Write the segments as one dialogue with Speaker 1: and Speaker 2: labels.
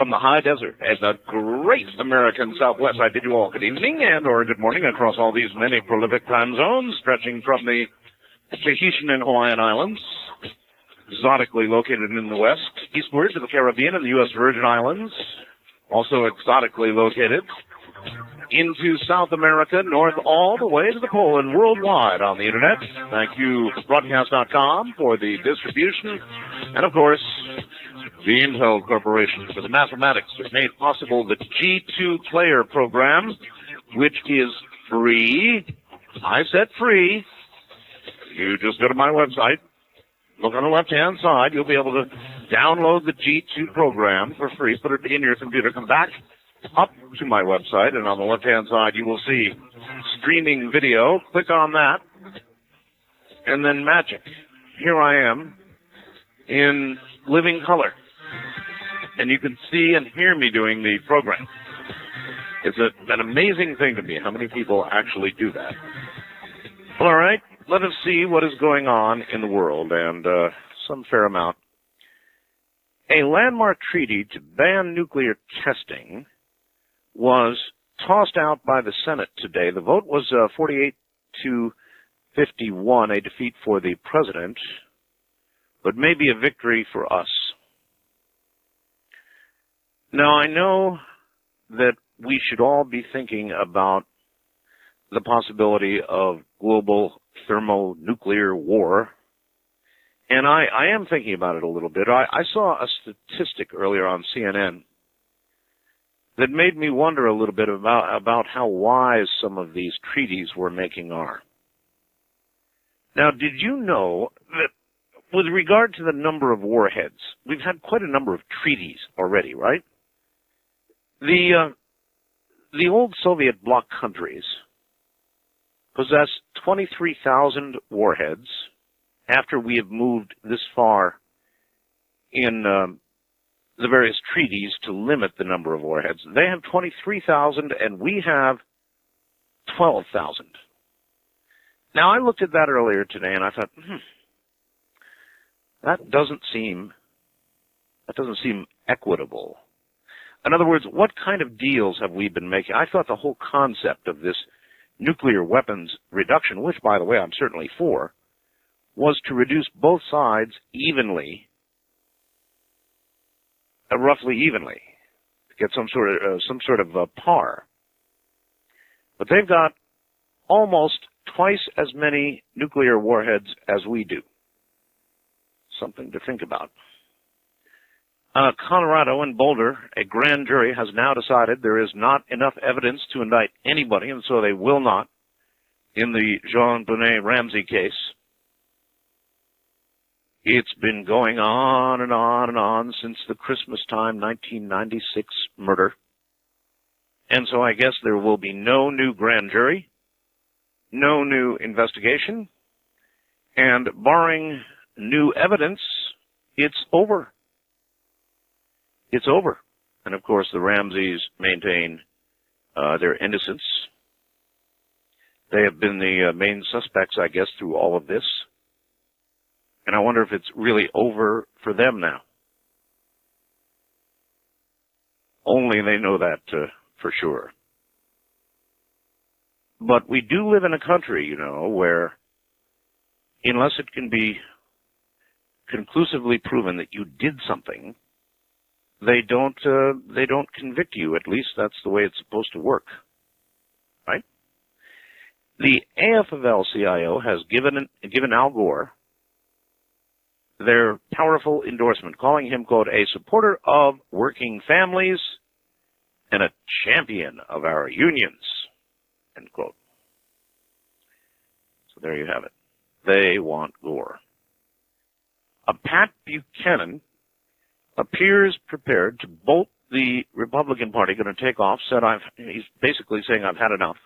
Speaker 1: from the high desert and the great American Southwest. I bid you all good evening and or good morning across all these many prolific time zones, stretching from the Tahitian and Hawaiian Islands, exotically located in the west, eastward to the Caribbean and the U.S. Virgin Islands, also exotically located, into South America, north all the way to the pole, and worldwide on the Internet. Thank you, broadcast.com, for the distribution, and, of course, the Intel Corporation for the mathematics that made possible the G2 Player program, which is free. I said free. You just go to my website, look on the left-hand side, you'll be able to download the G2 program for free, put it in your computer, come back up to my website, and on the left-hand side you will see streaming video. Click on that, and then magic. Here I am in living color, and you can see and hear me doing the program. It's an amazing thing to me how many people actually do that. Well, all right, let us see what is going on in the world, and some fair amount. A landmark treaty to ban nuclear testing was tossed out by the Senate today. The vote was 48 to 51, a defeat for the president, but maybe a victory for us. Now, I know that we should all be thinking about the possibility of global thermonuclear war, and I am thinking about it a little bit. I saw a statistic earlier on CNN that made me wonder a little bit about how wise some of these treaties we're making are. Now, did you know that with regard to the number of warheads, we've had quite a number of treaties already, right? The old Soviet bloc countries possess 23,000 warheads after we have moved this far in the various treaties to limit the number of warheads. They have 23,000 and we have 12,000. Now, I looked at that earlier today and I thought, that doesn't seem equitable. In other words, what kind of deals have we been making? I thought the whole concept of this nuclear weapons reduction, which, by the way, I'm certainly for, was to reduce both sides evenly, roughly evenly, to get some sort of par. But they've got almost twice as many nuclear warheads as we do. Something to think about. Colorado and Boulder, a grand jury has now decided there is not enough evidence to indict anybody, and so they will not in the Jean Bonnet Ramsey case. It's been going on and on and on since the Christmas time 1996 murder. And so I guess there will be no new grand jury, no new investigation, and barring new evidence, it's over. It's over. And of course, the Ramseys maintain their innocence. They have been the main suspects, I guess, through all of this. And I wonder if it's really over for them now. Only they know that for sure. But we do live in a country, you know, where unless it can be conclusively proven that you did something, they don't convict you. At least that's the way it's supposed to work, right? The AFL-CIO has given Al Gore their powerful endorsement, calling him, quote, a supporter of working families and a champion of our unions, end quote. So there you have it. They want Gore. Pat Buchanan appears prepared to bolt the Republican Party, going to take off, he's basically saying, I've had enough.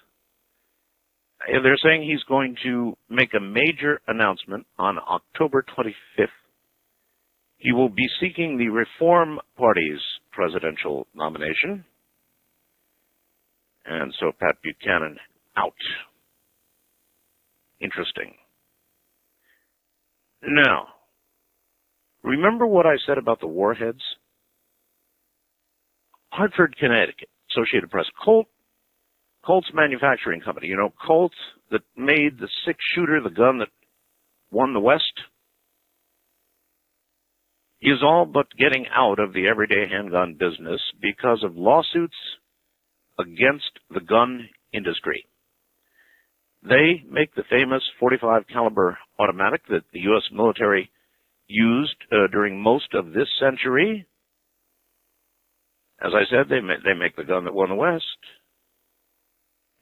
Speaker 1: They're saying he's going to make a major announcement on October 25th. He will be seeking the Reform Party's presidential nomination. And so Pat Buchanan out. Interesting. Now, remember what I said about the warheads? Hartford, Connecticut, Associated Press. Colt's Manufacturing Company. You know, Colt that made the six-shooter, the gun that won the West, is all but getting out of the everyday handgun business because of lawsuits against the gun industry. They make the famous .45 caliber automatic that the U.S. military used during most of this century. As I said, they make the gun that won the West.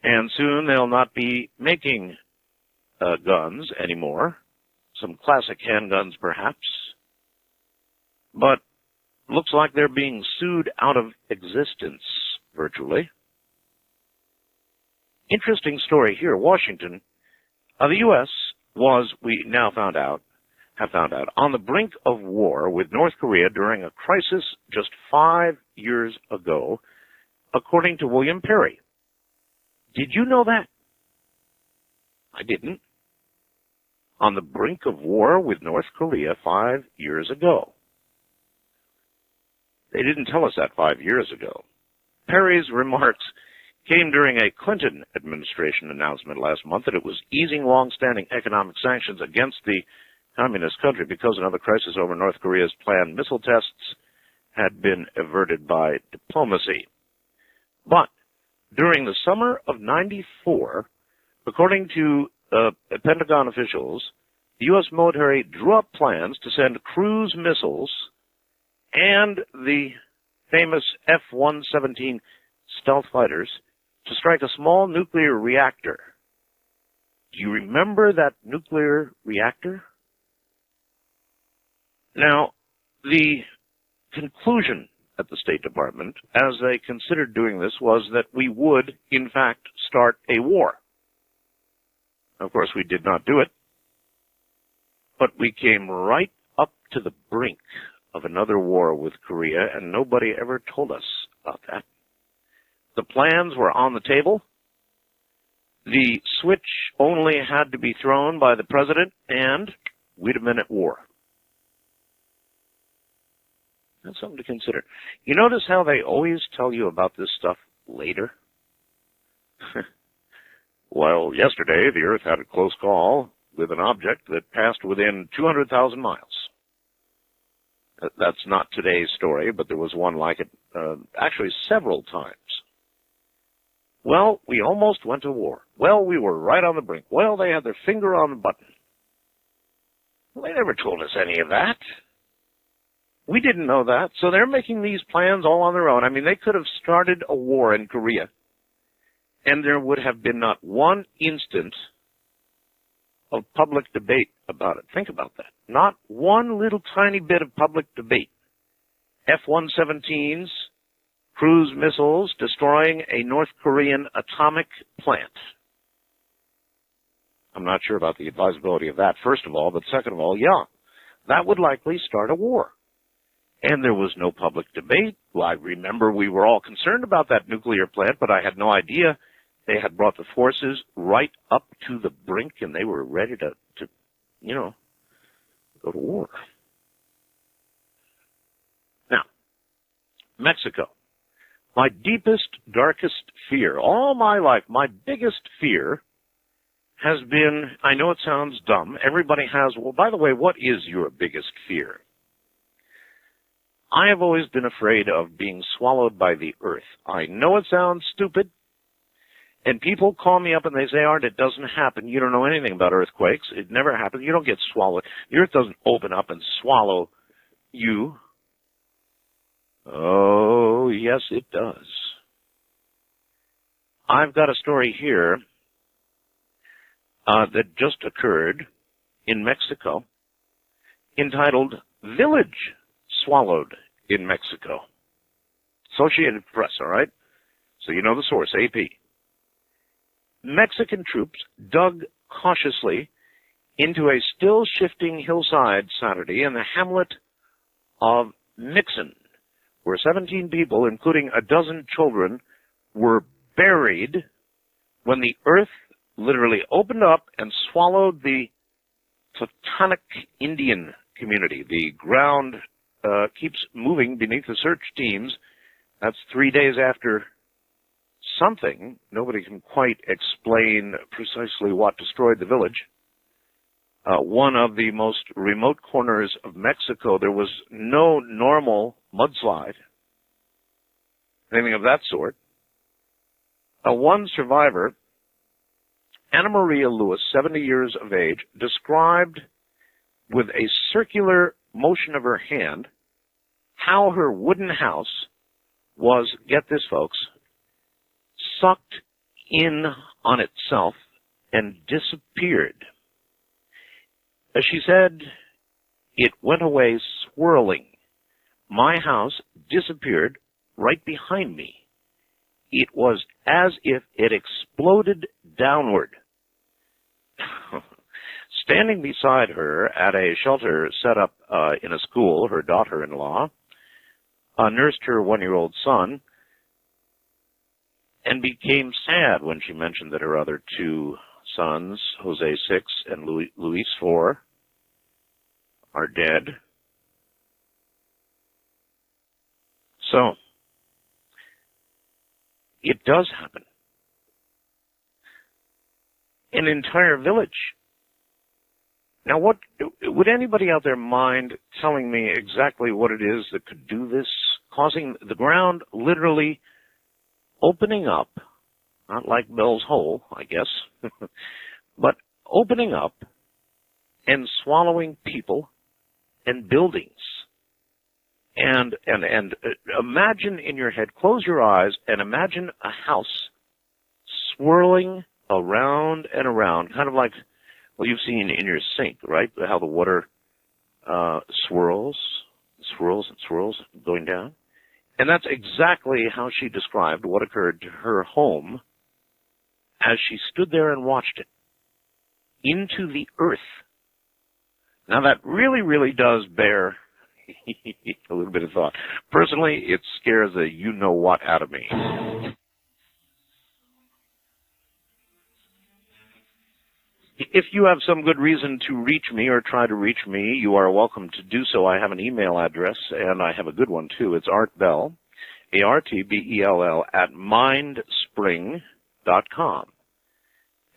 Speaker 1: And soon they'll not be making guns anymore. Some classic handguns, perhaps. But looks like they're being sued out of existence, virtually. Interesting story here. Washington, the U.S. was, we now have found out, on the brink of war with North Korea during a crisis just 5 years ago, according to William Perry. Did you know that? I didn't. On the brink of war with North Korea 5 years ago. They didn't tell us that 5 years ago. Perry's remarks came during a Clinton administration announcement last month that it was easing long-standing economic sanctions against the communist country because another crisis over North Korea's planned missile tests had been averted by diplomacy. But during the summer of '94, according to Pentagon officials, the U.S. military drew up plans to send cruise missiles and the famous F-117 stealth fighters to strike a small nuclear reactor. Do you remember that nuclear reactor? Now, the conclusion at the State Department, as they considered doing this, was that we would, in fact, start a war. Of course, we did not do it, but we came right up to the brink of another war with Korea, and nobody ever told us about that. The plans were on the table. The switch only had to be thrown by the president, and we'd have been at war. That's something to consider. You notice how they always tell you about this stuff later? Well, yesterday, the Earth had a close call with an object that passed within 200,000 miles. That's not today's story, but there was one like it actually several times. Well, we almost went to war. Well, we were right on the brink. Well, they had their finger on the button. Well, they never told us any of that. We didn't know that, so they're making these plans all on their own. I mean, they could have started a war in Korea, and there would have been not one instant of public debate about it. Think about that. Not one little tiny bit of public debate. F-117s, cruise missiles destroying a North Korean atomic plant. I'm not sure about the advisability of that, first of all, but second of all, yeah, that would likely start a war. And there was no public debate. Well, I remember we were all concerned about that nuclear plant, but I had no idea they had brought the forces right up to the brink, and they were ready to go to war. Now, Mexico. My deepest, darkest fear, all my life, my biggest fear has been, I know it sounds dumb, everybody has, well, by the way, what is your biggest fear? I have always been afraid of being swallowed by the earth. I know it sounds stupid, and people call me up and they say, Art, it doesn't happen. You don't know anything about earthquakes. It never happens. You don't get swallowed. The earth doesn't open up and swallow you. Oh, yes, it does. I've got a story here that just occurred in Mexico entitled Village Swallowed in Mexico. Associated Press, all right? So you know the source, AP. Mexican troops dug cautiously into a still-shifting hillside Saturday in the hamlet of Mixon, where 17 people, including a dozen children, were buried when the earth literally opened up and swallowed the Totonac Indian community. The ground keeps moving beneath the search teams That's 3 days after something. Nobody can quite explain precisely what destroyed the village. One of the most remote corners of Mexico, there was no normal mudslide, anything of that sort. One survivor, Anna Maria Lewis, 70 years of age, described with a circular motion of her hand how her wooden house was, get this folks, sucked in on itself and disappeared. As she said, it went away swirling. My house disappeared right behind me. It was as if it exploded downward. Standing beside her at a shelter set up in a school, her daughter-in-law nursed her 1-year-old son and became sad when she mentioned that her other 2 sons, Jose 6 and Luis 4, are dead. So, it does happen. An entire village. Now, what would anybody out there mind telling me exactly what it is that could do this, causing the ground literally opening up, not like Bell's Hole, I guess, but opening up and swallowing people and buildings. And imagine in your head, close your eyes and imagine a house swirling around and around, kind of like, well, you've seen in your sink, right? How the water swirls and swirls going down. And that's exactly how she described what occurred to her home as she stood there and watched it into the earth. Now that really, really does bear a little bit of thought. Personally, it scares the you-know-what out of me. If you have some good reason to reach me or try to reach me, you are welcome to do so. I have an email address, and I have a good one, too. It's artbell, ARTBELL, at mindspring.com.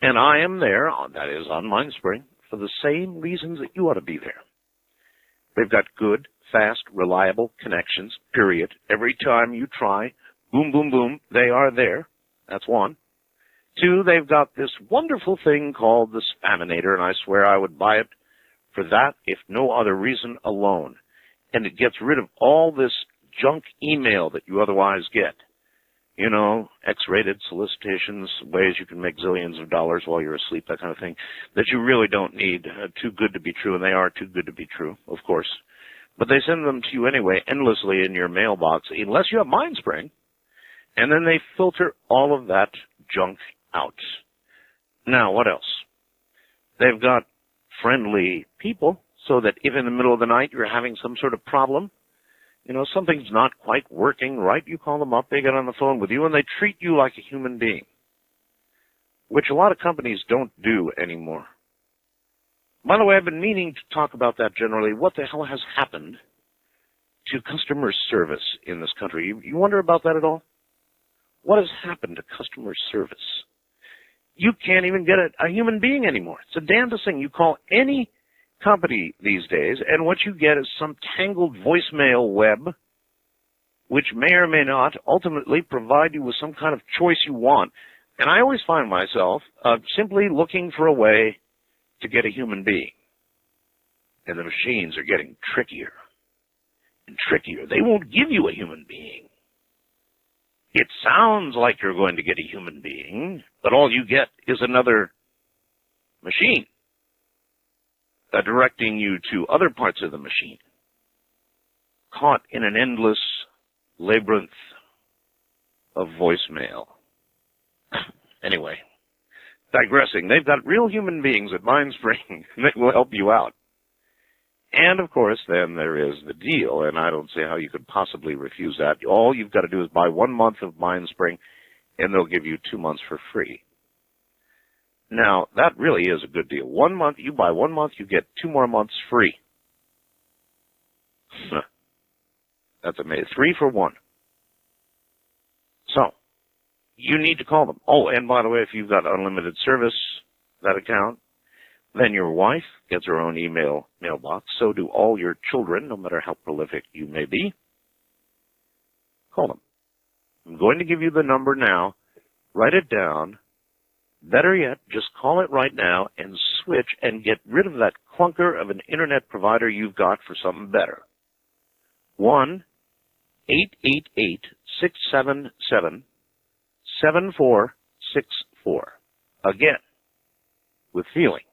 Speaker 1: And I am there, that is, on Mindspring, for the same reasons that you ought to be there. They've got good, fast, reliable connections, period. Every time you try, boom, boom, boom, they are there. That's one. 2, they've got this wonderful thing called the Spaminator, and I swear I would buy it for that, if no other reason alone. And it gets rid of all this junk email that you otherwise get. You know, X-rated solicitations, ways you can make zillions of dollars while you're asleep, that kind of thing, that you really don't need. Too good to be true, and they are too good to be true, of course. But they send them to you anyway, endlessly in your mailbox, unless you have Mindspring, and then they filter all of that junk out. Now, what else? They've got friendly people, so that if in the middle of the night you're having some sort of problem, you know, something's not quite working right, you call them up, they get on the phone with you, and they treat you like a human being, which a lot of companies don't do anymore. By the way, I've been meaning to talk about that generally. What the hell has happened to customer service in this country? You wonder about that at all? What has happened to customer service? You can't even get a human being anymore. It's a damnedest thing. You call any company these days, and what you get is some tangled voicemail web, which may or may not ultimately provide you with some kind of choice you want. And I always find myself simply looking for a way to get a human being. And the machines are getting trickier and trickier. They won't give you a human being. It sounds like you're going to get a human being, but all you get is another machine directing you to other parts of the machine, caught in an endless labyrinth of voicemail. Anyway, digressing, they've got real human beings at Mindspring that will help you out. And, of course, then there is the deal, and I don't see how you could possibly refuse that. All you've got to do is buy 1 month of Mindspring, and they'll give you 2 months for free. Now, that really is a good deal. 1 month, you buy 1 month, you get 2 more months free. That's amazing. 3 for 1. So, you need to call them. Oh, and by the way, if you've got unlimited service, that account, then your wife gets her own mailbox. So do all your children, no matter how prolific you may be. Call them. I'm going to give you the number now. Write it down. Better yet, just call it right now and switch and get rid of that clunker of an internet provider you've got for something better. 1-888-677-7464. Again, with feeling.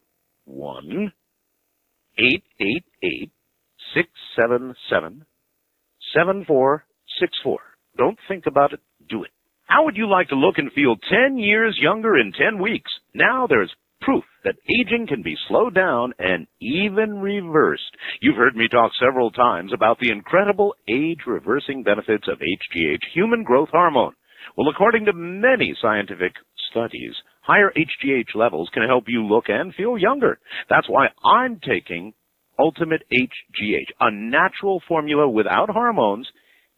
Speaker 1: 1-888-677-7464. Don't think about it. Do it. How would you like to look and feel 10 years younger in 10 weeks? Now there's proof that aging can be slowed down and even reversed. You've heard me talk several times about the incredible age-reversing benefits of HGH, human growth hormone. Well, according to many scientific studies, higher HGH levels can help you look and feel younger. That's why I'm taking Ultimate HGH, a natural formula without hormones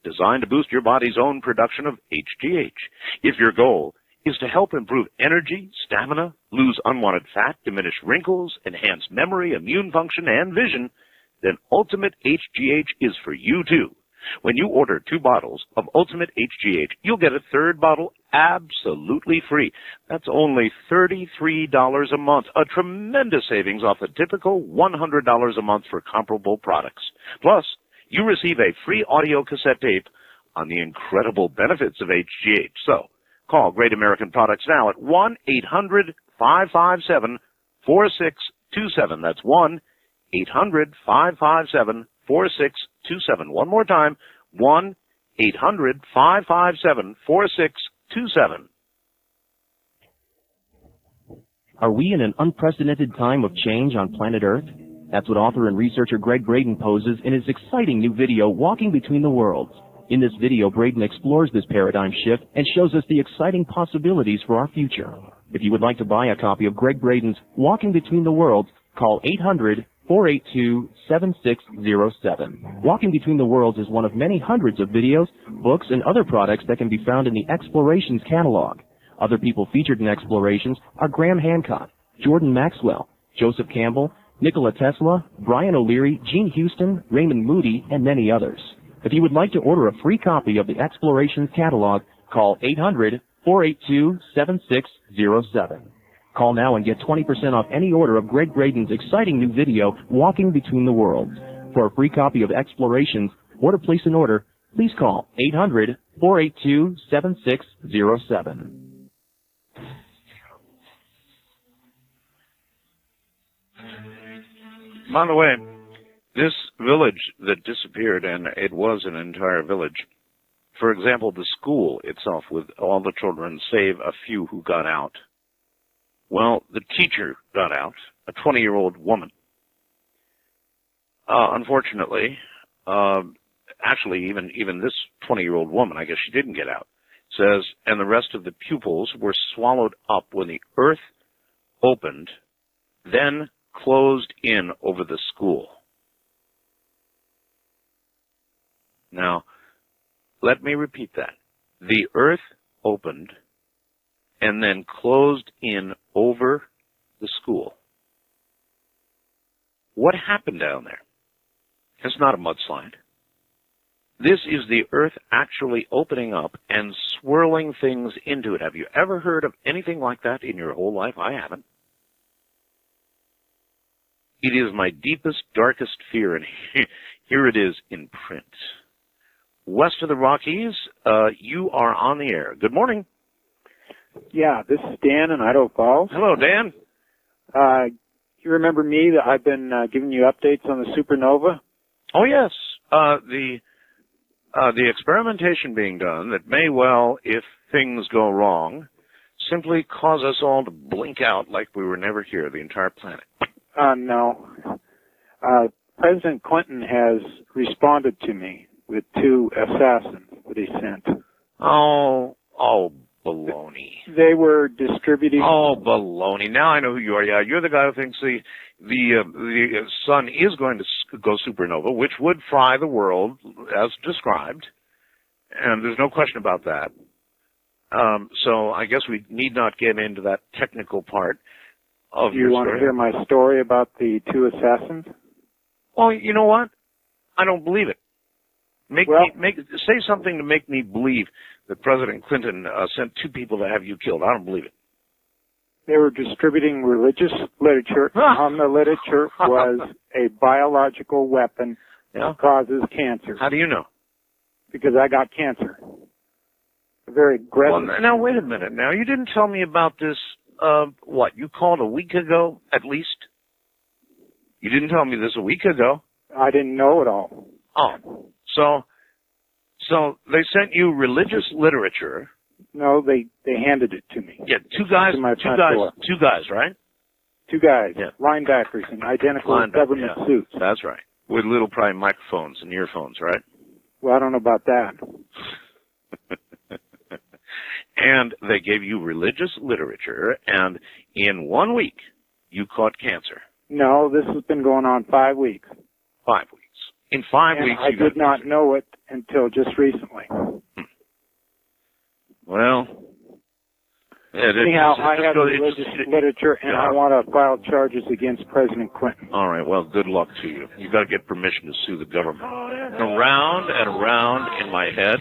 Speaker 1: designed to boost your body's own production of HGH. If your goal is to help improve energy, stamina, lose unwanted fat, diminish wrinkles, enhance memory, immune function, and vision, then Ultimate HGH is for you too. When you order 2 bottles of Ultimate HGH, you'll get a 3rd bottle absolutely free. That's only $33 a month, a tremendous savings off the typical $100 a month for comparable products. Plus, you receive a free audio cassette tape on the incredible benefits of HGH. So, call Great American Products now at 1-800-557-4627. That's 1-800-557-4627. One more time, 1-800-557-4627.
Speaker 2: Are we in an unprecedented time of change on planet Earth? That's what author and researcher Greg Braden poses in his exciting new video, Walking Between the Worlds. In this video, Braden explores this paradigm shift and shows us the exciting possibilities for our future. If you would like to buy a copy of Greg Braden's Walking Between the Worlds, call 800-482-7607. Walking Between the Worlds is one of many hundreds of videos, books, and other products that can be found in the Explorations catalog. Other people featured in Explorations are Graham Hancock, Jordan Maxwell, Joseph Campbell, Nikola Tesla, Brian O'Leary, Gene Houston, Raymond Moody, and many others. If you would like to order a free copy of the Explorations catalog, call 800-482-7607. Call now and get 20% off any order of Greg Braden's exciting new video, Walking Between the Worlds. For a free copy of Explorations or to place an order, please call 800-482-7607.
Speaker 1: By the way, this village that disappeared, and it was an entire village, for example, the school itself with all the children, save a few who got out. Well, the teacher got out, a 20-year-old woman. Unfortunately, actually, even this 20-year-old woman, I guess she didn't get out, says, and the rest of the pupils were swallowed up when the earth opened, then closed in over the school. Now, let me repeat that. The earth opened and then closed in over the school. What happened down there? It's not a mudslide. This is the earth actually opening up and swirling things into it. Have you ever heard of anything like that in your whole life? I haven't. It is my deepest, darkest fear, and here it is in print. West of the Rockies, you are on the air. Good morning.
Speaker 3: Yeah, this is Dan in Idaho Falls.
Speaker 1: Hello, Dan.
Speaker 3: You remember me? That I've been giving you updates on the supernova?
Speaker 1: Oh, yes. The experimentation being done that may well, if things go wrong, simply cause us all to blink out like we were never here, the entire planet.
Speaker 3: No. President Clinton has responded to me with 2 assassins that he sent.
Speaker 1: Oh, baloney.
Speaker 3: They were distributing...
Speaker 1: Oh, baloney. Now I know who you are. Yeah, you're the guy who thinks the sun is going to go supernova, which would fry the world, as described. And there's no question about that. So I guess we need not get into that technical part of
Speaker 3: Do you want to hear my story about the two assassins?
Speaker 1: Well, you know what? I don't believe it. Say something to make me believe that President Clinton sent two people to have you killed. I don't believe it.
Speaker 3: They were distributing religious literature. On the literature was a biological weapon that causes cancer.
Speaker 1: How do you know?
Speaker 3: Because I got cancer. A very aggressive.
Speaker 1: Well, now wait a minute. Now you didn't tell me about this. What you called a week ago, at least. You didn't tell me this a week ago.
Speaker 3: I didn't know it all.
Speaker 1: Oh, so they sent you religious literature.
Speaker 3: No, they handed it to me.
Speaker 1: Yeah, two guys, right?
Speaker 3: Two guys, linebackers in identical government suits.
Speaker 1: That's right. With little probably microphones and earphones, right?
Speaker 3: Well, I don't know about that.
Speaker 1: And they gave you religious literature, and in 1 week, you caught cancer.
Speaker 3: No, this has been going on 5 weeks.
Speaker 1: 5 weeks. In 5 weeks,
Speaker 3: I did not know it until just recently.
Speaker 1: Well,
Speaker 3: anyhow, I have religious literature, and I want to file charges against President Clinton.
Speaker 1: All right. Well, good luck to you. You got to get permission to sue the government. Around and around in my head,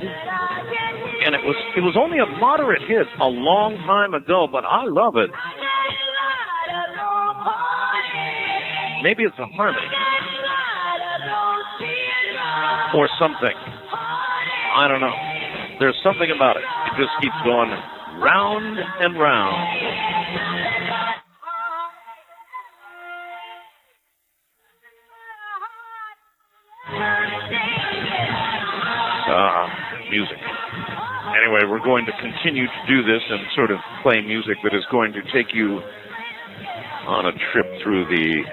Speaker 1: and it was only a moderate hit a long time ago, but I love it. Maybe it's a harmony or something. I don't know. There's something about it. It just keeps going round and round. Music. Anyway, we're going to continue to do this and sort of play music that is going to take you on a trip through the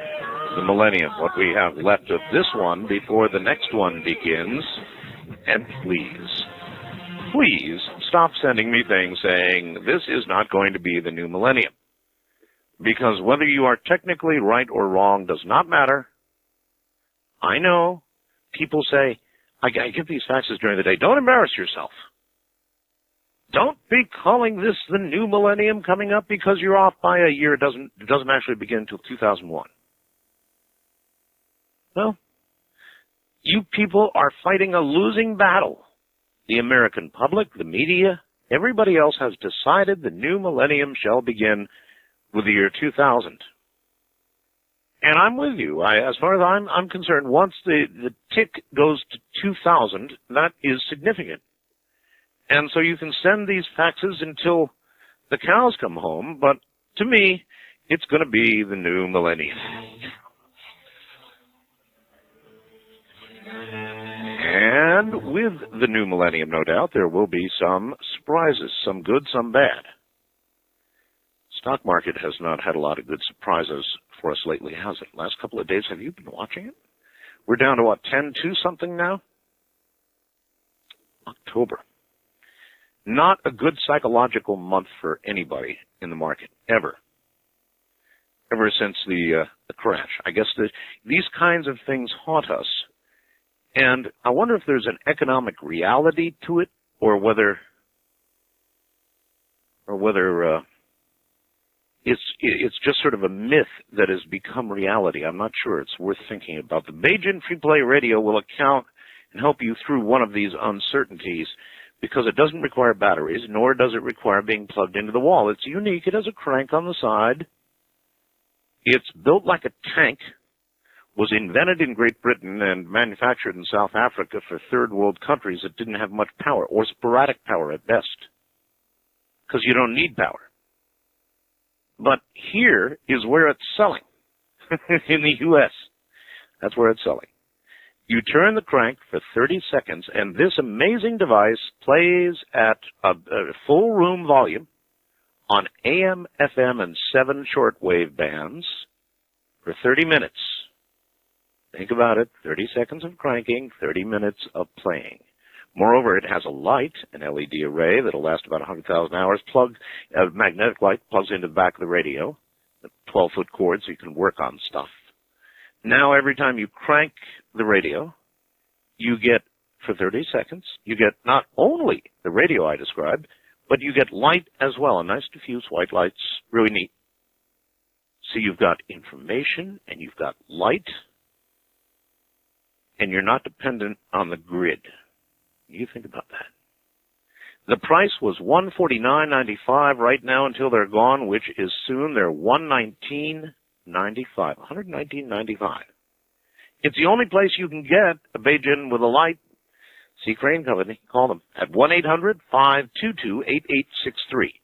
Speaker 1: millennium, what we have left of this one before the next one begins. And please stop sending me things saying this is not going to be the new millennium. Because whether you are technically right or wrong does not matter. I know people say, I get these faxes during the day. Don't embarrass yourself. Don't be calling this the new millennium coming up because you're off by a year. It doesn't actually begin until 2001. Well, you people are fighting a losing battle. The American public, the media, everybody else has decided the new millennium shall begin with the year 2000. And I'm with you. As far as I'm concerned, once the tick goes to 2000, that is significant. And so you can send these faxes until the cows come home, but to me, it's going to be the new millennium. And with the new millennium, no doubt, there will be some surprises, some good, some bad. Stock market has not had a lot of good surprises for us lately, has it? Last couple of days, have you been watching it? We're down to, 10-2 something now? October. Not a good psychological month for anybody in the market, ever. Ever since the crash. I guess these kinds of things haunt us. And I wonder if there's an economic reality to it, or whether it's just sort of a myth that has become reality. I'm not sure. It's worth thinking about. The Beijing Free Play Radio will account and help you through one of these uncertainties because it doesn't require batteries, nor does it require being plugged into the wall. It's unique. It has a crank on the side. It's built like a tank. Was invented in Great Britain and manufactured in South Africa for third world countries that didn't have much power, or sporadic power at best, because you don't need power. But here is where it's selling, in the U.S. That's where it's selling. You turn the crank for 30 seconds, and this amazing device plays at a full room volume on AM, FM, and 7 shortwave bands for 30 minutes. Think about it, 30 seconds of cranking, 30 minutes of playing. Moreover, it has a light, an LED array that'll last about 100,000 hours, a magnetic light plugs into the back of the radio, a 12-foot cord so you can work on stuff. Now every time you crank the radio, you get, for 30 seconds, you get not only the radio I described, But you get light as well, a nice diffuse white light's really neat. So you've got information and you've got light, and you're not dependent on the grid. You think about that. The price was $149.95 right now until they're gone, which is soon. They're $119.95. $119.95. It's the only place you can get a Beijing with a light. See Crane Company. Call them at 1-800-522-8863.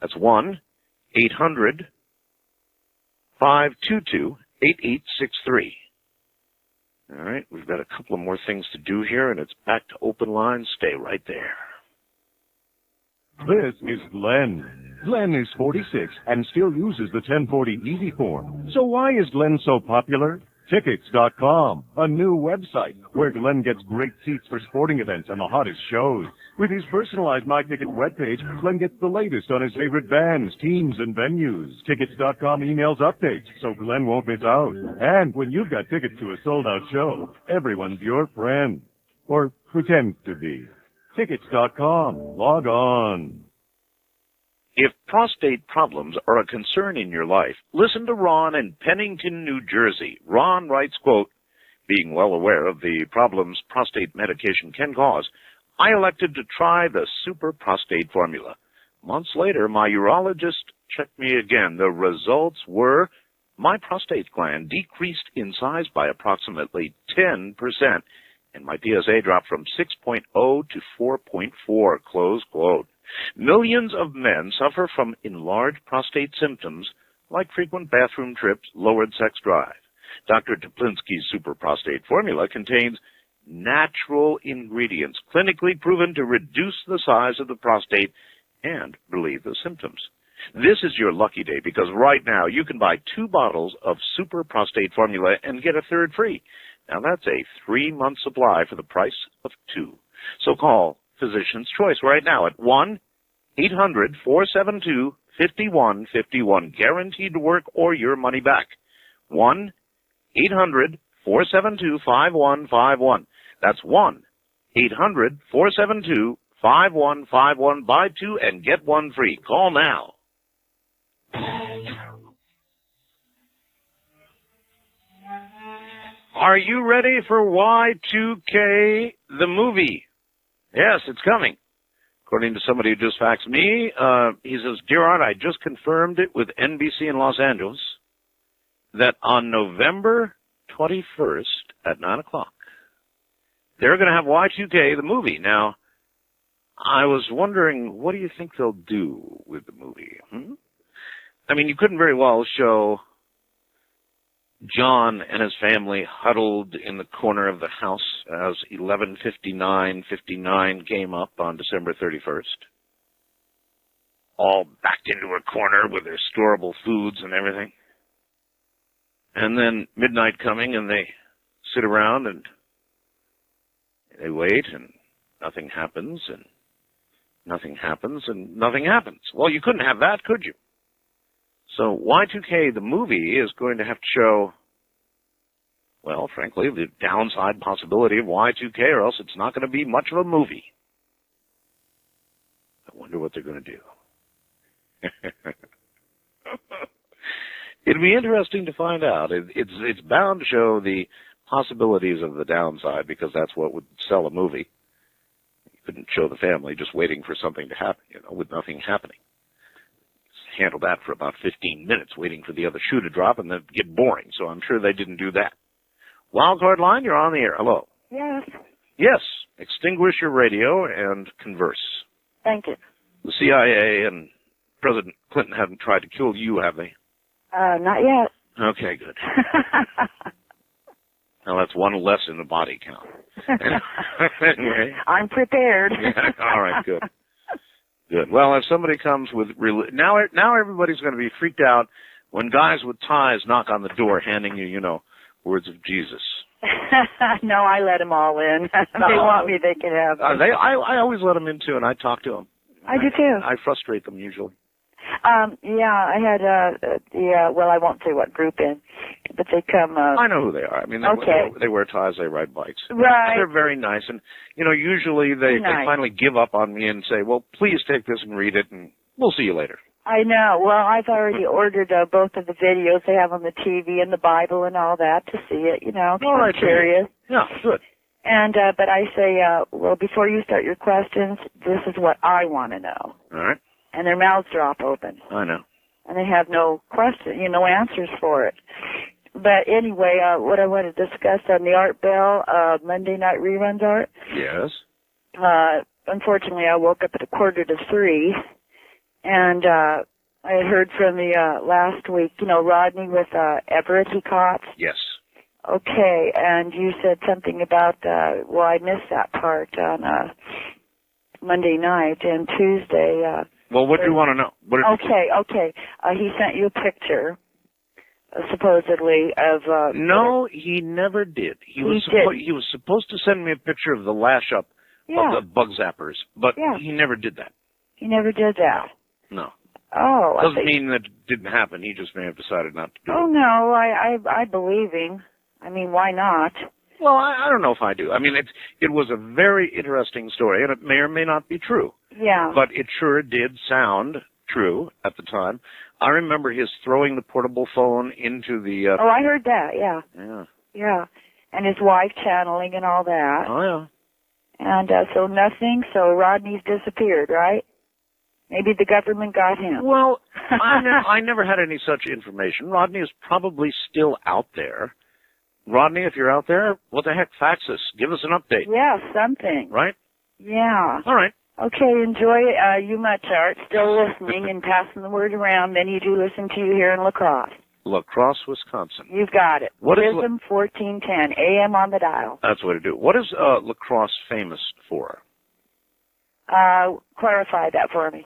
Speaker 1: That's 1-800-522-8863. All right, we've got a couple of more things to do here, and it's back to open lines. Stay right there.
Speaker 4: This is Glenn. Glenn is 46 and still uses the 1040 Easy form. So why is Glenn so popular? Tickets.com, a new website where Glenn gets great seats for sporting events and the hottest shows. With his personalized My Ticket webpage, Glenn gets the latest on his favorite bands, teams, and venues. Tickets.com emails updates so Glenn won't miss out. And when you've got tickets to a sold-out show, everyone's your friend. Or pretends to be. Tickets.com. Log on.
Speaker 1: If prostate problems are a concern in your life, listen to Ron in Pennington, New Jersey. Ron writes, quote, being well aware of the problems prostate medication can cause, I elected to try the Super Prostate Formula. Months later, my urologist checked me again. The results were my prostate gland decreased in size by approximately 10%, and my PSA dropped from 6.0 to 4.4, close quote. Millions of men suffer from enlarged prostate symptoms like frequent bathroom trips, lowered sex drive. Dr. Teplinsky's Super Prostate Formula contains natural ingredients clinically proven to reduce the size of the prostate and relieve the symptoms. This is your lucky day because right now you can buy 2 bottles of Super Prostate Formula and get a third free. Now that's a 3-month supply for the price of 2. So call Physician's Choice right now at 1-800-472-5151. Guaranteed to work or your money back. 1-800-472-5151. That's 1-800-472-5151. Buy 2 and get 1 free. Call now. Are you ready for Y2K, the movie? Yes, it's coming. According to somebody who just faxed me, he says, Dear Art, I just confirmed it with NBC in Los Angeles that on November 21st at 9 o'clock, they're going to have Y2K, the movie. Now, I was wondering, what do you think they'll do with the movie? I mean, you couldn't very well show John and his family huddled in the corner of the house as 11:59:59 came up on December 31st. All backed into a corner with their storable foods and everything. And then midnight coming and they sit around and they wait and nothing happens and nothing happens and nothing happens. Well, you couldn't have that, could you? So Y2K, the movie, is going to have to show, well, frankly, the downside possibility of Y2K, or else it's not going to be much of a movie. I wonder what they're going to do. It'll be interesting to find out. It's bound to show the possibilities of the downside, because that's what would sell a movie. You couldn't show the family just waiting for something to happen, with nothing happening. Handle that for about 15 minutes, waiting for the other shoe to drop, and then it'd get boring. So I'm sure they didn't do that. Wildcard line, you're on the air. Hello.
Speaker 5: Yes.
Speaker 1: Yes. Extinguish your radio and converse.
Speaker 5: Thank you.
Speaker 1: The CIA and President Clinton haven't tried to kill you, have they?
Speaker 5: Not yet.
Speaker 1: Okay, good. Now that's one less in the body count. Anyway.
Speaker 5: I'm prepared.
Speaker 1: All right, good. Good. Well, if somebody comes with now everybody's going to be freaked out when guys with ties knock on the door, handing you, words of Jesus.
Speaker 5: No, I let them all in. If they want me, they can have them.
Speaker 1: I always let them in too, and I talk to them.
Speaker 5: I do too.
Speaker 1: I frustrate them usually.
Speaker 5: Yeah, I had, well, I won't say what group in, but they come,
Speaker 1: I know who they are. I mean, they wear ties, they ride bikes.
Speaker 5: Right.
Speaker 1: They're very nice. And, usually they finally give up on me and say, well, please take this and read it, and we'll see you later.
Speaker 5: I know. Well, I've already ordered both of the videos they have on the TV and the Bible and all that to see it, I'm curious.
Speaker 1: Yeah, good.
Speaker 5: And, but I say, well, before you start your questions, this is what I want to know.
Speaker 1: All right.
Speaker 5: And their mouths drop open.
Speaker 1: I know.
Speaker 5: And they have no no answers for it. But anyway, what I want to discuss on the Art Bell, Monday night reruns, Art.
Speaker 1: Yes.
Speaker 5: Unfortunately, I woke up at 2:45, and I had heard from the last week, Rodney with Everett he caught.
Speaker 1: Yes.
Speaker 5: Okay, and you said something about, I missed that part on Monday night and Tuesday.
Speaker 1: Well, what do you want to know?
Speaker 5: Okay. He sent you a picture, supposedly, of...
Speaker 1: No, he never did. He was supposed to send me a picture of the lash up of the bug zappers, but he never did that.
Speaker 5: He never did that?
Speaker 1: No.
Speaker 5: Oh.
Speaker 1: Doesn't mean that it didn't happen. He just may have decided not to do it.
Speaker 5: Oh, no, I believe him. I mean, why not?
Speaker 1: Well, I don't know if I do. I mean, it was a very interesting story, and it may or may not be true.
Speaker 5: Yeah.
Speaker 1: But it sure did sound true at the time. I remember his throwing the portable phone into the...
Speaker 5: Oh, I heard that, yeah.
Speaker 1: Yeah.
Speaker 5: Yeah. And his wife channeling and all that.
Speaker 1: Oh, yeah.
Speaker 5: And so nothing, so Rodney's disappeared, right? Maybe the government got him.
Speaker 1: Well, I never had any such information. Rodney is probably still out there. Rodney, if you're out there, what the heck, fax us. Give us an update.
Speaker 5: Yeah, something.
Speaker 1: Right?
Speaker 5: Yeah.
Speaker 1: All right.
Speaker 5: Okay, enjoy you much, Art. Still listening and passing the word around. Many do listen to you here in La Crosse.
Speaker 1: La Crosse, Wisconsin.
Speaker 5: You've got it.
Speaker 1: What
Speaker 5: Prism 1410, AM on the dial.
Speaker 1: That's what to do. What is La Crosse famous for?
Speaker 5: Clarify that for me.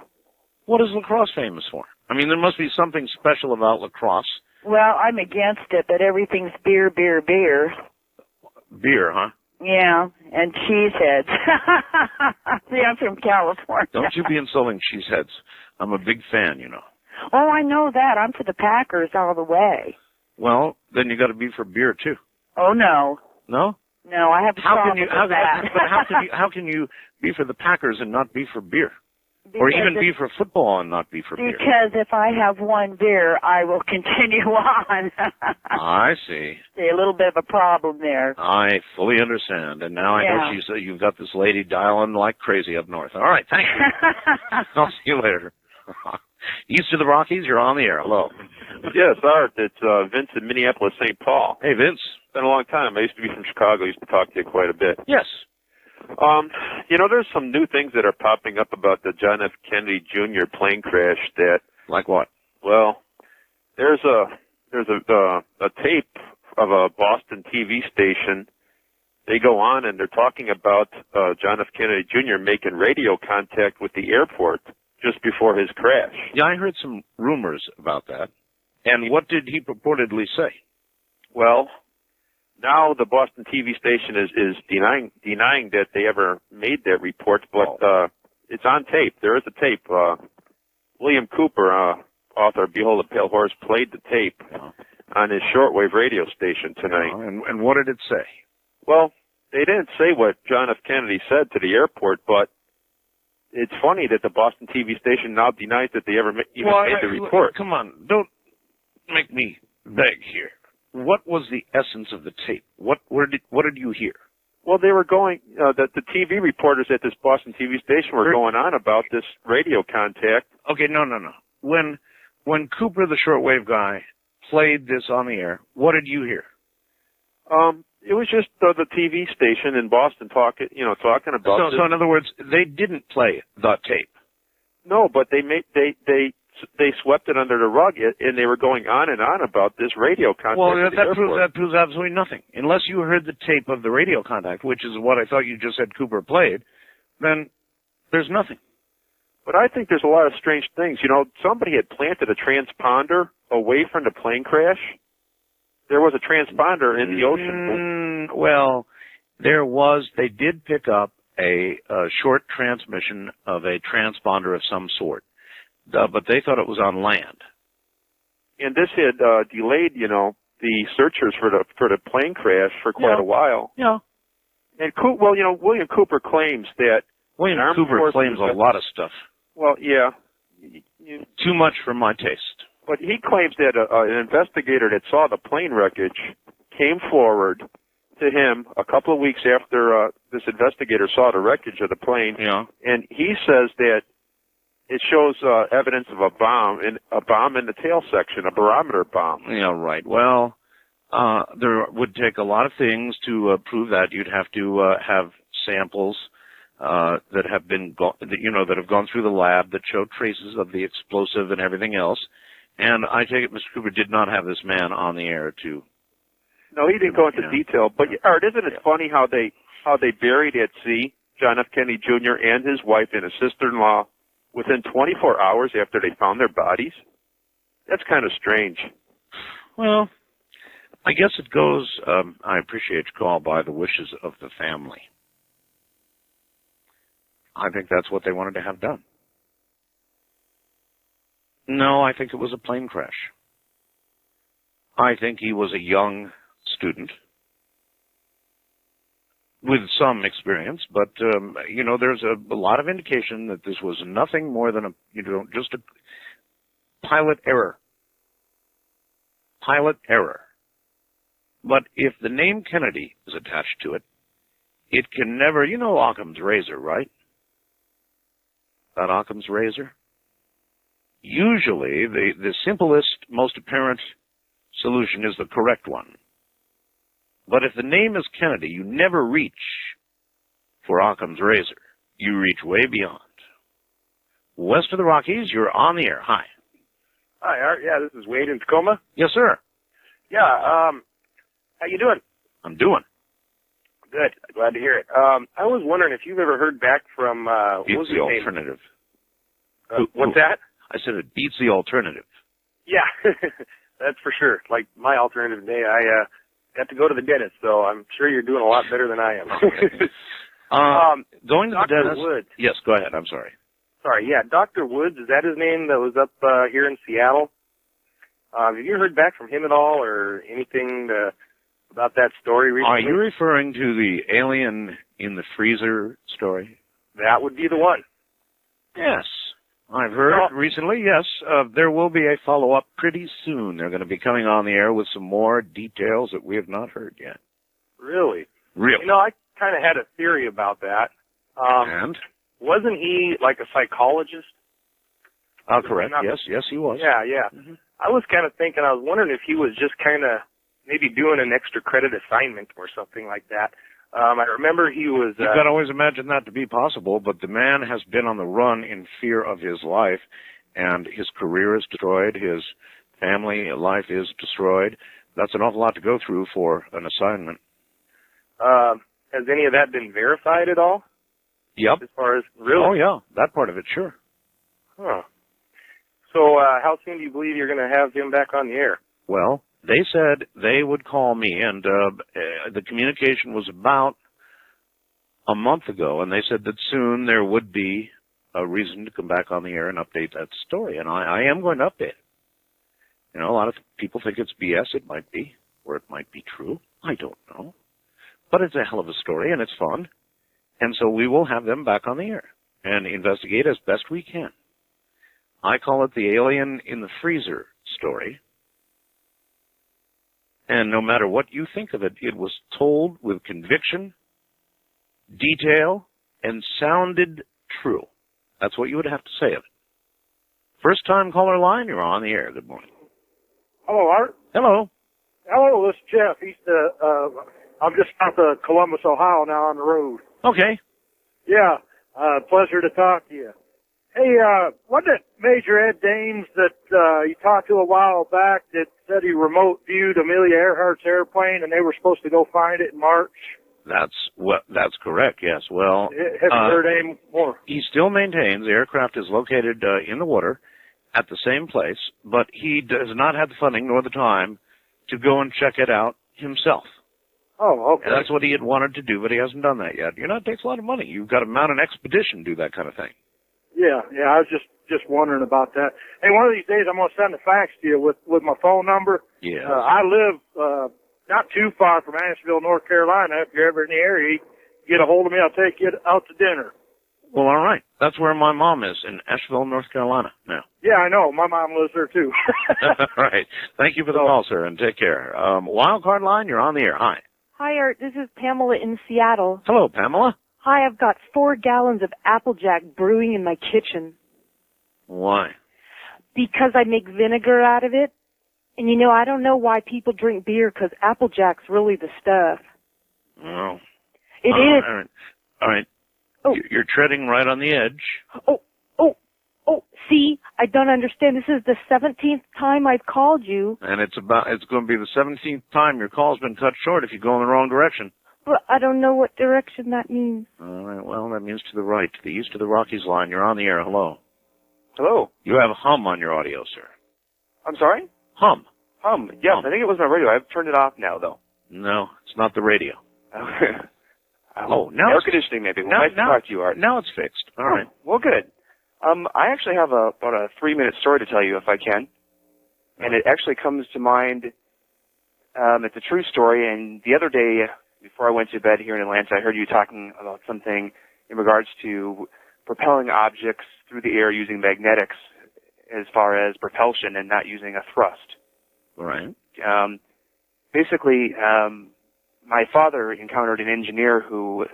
Speaker 1: What is La Crosse famous for? I mean, there must be something special about La Crosse.
Speaker 5: Well, I'm against it, but everything's beer, beer, beer.
Speaker 1: Beer, huh?
Speaker 5: Yeah, and cheeseheads. See, I'm from California.
Speaker 1: Don't you be insulting cheeseheads. I'm a big fan,
Speaker 5: Oh, I know that. I'm for the Packers all the way.
Speaker 1: Well, then you got to be for beer, too.
Speaker 5: Oh, no.
Speaker 1: No?
Speaker 5: No, I have a problem with that.
Speaker 1: But how can you be for the Packers and not be for beer? Or even be for football and not be for beer?
Speaker 5: Because if I have one beer, I will continue on.
Speaker 1: I see.
Speaker 5: See, a little bit of a problem there.
Speaker 1: I fully understand. And now I know you've got this lady dialing like crazy up north. All right, thank you. I'll see you later. East of the Rockies, you're on the air. Hello.
Speaker 6: Yes, Art. It's Vince in Minneapolis, St. Paul.
Speaker 1: Hey, Vince.
Speaker 6: It's been a long time. I used to be from Chicago. I used to talk to you quite a bit.
Speaker 1: Yes.
Speaker 6: There's some new things that are popping up about the John F. Kennedy Jr. plane crash that...
Speaker 1: Like what?
Speaker 6: Well, there's a tape of a Boston TV station. They go on and they're talking about John F. Kennedy Jr. making radio contact with the airport just before his crash.
Speaker 1: Yeah, I heard some rumors about that. And what did he purportedly say?
Speaker 6: Well, now the Boston TV station is denying that they ever made that report, but it's on tape. There is a tape. William Cooper, author Behold a Pale Horse, played the tape on his shortwave radio station tonight.
Speaker 1: And what did it say?
Speaker 6: Well, they didn't say what John F. Kennedy said to the airport, but it's funny that the Boston TV station now denies that they ever made the report.
Speaker 1: Come on, don't make me beg here. What was the essence of the tape? What did you hear?
Speaker 6: Well, they were going, the TV reporters at this Boston TV station were going on about this radio contact.
Speaker 1: Okay, no. When Cooper, the shortwave guy, played this on the air, what did you hear?
Speaker 6: It was just the TV station in Boston talking about.
Speaker 1: So in other words, they didn't play the tape.
Speaker 6: No, but they swept it under the rug, and they were going on and on about this radio contact.
Speaker 1: Well, that proves absolutely nothing. Unless you heard the tape of the radio contact, which is what I thought you just said Cooper played, then there's nothing.
Speaker 6: But I think there's a lot of strange things. Somebody had planted a transponder away from the plane crash. There was a transponder in the ocean.
Speaker 1: Well, they did pick up a short transmission of a transponder of some sort. but they thought it was on land.
Speaker 6: And this had delayed, the searchers for the plane crash for quite a while.
Speaker 1: Yeah.
Speaker 6: And William Cooper claims that
Speaker 1: William Cooper claims a lot of stuff.
Speaker 6: Well, yeah.
Speaker 1: Too much for my taste.
Speaker 6: But he claims that an investigator that saw the plane wreckage came forward to him a couple of weeks after this investigator saw the wreckage of the plane.
Speaker 1: Yeah.
Speaker 6: And he says that it shows evidence of a bomb in the tail section, a barometer bomb.
Speaker 1: Yeah, right. Well, there would take a lot of things to prove that. You'd have to have samples that have been, that have gone through the lab that show traces of the explosive and everything else. And I take it Mr. Cooper did not have this man on the air to.
Speaker 6: No, he didn't go into detail. But Art, isn't it funny how they buried at sea John F. Kennedy Jr. and his wife and his sister-in-law within 24 hours after they found their bodies? That's kind of strange.
Speaker 1: Well, I guess it goes, I appreciate your call, by the wishes of the family. I think that's what they wanted to have done. No, I think it was a plane crash. I think he was a young student with some experience, but, there's a lot of indication that this was nothing more than just a pilot error. Pilot error. But if the name Kennedy is attached to it, it can never, Occam's razor, right? That Occam's razor? Usually, the simplest, most apparent solution is the correct one. But if the name is Kennedy, you never reach for Occam's razor. You reach way beyond. West of the Rockies, you're on the air. Hi.
Speaker 7: Hi, Art. Yeah, this is Wade in Tacoma.
Speaker 1: Yes, sir.
Speaker 7: Yeah, how you doing?
Speaker 1: I'm doing.
Speaker 7: Good. Glad to hear it. I was wondering if you've ever heard back from, what was
Speaker 1: Beats the
Speaker 7: his name?
Speaker 1: alternative.
Speaker 7: What's that?
Speaker 1: I said it beats the alternative.
Speaker 7: Yeah, that's for sure. Like my alternative day, I got to go to the dentist, so I'm sure you're doing a lot better than I am.
Speaker 1: Going to the
Speaker 7: Dr.
Speaker 1: dentist?
Speaker 7: Woods.
Speaker 1: Yes, go ahead. I'm sorry.
Speaker 7: Sorry, yeah, Dr. Woods, is that his name that was up here in Seattle? Have you heard back from him at all or anything about that story recently?
Speaker 1: Are you referring to the alien in the freezer story?
Speaker 7: That would be the one.
Speaker 1: Yes. I've heard recently, yes. There will be a follow-up pretty soon. They're going to be coming on the air with some more details that we have not heard yet.
Speaker 7: Really?
Speaker 1: Really?
Speaker 7: I kind of had a theory about that.
Speaker 1: And?
Speaker 7: Wasn't he like a psychologist?
Speaker 1: Correct. Yes, he was.
Speaker 7: Yeah. Mm-hmm. I was kind of thinking, I was wondering if he was just kind of maybe doing an extra credit assignment or something like that. I remember he was...
Speaker 1: You can always imagine that to be possible, but the man has been on the run in fear of his life, and his career is destroyed, his family life is destroyed. That's an awful lot to go through for an assignment.
Speaker 7: Has any of that been verified at all?
Speaker 1: Yep.
Speaker 7: As far as... Really?
Speaker 1: Oh, yeah. That part of it, sure.
Speaker 7: Huh. So how soon do you believe you're going to have him back on the air?
Speaker 1: Well, they said they would call me, and the communication was about a month ago, and they said that soon there would be a reason to come back on the air and update that story, and I am going to update it. A lot of people think it's BS. It might be, or it might be true. I don't know. But it's a hell of a story, and it's fun, and so we will have them back on the air and investigate as best we can. I call it the alien in the freezer story. And no matter what you think of it, it was told with conviction, detail, and sounded true. That's what you would have to say of it. First time caller line, you're on the air. Good morning.
Speaker 8: Hello, Art.
Speaker 1: Hello.
Speaker 8: Hello, this is Jeff. I'm just out of Columbus, Ohio now on the road.
Speaker 1: Okay.
Speaker 8: Yeah, pleasure to talk to you. Hey, wasn't it Major Ed Dames that you talked to a while back that said he remote viewed Amelia Earhart's airplane and they were supposed to go find it in March?
Speaker 1: That's correct, yes. Well,
Speaker 8: have you heard any more?
Speaker 1: He still maintains the aircraft is located in the water at the same place, but he does not have the funding nor the time to go and check it out himself.
Speaker 8: Oh, okay.
Speaker 1: And that's what he had wanted to do, but he hasn't done that yet. It takes a lot of money. You've got to mount an expedition to do that kind of thing.
Speaker 8: Yeah, I was just wondering about that. Hey, one of these days I'm going to send a fax to you with my phone number.
Speaker 1: Yeah.
Speaker 8: I live not too far from Asheville, North Carolina. If you're ever in the area, you can get a hold of me. I'll take you out to dinner.
Speaker 1: Well, all right. That's where my mom is, in Asheville, North Carolina now.
Speaker 8: Yeah, I know. My mom lives there, too.
Speaker 1: All right. Thank you for the call, sir, and take care. Wild Card Line, you're on the air. Hi.
Speaker 9: Hi, Art. This is Pamela in Seattle.
Speaker 1: Hello, Pamela.
Speaker 9: Hi, I've got 4 gallons of Applejack brewing in my kitchen.
Speaker 1: Why?
Speaker 9: Because I make vinegar out of it. And, you know, I don't know why people drink beer, because Applejack's really the stuff.
Speaker 1: Oh.
Speaker 9: It is.
Speaker 1: All right.
Speaker 9: Oh.
Speaker 1: You're treading right on the edge.
Speaker 9: Oh, see, I don't understand. This is the 17th time I've called you.
Speaker 1: And it's going to be the 17th time your call's been cut short if you go in the wrong direction.
Speaker 9: But I don't know what direction that means.
Speaker 1: All right, well, that means to the right, to the east of the Rockies line. You're on the air. Hello.
Speaker 6: Hello.
Speaker 1: You have hum on your audio, sir.
Speaker 6: I'm sorry?
Speaker 1: Hum.
Speaker 6: Yes,
Speaker 1: Hum.
Speaker 6: I think it was my radio. I've turned it off now, though.
Speaker 1: No, it's not the radio.
Speaker 6: Oh,
Speaker 1: now
Speaker 6: air
Speaker 1: it's
Speaker 6: conditioning, maybe. Well,
Speaker 1: now,
Speaker 6: nice to talk to you, Art.
Speaker 1: Now it's fixed. All right.
Speaker 6: Well, good. I actually have about a 3-minute story to tell you, if I can. And it actually comes to mind. It's a true story, and the other day, before I went to bed here in Atlanta, I heard you talking about something in regards to propelling objects through the air using magnetics as far as propulsion and not using a thrust.
Speaker 1: Right.
Speaker 6: Basically, my father encountered an engineer who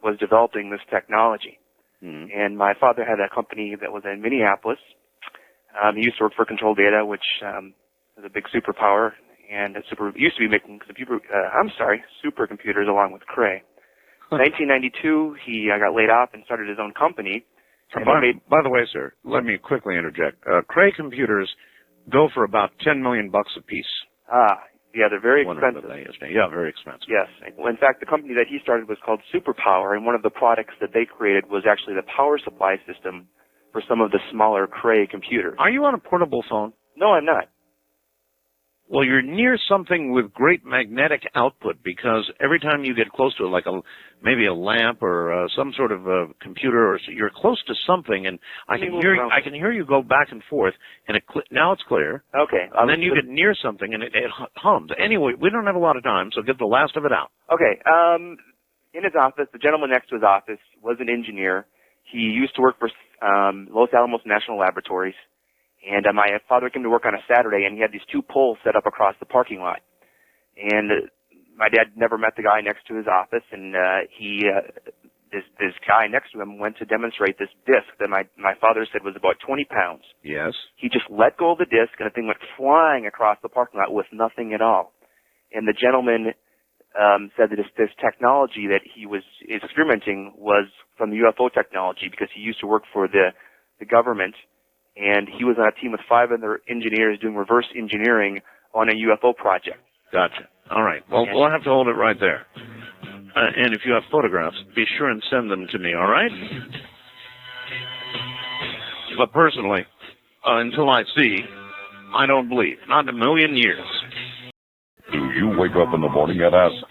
Speaker 6: was developing this technology. And my father had a company that was in Minneapolis. He used to work for Control Data, which is a big superpower, and used to be making supercomputers along with Cray. In 1992, he got laid off and started his own company.
Speaker 1: By the way, sir, let me quickly interject. Cray computers go for about $10 million a piece.
Speaker 6: Yeah, they're very expensive.
Speaker 1: Yeah, very expensive.
Speaker 6: Yes. In fact, the company that he started was called Superpower, and one of the products that they created was actually the power supply system for some of the smaller Cray computers.
Speaker 1: Are you on a portable phone?
Speaker 6: No, I'm not.
Speaker 1: Well, you're near something with great magnetic output, because every time you get close to it, like maybe a lamp or some sort of a computer, or you're close to something, and I can hear you go back and forth, and now it's clear.
Speaker 6: Okay.
Speaker 1: And then you get near something, and it hums. Anyway, we don't have a lot of time, so get the last of it out.
Speaker 6: Okay. In his office, the gentleman next to his office was an engineer. He used to work for Los Alamos National Laboratories. And my father came to work on a Saturday, and he had these 2 poles set up across the parking lot. And my dad never met the guy next to his office, and this guy next to him went to demonstrate this disc that my father said was about 20 pounds.
Speaker 1: Yes.
Speaker 6: He just let go of the disc, and the thing went flying across the parking lot with nothing at all. And the gentleman said that this technology that he was experimenting was from the UFO technology, because he used to work for the government. And he was on a team with 5 other engineers doing reverse engineering on a UFO project.
Speaker 1: Gotcha. All right. Well, we'll have to hold it right there. And if you have photographs, be sure and send them to me, all right? But personally, until I see, I don't believe. Not in a million years.
Speaker 10: Do you wake up in the morning and ask,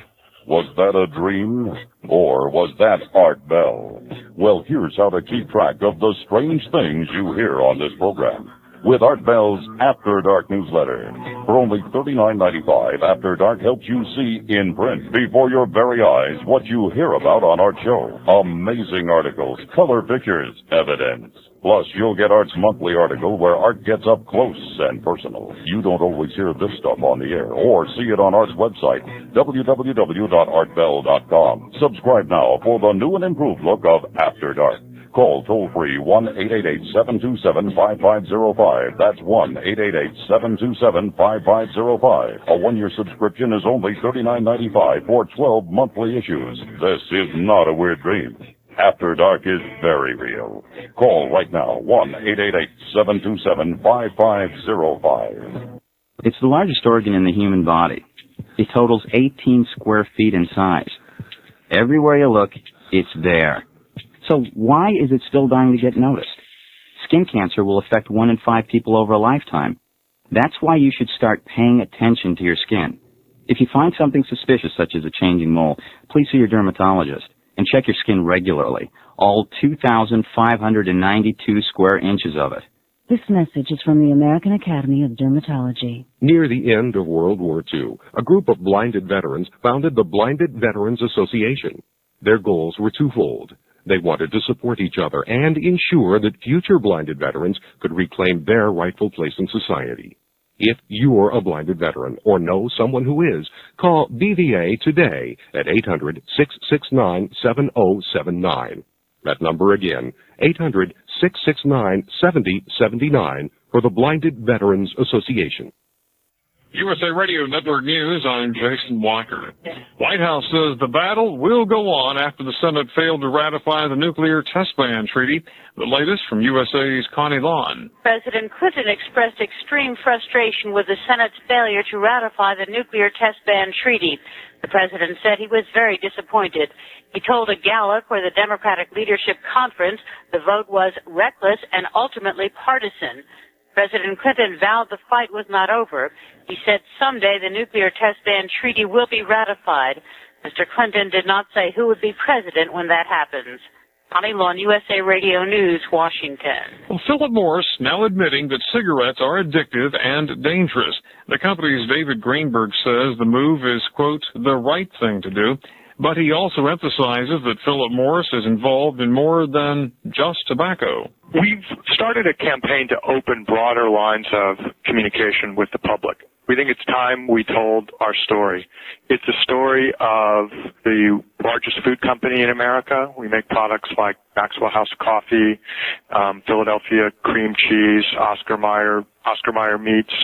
Speaker 10: was that a dream, or was that Art Bell? Well, here's how to keep track of the strange things you hear on this program. With Art Bell's After Dark newsletter. For only $39.95, After Dark helps you see in print before your very eyes what you hear about on Art's show. Amazing articles, color pictures, evidence. Plus, you'll get Art's monthly article where Art gets up close and personal. You don't always hear this stuff on the air or see it on Art's website, www.artbell.com. Subscribe now for the new and improved look of After Dark. Call toll-free 1-888-727-5505. That's 1-888-727-5505. A one-year subscription is only $39.95 for 12 monthly issues. This is not a weird dream. After Dark is very real. Call right now, 1-888-727-5505.
Speaker 11: It's the largest organ in the human body. It totals 18 square feet in size. Everywhere you look, it's there. So why is it still dying to get noticed? Skin cancer will affect 1 in 5 people over a lifetime. That's why you should start paying attention to your skin. If you find something suspicious, such as a changing mole, please see your dermatologist. And check your skin regularly, all 2,592 square inches of it.
Speaker 12: This message is from the American Academy of Dermatology.
Speaker 13: Near the end of World War II, a group of blinded veterans founded the Blinded Veterans Association. Their goals were twofold. They wanted to support each other and ensure that future blinded veterans could reclaim their rightful place in society. If you're a blinded veteran or know someone who is, call BVA today at 800-669-7079. That number again, 800-669-7079 for the Blinded Veterans Association.
Speaker 14: USA Radio Network News, I'm Jason Walker. White House says the battle will go on after the Senate failed to ratify the nuclear test ban treaty. The latest from USA's Connie Lawn.
Speaker 15: President Clinton expressed extreme frustration with the Senate's failure to ratify the nuclear test ban treaty. The president said he was very disappointed. He told a Gallup for the Democratic Leadership Conference the vote was reckless and ultimately partisan. President Clinton vowed the fight was not over. He said someday the nuclear test ban treaty will be ratified. Mr. Clinton did not say who would be president when that happens. Connie Lawn, USA Radio News, Washington.
Speaker 14: Well, Philip Morris now admitting that cigarettes are addictive and dangerous. The company's David Greenberg says the move is, quote, the right thing to do. But he also emphasizes that Philip Morris is involved in more than just tobacco.
Speaker 16: We've started a campaign to open broader lines of communication with the public. We think it's time we told our story. It's a story of the largest food company in America. We make products like Maxwell House Coffee, Philadelphia cream cheese, Oscar Mayer meats,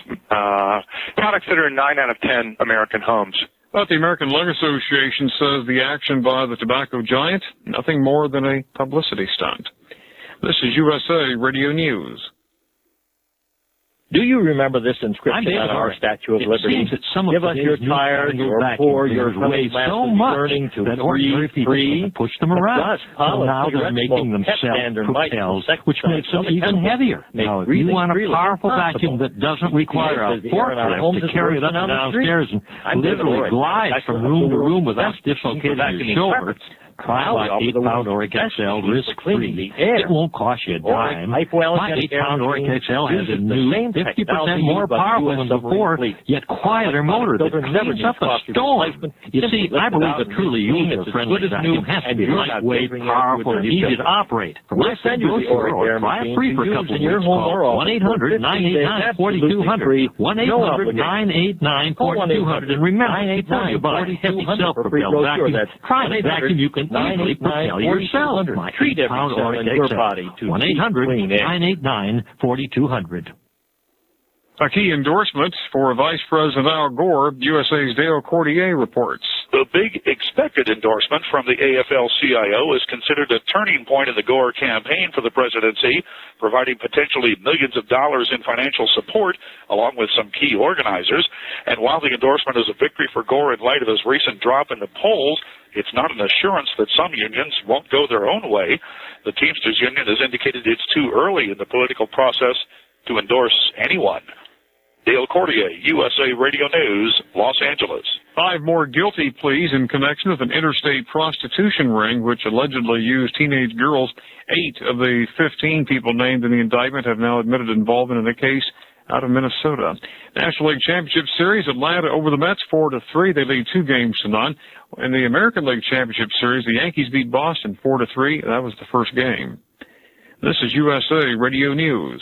Speaker 16: products that are in 9 out of 10 American homes.
Speaker 14: But the American Lung Association says the action by the tobacco giant, nothing more than a publicity stunt. This is USA Radio News.
Speaker 17: Do you remember this inscription on our Statue of Liberty? Give us your tired, your poor, your
Speaker 18: weigh so much that ordinary people can push them around. So now they're making them sell cocktails, which makes them even heavier. Now, if you want a powerful vacuum that doesn't require a forklift to carry it up and downstairs and literally glide from room to room without dislocating your shoulder, try my 8-pound Oric XL risk-free. It won't cost you a dime. My 8-pound Oric XL has a new 50% more powerful than before, yet quieter motor that cleans up a storm. You see, I believe a truly user-friendly vacuum has to be lightweight, powerful, and easy to operate. Let's send you the Oric. Try it free for a couple of weeks. Call 1-800-989-4200. 1-800-989-4200. And remember, before you buy a heavy self-propelled vacuum, try a vacuum you can easily propel yourself. My 8-pound Oric XL. 1-800-989-4200.
Speaker 14: A key endorsement for Vice President Al Gore, USA's Dale Cordier reports.
Speaker 19: The big expected endorsement from the AFL-CIO is considered a turning point in the Gore campaign for the presidency, providing potentially millions of dollars in financial support, along with some key organizers. And while the endorsement is a victory for Gore in light of his recent drop in the polls, it's not an assurance that some unions won't go their own way. The Teamsters Union has indicated it's too early in the political process to endorse anyone. Dale Cordier, USA Radio News, Los Angeles.
Speaker 14: 5 more guilty pleas in connection with an interstate prostitution ring which allegedly used teenage girls. 8 of the 15 people named in the indictment have now admitted involvement in the case out of Minnesota. National League Championship Series, Atlanta over the Mets 4-3. They lead 2 games to none. In the American League Championship Series, the Yankees beat Boston 4-3. That was the first game. This is USA Radio News.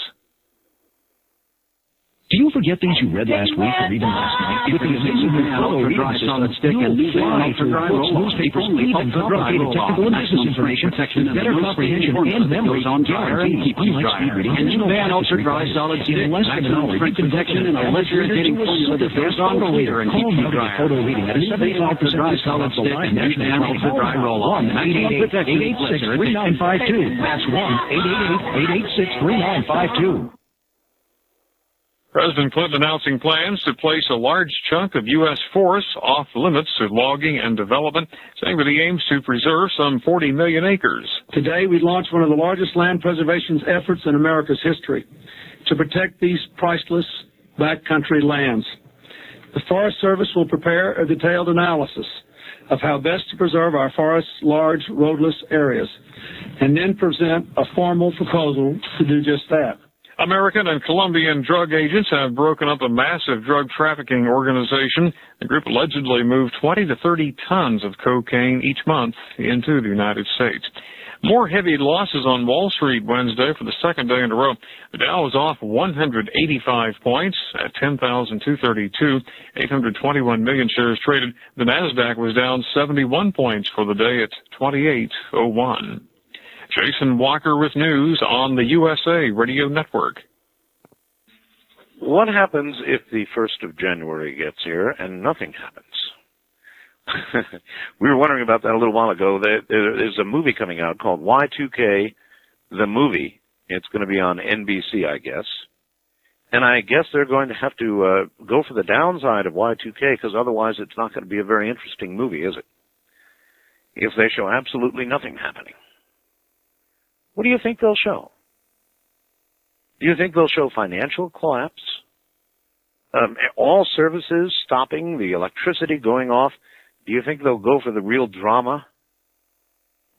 Speaker 20: Do you forget things you read last week or even last night? With the amazing new Photo Reading System, you'll fly through books, newspapers, even complicated technical and business information with better comprehension and memory guaranteed. Unlike speed reading, and new Van Ultra Dry Solid in less than an hour, you can convection and a less irritating formula that goes on the reader and keeps you dry. Photo Reading at a 75% Dry Solid Stick and Van Ultra Dry Roll-On. 888-886-3952. That's 1-888-886-3952.
Speaker 14: President Clinton announcing plans to place a large chunk of U.S. forests off limits to logging and development, saying that he aims to preserve some 40 million acres.
Speaker 21: Today, we launched one of the largest land preservation efforts in America's history to protect these priceless backcountry lands. The Forest Service will prepare a detailed analysis of how best to preserve our forests' large roadless areas, and then present a formal proposal to do just that.
Speaker 14: American and Colombian drug agents have broken up a massive drug trafficking organization. The group allegedly moved 20 to 30 tons of cocaine each month into the United States. More heavy losses on Wall Street Wednesday for the second day in a row. The Dow was off 185 points at 10,232, 821 million shares traded. The Nasdaq was down 71 points for the day at 2801. Jason Walker with news on the USA Radio Network.
Speaker 1: What happens if the 1st of January gets here and nothing happens? We were wondering about that a little while ago. There's a movie coming out called Y2K, the movie. It's going to be on NBC, I guess. And I guess they're going to have to go for the downside of Y2K, because otherwise it's not going to be a very interesting movie, is it? If they show absolutely nothing happening. What do you think they'll show? Do you think they'll show financial collapse? All services stopping, the electricity going off? Do you think they'll go for the real drama?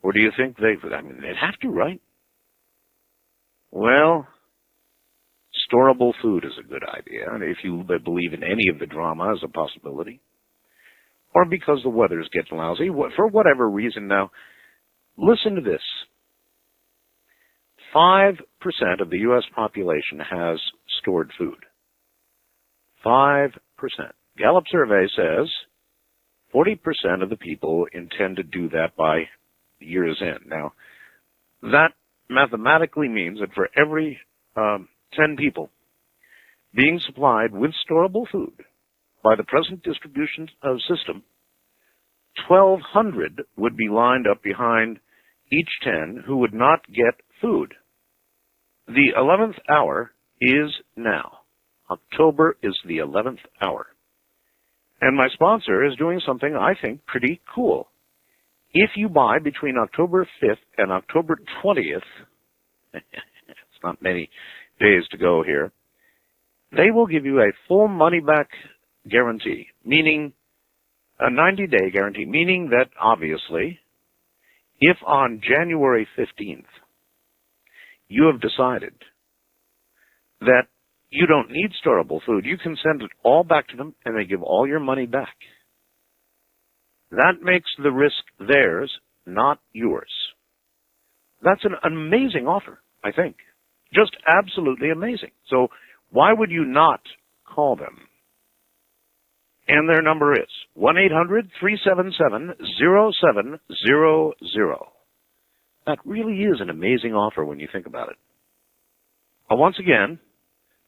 Speaker 1: Or do you think they'd have to, right? Well, storable food is a good idea, if you believe in any of the drama as a possibility. Or because the weather's getting lousy, for whatever reason. Now, listen to this. 5% of the U.S. population has stored food. 5%. Gallup survey says 40% of the people intend to do that by year's end. Now, that mathematically means that for every 10 people being supplied with storable food by the present distribution system, 1,200 would be lined up behind each 10 who would not get food. The 11th hour is now. October is the 11th hour. And my sponsor is doing something I think pretty cool. If you buy between October 5th and October 20th, it's not many days to go here, they will give you a full money-back guarantee, meaning a 90-day guarantee, meaning that, obviously, if on January 15th you have decided that you don't need storable food, you can send it all back to them and they give all your money back. That makes the risk theirs, not yours. That's an amazing offer, I think. Just absolutely amazing. So why would you not call them? And their number is 1-800-377-0700. That really is an amazing offer when you think about it. Once again,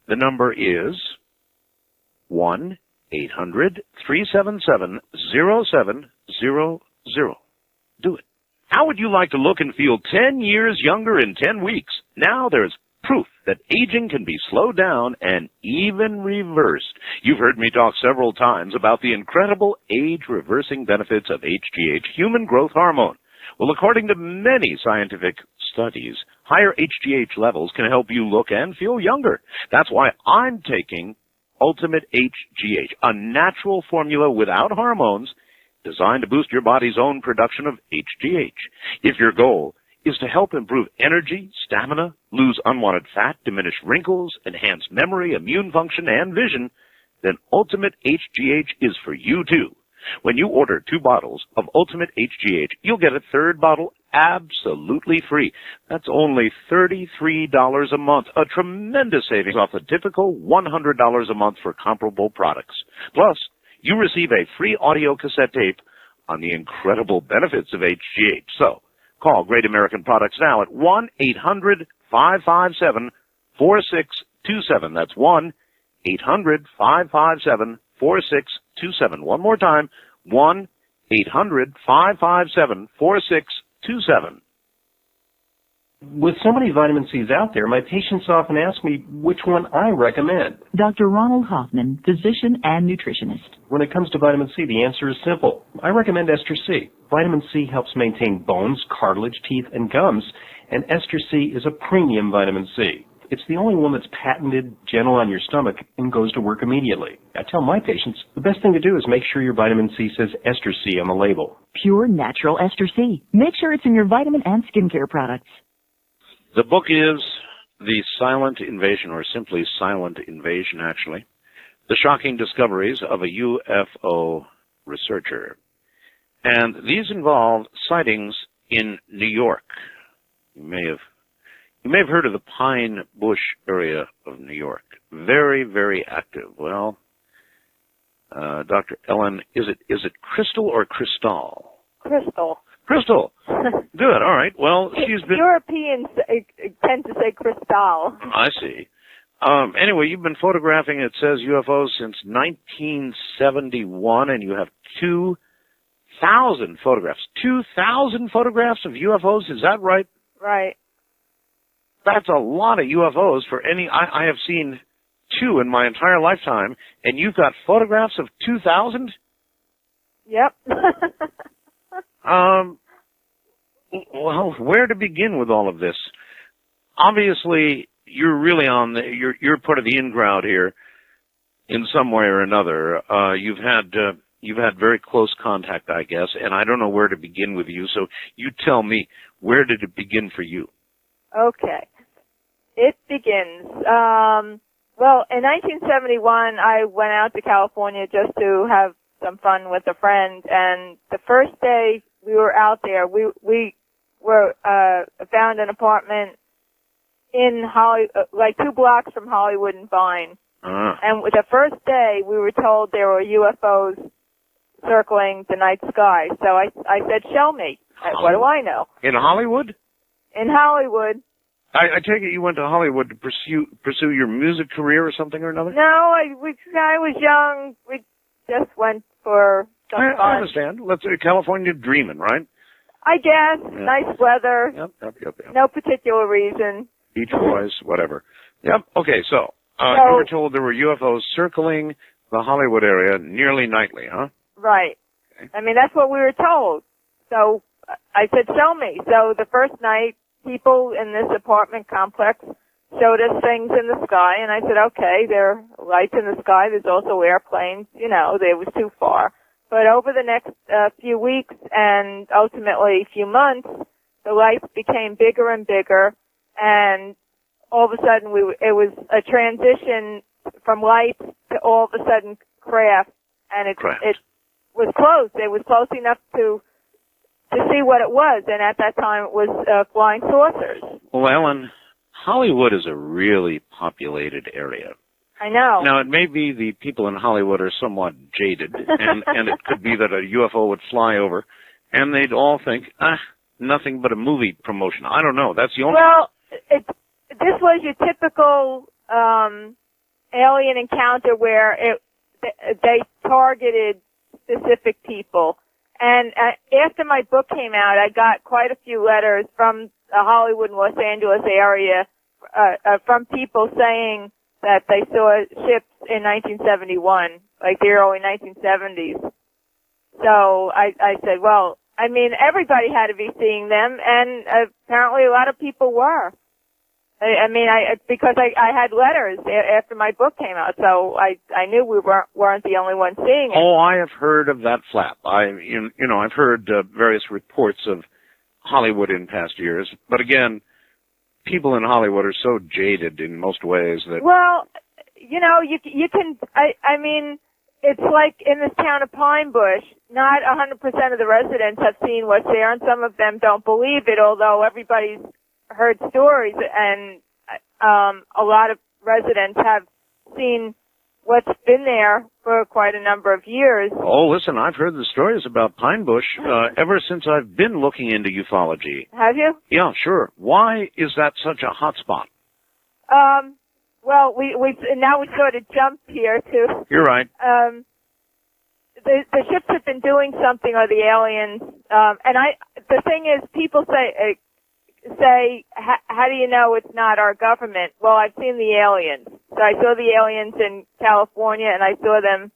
Speaker 1: the number is 1-800-377-0700. Do it. How would you like to look and feel 10 years younger in 10 weeks? Now there's proof that aging can be slowed down and even reversed. You've heard me talk several times about the incredible age-reversing benefits of HGH, human growth hormone. Well, according to many scientific studies, higher HGH levels can help you look and feel younger. That's why I'm taking Ultimate HGH, a natural formula without hormones designed to boost your body's own production of HGH. If your goal is to help improve energy, stamina, lose unwanted fat, diminish wrinkles, enhance memory, immune function, and vision, then Ultimate HGH is for you too. When you order 2 bottles of Ultimate HGH, you'll get a 3rd bottle absolutely free. That's only $33 a month, a tremendous savings off the typical $100 a month for comparable products. Plus, you receive a free audio cassette tape on the incredible benefits of HGH. So, call Great American Products now at 1-800-557-4627. That's 1-800-557-4627. One more time, 1-800-557-4627.
Speaker 2: With so many vitamin C's out there, my patients often ask me which one I recommend.
Speaker 12: Dr. Ronald Hoffman, physician and nutritionist.
Speaker 2: When it comes to vitamin C, the answer is simple. I recommend Ester C. Vitamin C helps maintain bones, cartilage, teeth, and gums, and Ester C is a premium vitamin C. It's the only one that's patented, gentle on your stomach, and goes to work immediately. I tell my patients, the best thing to do is make sure your vitamin C says Ester C on the label.
Speaker 3: Pure natural Ester C. Make sure it's in your vitamin and skincare products.
Speaker 1: The book is The Silent Invasion, or simply Silent Invasion, actually. The Shocking Discoveries of a UFO Researcher. And these involve sightings in New York. You may have heard of the Pine Bush area of New York. Very, very active. Well, Dr. Ellen, is it Crystal or Crystall?
Speaker 5: Crystal.
Speaker 1: Crystal. Good. All right. Well, she's been.
Speaker 5: Europeans tend to say Crystal.
Speaker 1: I see. Anyway, you've been photographing, it says, UFOs since 1971, and you have 2,000 photographs. 2,000 photographs of UFOs. Is that right?
Speaker 5: Right.
Speaker 1: That's a lot of UFOs for any. I have seen 2 in my entire lifetime, and you've got photographs of 2,000?
Speaker 5: Yep.
Speaker 1: Well, where to begin with all of this? Obviously, you're really you're part of the in crowd here in some way or another. You've had very close contact, I guess, and I don't know where to begin with you. So you tell me, where did it begin for you?
Speaker 5: Okay. It begins. Well, in 1971, I went out to California just to have some fun with a friend, and the first day we were out there, we were found an apartment in like 2 blocks from Hollywood and Vine. And the first day we were told there were UFOs circling the night sky. So I said, show me. What do I know?
Speaker 1: In Hollywood?
Speaker 5: In Hollywood.
Speaker 1: I take it you went to Hollywood to pursue your music career or something or another?
Speaker 5: No, I was young. We just went for some fun.
Speaker 1: I understand. Let's say California dreaming, right?
Speaker 5: I guess.
Speaker 1: Yeah.
Speaker 5: Nice weather.
Speaker 1: Yep.
Speaker 5: No particular reason.
Speaker 1: Beach boys, whatever. Yep. Okay, so you were told there were UFOs circling the Hollywood area nearly nightly, huh?
Speaker 5: Right. Okay. I mean, that's what we were told. So I said, show me. So the first night, people in this apartment complex showed us things in the sky, and I said, okay, there are lights in the sky. There's also airplanes. You know, it was too far. But over the next few weeks and ultimately few months, the lights became bigger and bigger, and all of a sudden it was a transition from lights to all of a sudden craft, and it was close. It was close enough to see what it was, and at that time it was flying saucers.
Speaker 1: Well, Ellen, Hollywood is a really populated area.
Speaker 5: I know.
Speaker 1: Now, it may be the people in Hollywood are somewhat jaded, and it could be that a UFO would fly over, and they'd all think, nothing but a movie promotion. I don't know. That's the only...
Speaker 5: Well, this was your typical alien encounter where they targeted specific people. And after my book came out, I got quite a few letters from the Hollywood and Los Angeles area from people saying that they saw ships in 1971, like the early 1970s. So I said, well, I mean, everybody had to be seeing them, and apparently a lot of people were. Because I had letters after my book came out, so I knew we weren't the only ones seeing it.
Speaker 1: Oh, I have heard of that flap. I've heard various reports of Hollywood in past years, but again, people in Hollywood are so jaded in most ways that...
Speaker 5: Well, you can, I mean, it's like in this town of Pine Bush, not 100% of the residents have seen what's there, and some of them don't believe it, although everybody's heard stories, and a lot of residents have seen what's been there for quite a number of years.
Speaker 1: Oh, listen, I've heard the stories about Pine Bush ever since I've been looking into ufology.
Speaker 5: Have you?
Speaker 1: Yeah, sure. Why is that such a hot spot?
Speaker 5: Well, we now we sort of jumped here to...
Speaker 1: You're right.
Speaker 5: The ships have been doing something, or the aliens, and the thing is, people say, how do you know it's not our government? Well, I've seen the aliens. So I saw the aliens in California, and I saw the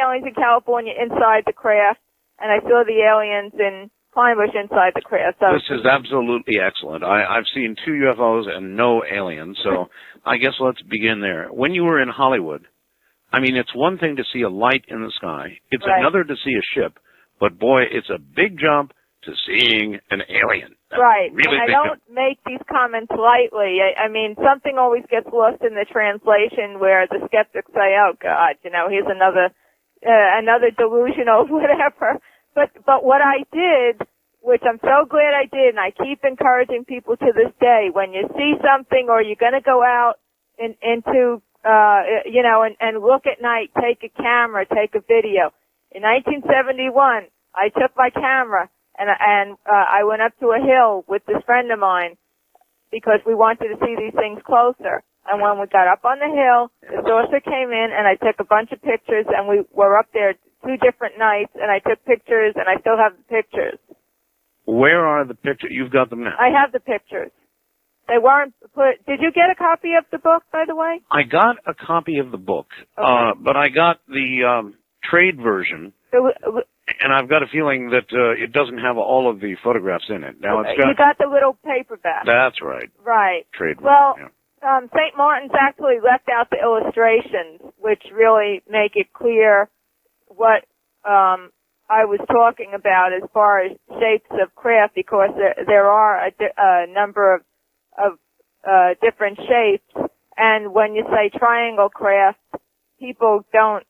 Speaker 5: aliens in California inside the craft, and I saw the aliens in Pine Bush inside the craft. So
Speaker 1: This is absolutely excellent. I've seen 2 UFOs and no aliens, so I guess let's begin there. When you were in Hollywood, I mean, it's one thing to see a light in the sky. It's
Speaker 5: Right.
Speaker 1: another to see a ship. But, boy, it's a big jump to seeing an alien. That's
Speaker 5: right.
Speaker 1: Really
Speaker 5: and I
Speaker 1: big
Speaker 5: don't
Speaker 1: jump.
Speaker 5: make these comments lightly. I mean, something always gets lost in the translation where the skeptics say, "Oh God, here's another delusional whatever." But what I did, which I'm so glad I did, and I keep encouraging people to this day, when you see something or you're going to go out into and look at night, take a camera, take a video. In 1971, I took my camera and I went up to a hill with this friend of mine because we wanted to see these things closer. And when we got up on the hill, the saucer came in and I took a bunch of pictures, and we were up there 2 different nights, and I took pictures, and I still have the pictures.
Speaker 1: Where are the pictures? You've got them now.
Speaker 5: I have the pictures. They weren't put. Did you get a copy of the book, by the way?
Speaker 1: I got a copy of the book, but I got the trade version, and I've got a feeling that it doesn't have all of the photographs in it. Now it's got.
Speaker 5: You got the little paperback.
Speaker 1: That's right.
Speaker 5: Right.
Speaker 1: Trade
Speaker 5: Well,
Speaker 1: version,
Speaker 5: St. Martin's actually left out the illustrations, which really make it clear what I was talking about as far as shapes of craft, because there are a number of different shapes. And when you say triangle craft, people don't.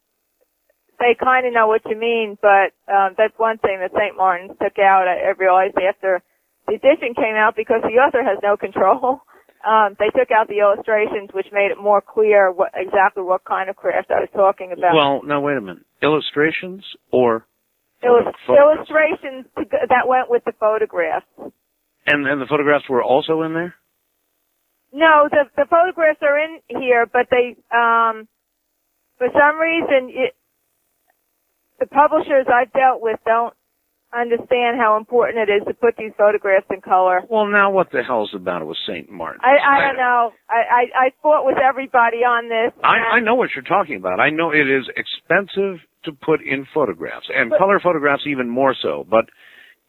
Speaker 5: They kind of know what you mean, but that's one thing that St. Martin's took out. I realized after the edition came out, because the author has no control. They took out the illustrations, which made it more clear exactly what kind of craft I was talking about.
Speaker 1: Well, now wait a minute. Illustrations or
Speaker 5: illustrations that went with the photographs.
Speaker 1: And the photographs were also in there?
Speaker 5: No, the photographs are in here, but they for some reason the publishers I've dealt with don't understand how important it is to put these photographs in color.
Speaker 1: Well, now what the hell's the matter with St. Martin?
Speaker 5: I don't know. I fought with everybody on this.
Speaker 1: I know what you're talking about. I know it is expensive to put in photographs, and color photographs even more so, but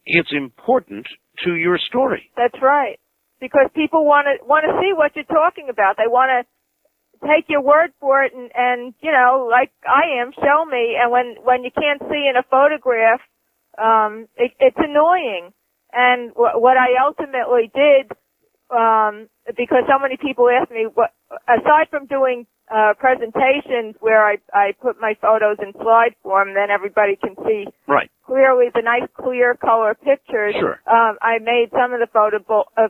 Speaker 1: it's important to your story.
Speaker 5: That's right. Because people want to see what you're talking about. They want to take your word for it and like I am, show me. And when you can't see in a photograph, it's annoying. And what I ultimately did, because so many people asked me, aside from doing presentations where I put my photos in slide form, then everybody can see clearly the nice clear color pictures.
Speaker 1: Sure.
Speaker 5: I made some of the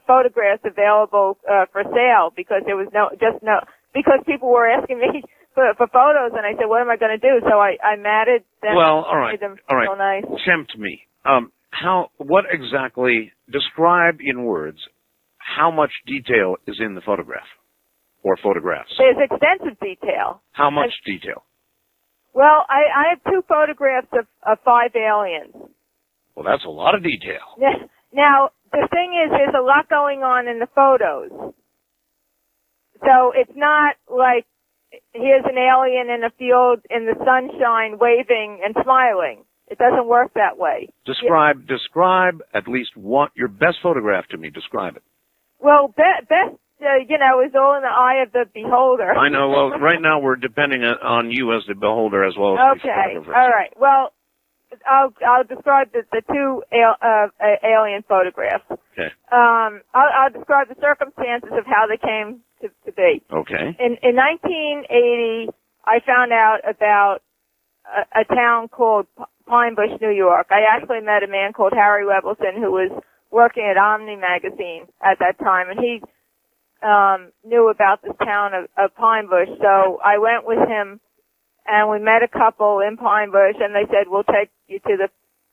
Speaker 5: photographs available for sale, because there was because people were asking me for photos, and I said, what am I going to do? So I matted them.
Speaker 1: Well, all right,
Speaker 5: made them
Speaker 1: all right.
Speaker 5: real nice.
Speaker 1: Tempt me. What exactly? Describe in words how much detail is in the photograph or photographs.
Speaker 5: There's extensive detail.
Speaker 1: How much detail?
Speaker 5: Well, I have 2 photographs of 5 aliens.
Speaker 1: Well, that's a lot of detail.
Speaker 5: Now, the thing is, there's a lot going on in the photos. So it's not like here's an alien in a field in the sunshine waving and smiling. It doesn't work that way.
Speaker 1: Describe at least your best photograph to me. Describe it.
Speaker 5: Well, best, is all in the eye of the beholder.
Speaker 1: I know. Well, right now we're depending on you as the beholder as well as the photographer.
Speaker 5: All right. Well, I'll describe the 2 alien photographs.
Speaker 1: Okay.
Speaker 5: I'll describe the circumstances of how they came to be.
Speaker 1: Okay.
Speaker 5: In 1980, I found out about a town called Pine Bush, New York. I actually met a man called Harry Webbleson, who was working at Omni magazine at that time, and he knew about this town of Pine Bush. So I went with him, and we met a couple in Pine Bush, and they said, we'll take you to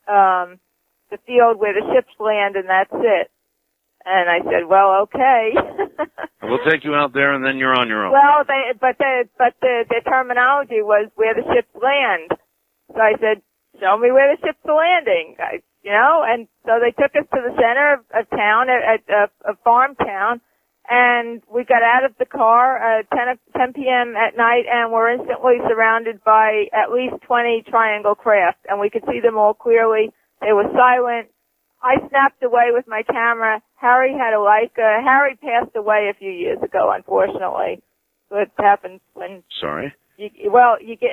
Speaker 5: the field where the ships land, and that's it. And I said, well, okay.
Speaker 1: We'll take you out there, and then you're on your own.
Speaker 5: Well, the terminology was where the ships land. So I said, show me where the ships are landing. And so they took us to the center of town, at a farm town, and we got out of the car at 10 p.m. at night, and were instantly surrounded by at least 20 triangle craft, and we could see them all clearly. They were silent. I snapped away with my camera. Harry had a Leica. Harry passed away a few years ago, unfortunately. What happens when...
Speaker 1: Sorry.
Speaker 5: You get,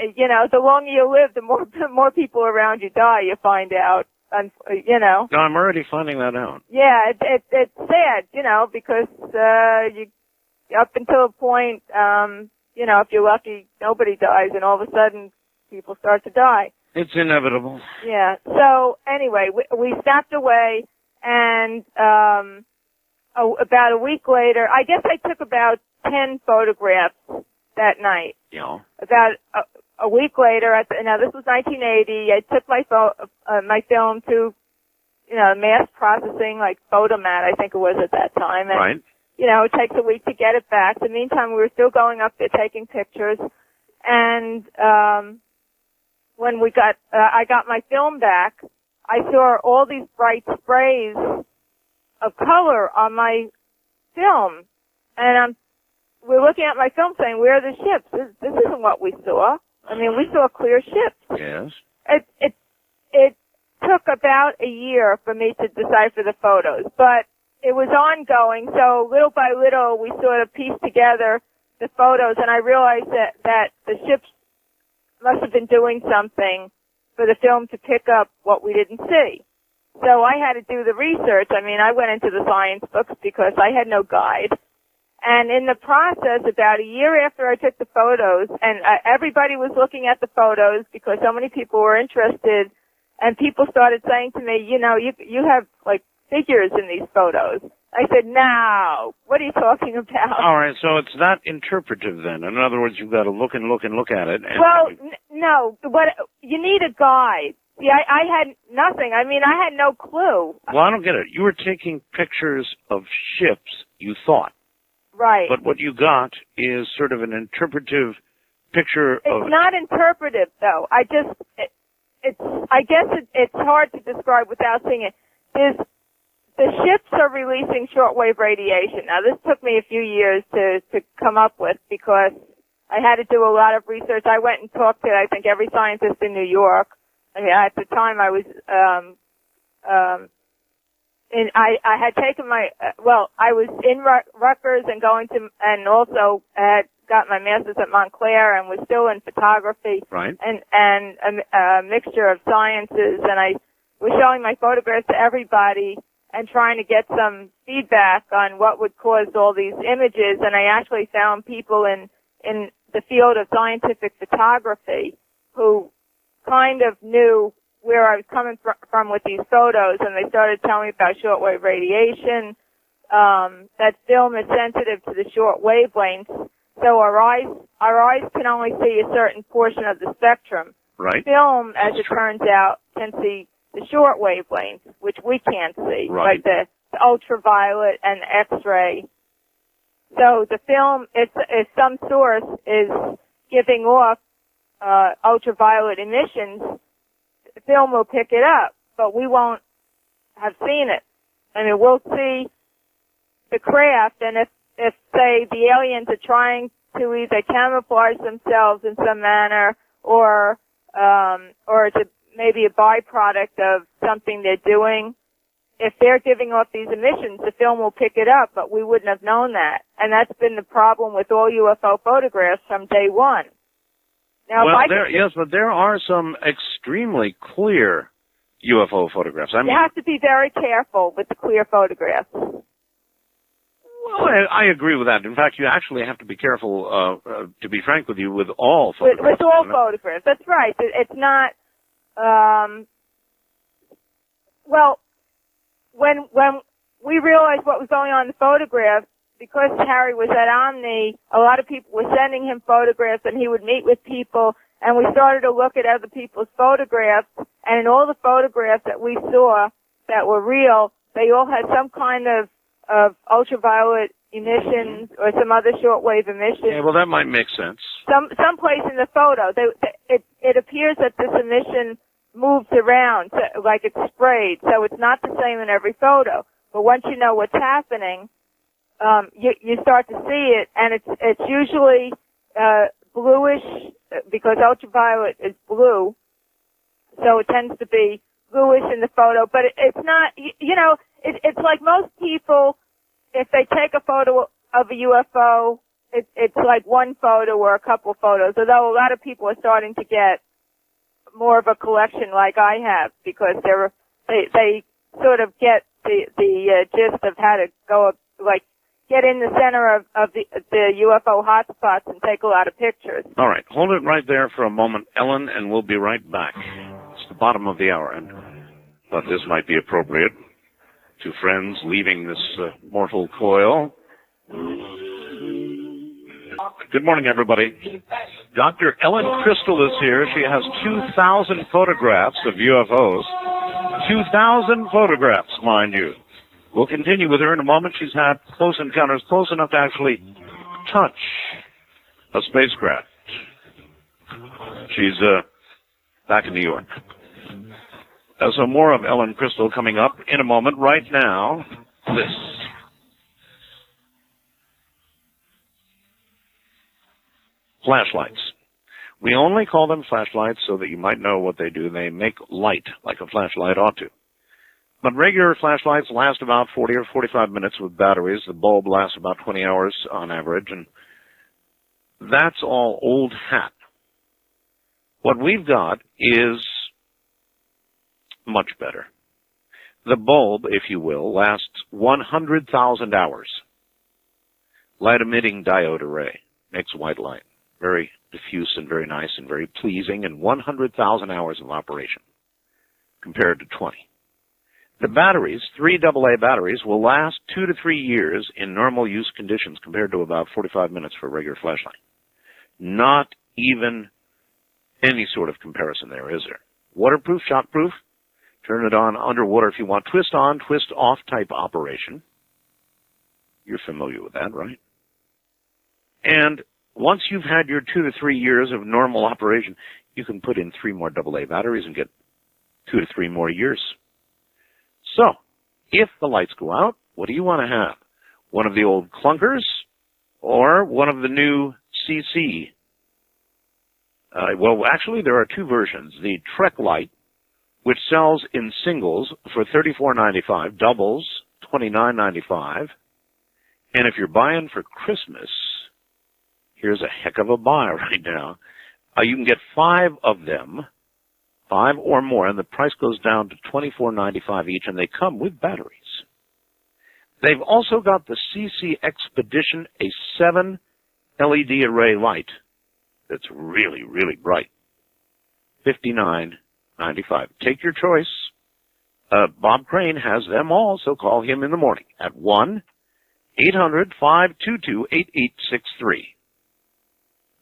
Speaker 5: the longer you live, the more people around you die, you find out,
Speaker 1: No, I'm already finding that out.
Speaker 5: Yeah, it's sad, because, up until a point, if you're lucky, nobody dies, and all of a sudden, people start to die.
Speaker 1: It's inevitable.
Speaker 5: Yeah. So anyway, we snapped away, and about a week later, I guess I took about 10 photographs that night.
Speaker 1: Yeah.
Speaker 5: About a week later, now this was 1980. I took my film to, mass processing, like Photomat, I think it was at that time. And,
Speaker 1: right.
Speaker 5: It takes a week to get it back. In the meantime, we were still going up there taking pictures, and when I got my film back, I saw all these bright sprays of color on my film, and we're looking at my film saying, "Where are the ships? This isn't what we saw. I mean, we saw clear ships."
Speaker 1: Yes.
Speaker 5: It took about a year for me to decipher the photos, but it was ongoing. So little by little, we sort of pieced together the photos, and I realized that the ships must have been doing something for the film to pick up what we didn't see. So I had to do the research. I mean, I went into the science books because I had no guide. And in the process, about a year after I took the photos, and everybody was looking at the photos because so many people were interested, and people started saying to me, you have, like, figures in these photos. I said, no, what are you talking about?
Speaker 1: All right, so it's not interpretive then. In other words, you've got to look and look and look at it. And
Speaker 5: no, but you need a guide. See, I had nothing. I mean, I had no clue.
Speaker 1: Well, I don't get it. You were taking pictures of ships, you thought.
Speaker 5: Right.
Speaker 1: But what you got is sort of an interpretive picture of...
Speaker 5: It's not interpretive, though. I guess it's hard to describe without seeing it. The ships are releasing shortwave radiation. Now, this took me a few years to come up with because I had to do a lot of research. I went and talked to, I think, every scientist in New York. I mean, at the time I was, and I had taken I was in Rutgers and and also had got my master's at Montclair and was still in photography.
Speaker 1: Right.
Speaker 5: And a mixture of sciences, and I was showing my photographs to everybody and trying to get some feedback on what would cause all these images, and I actually found people in the field of scientific photography who kind of knew where I was coming from with these photos, and they started telling me about shortwave radiation. That film is sensitive to the short wavelengths, so our eyes can only see a certain portion of the spectrum.
Speaker 1: Right.
Speaker 5: Film, as it turns out, can see the short wavelengths, which we can't see,
Speaker 1: right.
Speaker 5: Like the ultraviolet and X-ray. So the film, if some source is giving off ultraviolet emissions, the film will pick it up, but we won't have seen it. I mean, we'll see the craft, and if say the aliens are trying to either camouflage themselves in some manner, or it's maybe a byproduct of something they're doing, if they're giving off these emissions, the film will pick it up, but we wouldn't have known that. And that's been the problem with all UFO photographs from day one. Now,
Speaker 1: but there are some extremely clear UFO photographs. I mean,
Speaker 5: you have to be very careful with the clear photographs.
Speaker 1: Well, I agree with that. In fact, you actually have to be careful, to be frank with you, with all photographs.
Speaker 5: With all photographs, that's right. It's not, when we realized what was going on in the photographs, because Harry was at Omni, a lot of people were sending him photographs, and he would meet with people, and we started to look at other people's photographs, and in all the photographs that we saw that were real, they all had some kind of ultraviolet emissions or some other shortwave emissions.
Speaker 1: Yeah, well, that might make sense.
Speaker 5: Some place in the photo, it appears that this emission moves around, like it's sprayed, so it's not the same in every photo. But once you know what's happening, you start to see it, and it's usually bluish because ultraviolet is blue, so it tends to be bluish in the photo, but it's not, it's like most people, if they take a photo of a UFO, it's like one photo or a couple photos, although a lot of people are starting to get more of a collection like I have, because they sort of get the gist of how to go, like, get in the center of the UFO hotspots and take a lot of pictures.
Speaker 1: All right, hold it right there for a moment, Ellen, and we'll be right back. It's the bottom of the hour, and thought this might be appropriate. Two friends leaving this mortal coil. Good morning, everybody. Dr. Ellen Crystall is here. She has 2,000 photographs of UFOs. 2,000 photographs, mind you. We'll continue with her in a moment. She's had close encounters, close enough to actually touch a spacecraft. She's back in New York. So more of Ellen Crystall coming up in a moment. Right now, this. Flashlights. We only call them flashlights so that you might know what they do. They make light like a flashlight ought to. But regular flashlights last about 40 or 45 minutes with batteries. The bulb lasts about 20 hours on average, and that's all old hat. What we've got is much better. The bulb, if you will, lasts 100,000 hours. Light-emitting diode array makes white light. Very diffuse and very nice and very pleasing, and 100,000 hours of operation compared to 20. The batteries, 3 AA batteries, will last 2 to 3 years in normal use conditions compared to about 45 minutes for a regular flashlight. Not even any sort of comparison there, is there? Waterproof, shockproof. Turn it on underwater if you want. Twist on, twist off type operation. You're familiar with that, right? And once you've had your 2 to 3 years of normal operation, you can put in 3 more AA batteries and get 2 to 3 more years. So, if the lights go out, what do you want to have? One of the old clunkers or one of the new CC? Well, actually, there are 2 versions. The Trek light, which sells in singles for $34.95, doubles $29.95. And if you're buying for Christmas, here's a heck of a buy right now. You can get 5 of them, 5 or more, and the price goes down to $24.95 each, and they come with batteries. They've also got the CC Expedition, a 7 LED array light that's really, really bright. $59.95. Take your choice. Bob Crane has them all, so call him in the morning at 1-800-522-8863.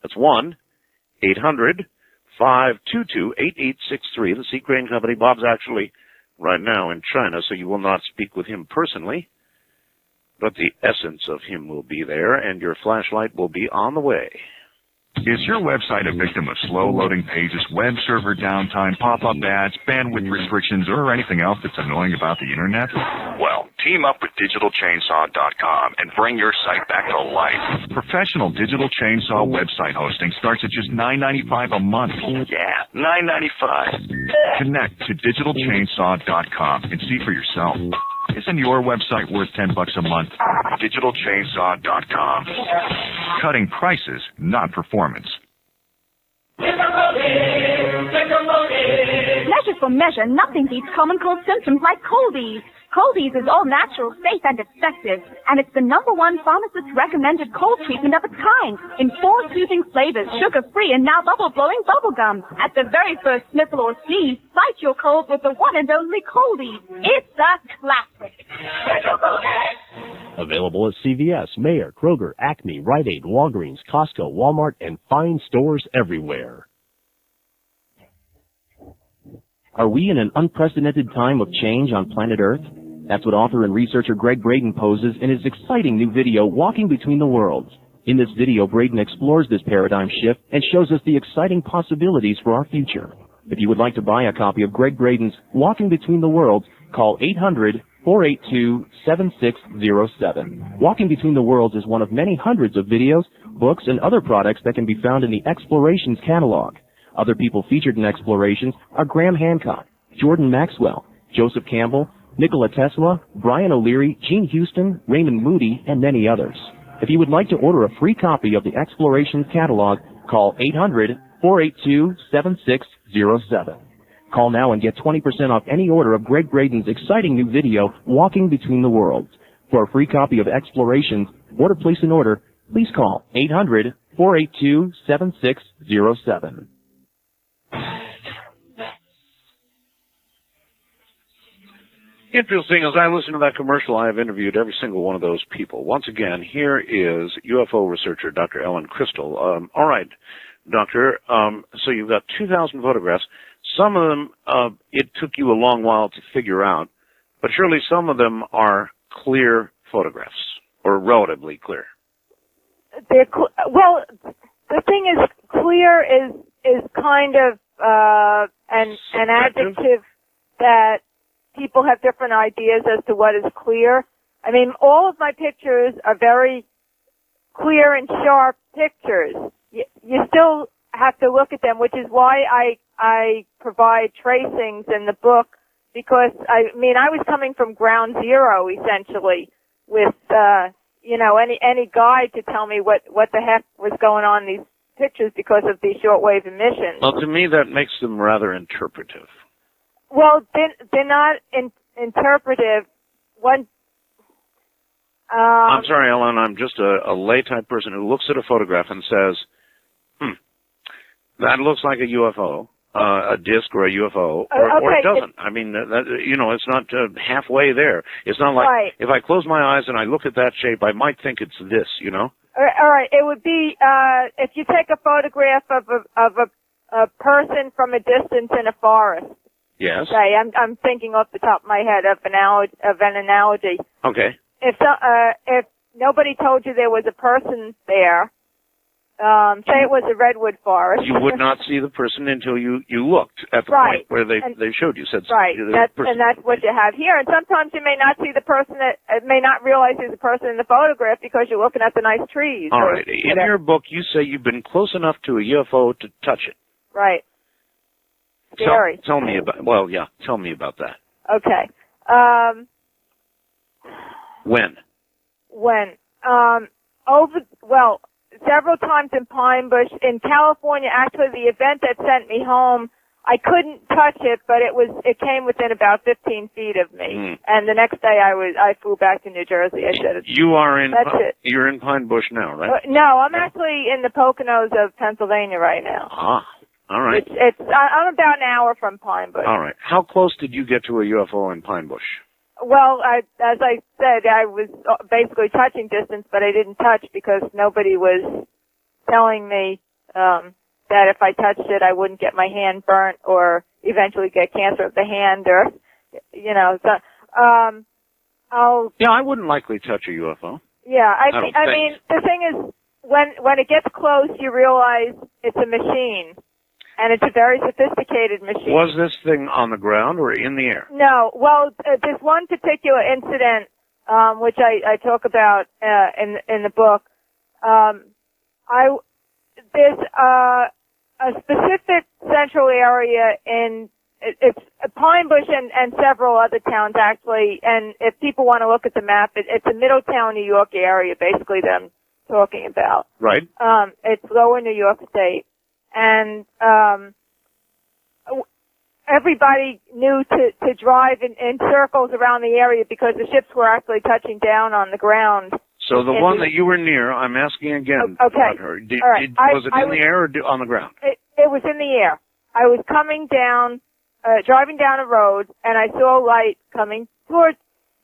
Speaker 1: That's 1-800-522-8863. The C. Crane Company. Bob's actually right now in China, so you will not speak with him personally, but the essence of him will be there, and your flashlight will be on the way.
Speaker 4: Is your website a victim of slow loading pages, web server downtime, pop-up ads, bandwidth restrictions, or anything else that's annoying about the internet?
Speaker 22: Well, team up with DigitalChainsaw.com and bring your site back to life.
Speaker 4: Professional Digital Chainsaw website hosting starts at just $9.95 a month.
Speaker 22: Yeah, $9.95.
Speaker 4: Connect to DigitalChainsaw.com and see for yourself. Isn't your website worth $10 a month?
Speaker 22: DigitalChainsaw.com.
Speaker 4: Cutting prices, not performance.
Speaker 23: Measure for measure, nothing beats common cold symptoms like coldies. Coldies is all natural, safe, and effective, and it's the #1 pharmacist-recommended cold treatment of its kind, in 4 soothing flavors, sugar-free, and now bubble-blowing bubblegum. At the very first sniffle or sneeze, fight your cold with the one and only Coldies. It's a classic.
Speaker 2: Available at CVS, Mayer, Kroger, Acme, Rite Aid, Walgreens, Costco, Walmart, and fine stores everywhere. Are we in an unprecedented time of change on planet Earth? That's what author and researcher Greg Braden poses in his exciting new video, Walking Between the Worlds. In this video, Braden explores this paradigm shift and shows us the exciting possibilities for our future. If you would like to buy a copy of Greg Braden's Walking Between the Worlds, call 800-482-7607. Walking Between the Worlds is one of many hundreds of videos, books, and other products that can be found in the Explorations catalog. Other people featured in Explorations are Graham Hancock, Jordan Maxwell, Joseph Campbell, Nikola Tesla, Brian O'Leary, Gene Houston, Raymond Moody, and many others. If you would like to order a free copy of the Explorations catalog, call 800-482-7607. Call now and get 20% off any order of Greg Braden's exciting new video, Walking Between the Worlds. For a free copy of Explorations or to place an order, please call 800-482-7607.
Speaker 1: Interesting, as I listen to that commercial, I have interviewed every single one of those people. Once again, here is UFO researcher Dr. Ellen Crystall. All right, Doctor, so you've got 2,000 photographs. Some of them, it took you a long while to figure out, but surely some of them are clear photographs, or relatively clear.
Speaker 5: Well, the thing is, clear is kind of an adjective that people have different ideas as to what is clear. I mean, all of my pictures are very clear and sharp pictures. You still have to look at them, which is why I provide tracings in the book, because I was coming from ground zero essentially with any guide to tell me what the heck was going on in these pictures because of these shortwave emissions.
Speaker 1: Well, to me that makes them rather interpretive.
Speaker 5: Well, they're not interpretive.
Speaker 1: I'm sorry, Ellen, I'm just a lay type person who looks at a photograph and says, that looks like a UFO, a disc or a UFO, or it doesn't. I mean, it's not halfway there. It's not like if I close my eyes and I look at that shape, I might think it's this,
Speaker 5: All right. It would be if you take a photograph of a person from a distance in a forest.
Speaker 1: Yes.
Speaker 5: Okay, I'm thinking off the top of my head of an analogy.
Speaker 1: Okay.
Speaker 5: If nobody told you there was a person there, say it was a redwood forest.
Speaker 1: You would not see the person until you looked at the point where they showed you.
Speaker 5: And that's what you have here. And sometimes you may not see the person, may not realize there's a person in the photograph because you're looking at the nice trees.
Speaker 1: All right. In your book, you say you've been close enough to a UFO to touch it.
Speaker 5: Right. Scary.
Speaker 1: Tell me about that.
Speaker 5: Okay.
Speaker 1: When?
Speaker 5: Several times in Pine Bush. In California, actually, the event that sent me home, I couldn't touch it, but it came within about 15 feet of me. And the next day I flew back to New Jersey. I said, you're
Speaker 1: in Pine Bush now, right?
Speaker 5: No, I'm actually in the Poconos of Pennsylvania right now.
Speaker 1: Ah. All right.
Speaker 5: I'm about an hour from Pine Bush.
Speaker 1: All right. How close did you get to a UFO in Pine Bush?
Speaker 5: Well, as I said, I was basically touching distance, but I didn't touch because nobody was telling me that if I touched it, I wouldn't get my hand burnt or eventually get cancer of the hand or,
Speaker 1: I wouldn't likely touch a UFO.
Speaker 5: Yeah, I mean, the thing is, when it gets close, you realize it's a machine. And it's a very sophisticated machine.
Speaker 1: Was this thing on the ground or in the air?
Speaker 5: No. Well, there's one particular incident, which I talk about in the book. There's a specific central area it's Pine Bush and several other towns actually. And if people want to look at the map, it's a Middletown, New York area, basically that I'm talking about.
Speaker 1: Right.
Speaker 5: It's lower New York State. And everybody knew to drive in circles around the area because the ships were actually touching down on the ground.
Speaker 1: So the one that you were near, I'm asking again about her.
Speaker 5: All right.
Speaker 1: Was it in the air or on the ground?
Speaker 5: It was in the air. I was coming down, driving down a road, and I saw a light coming towards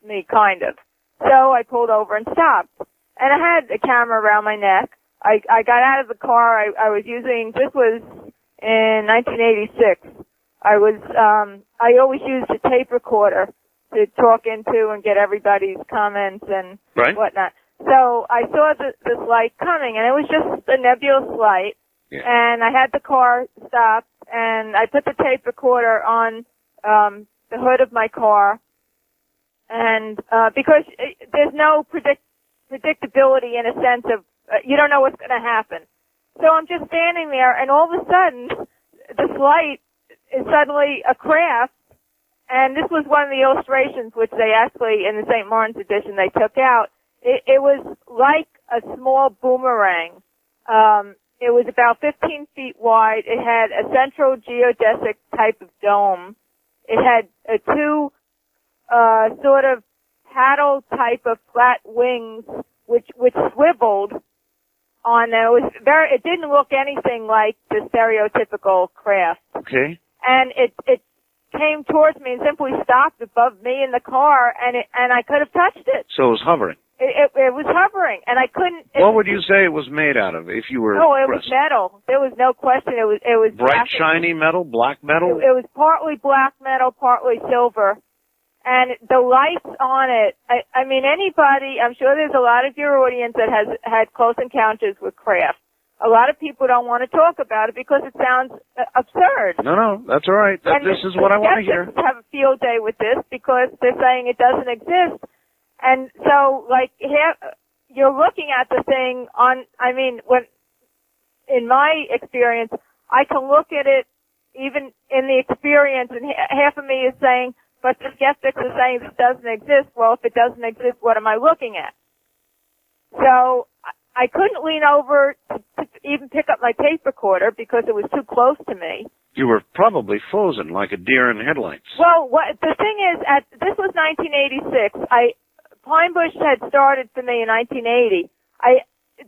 Speaker 5: me, kind of. So I pulled over and stopped. And I had a camera around my neck. I got out of the car I was using. This was in 1986. I always used a tape recorder to talk into and get everybody's comments and whatnot. So I saw this light coming, and it was just a nebulous light. Yeah. And I had the car stop, and I put the tape recorder on the hood of my car, and because there's no predictability in a sense of you don't know what's going to happen. So I'm just standing there, and all of a sudden, this light is suddenly a craft And this was one of the illustrations which they actually, in the St. Martin's edition, they took out. It was like a small boomerang. It was about 15 feet wide. It had a central geodesic type of dome. It had two sort of paddle type of flat wings which swiveled on them. It didn't look anything like the stereotypical craft.
Speaker 1: Okay.
Speaker 5: And it came towards me and simply stopped above me in the car, and I could have touched it.
Speaker 1: So it was hovering.
Speaker 5: It was hovering, and I couldn't.
Speaker 1: What would you say it was made out of if you were?
Speaker 5: No, it
Speaker 1: pressed?
Speaker 5: was metal. There was no question. It was
Speaker 1: bright,
Speaker 5: black.
Speaker 1: shiny metal, black metal.
Speaker 5: It was partly black metal, partly silver, and the lights on it. I mean, anybody. I'm sure there's a lot of your audience that has had close encounters with craft. A lot of people don't want to talk about it because it sounds absurd.
Speaker 1: No, that's all right. This is what I want to hear.
Speaker 5: Have a field day with this because they're saying it doesn't exist. And so, like, you're looking at the thing in my experience, I can look at it even in the experience, and half of me is saying, but the skeptics are saying it doesn't exist. Well, if it doesn't exist, what am I looking at? So I couldn't lean over to even pick up my tape recorder because it was too close to me.
Speaker 1: You were probably frozen like a deer in headlights.
Speaker 5: Well, the thing is, this was 1986. Pine Bush had started for me in 1980.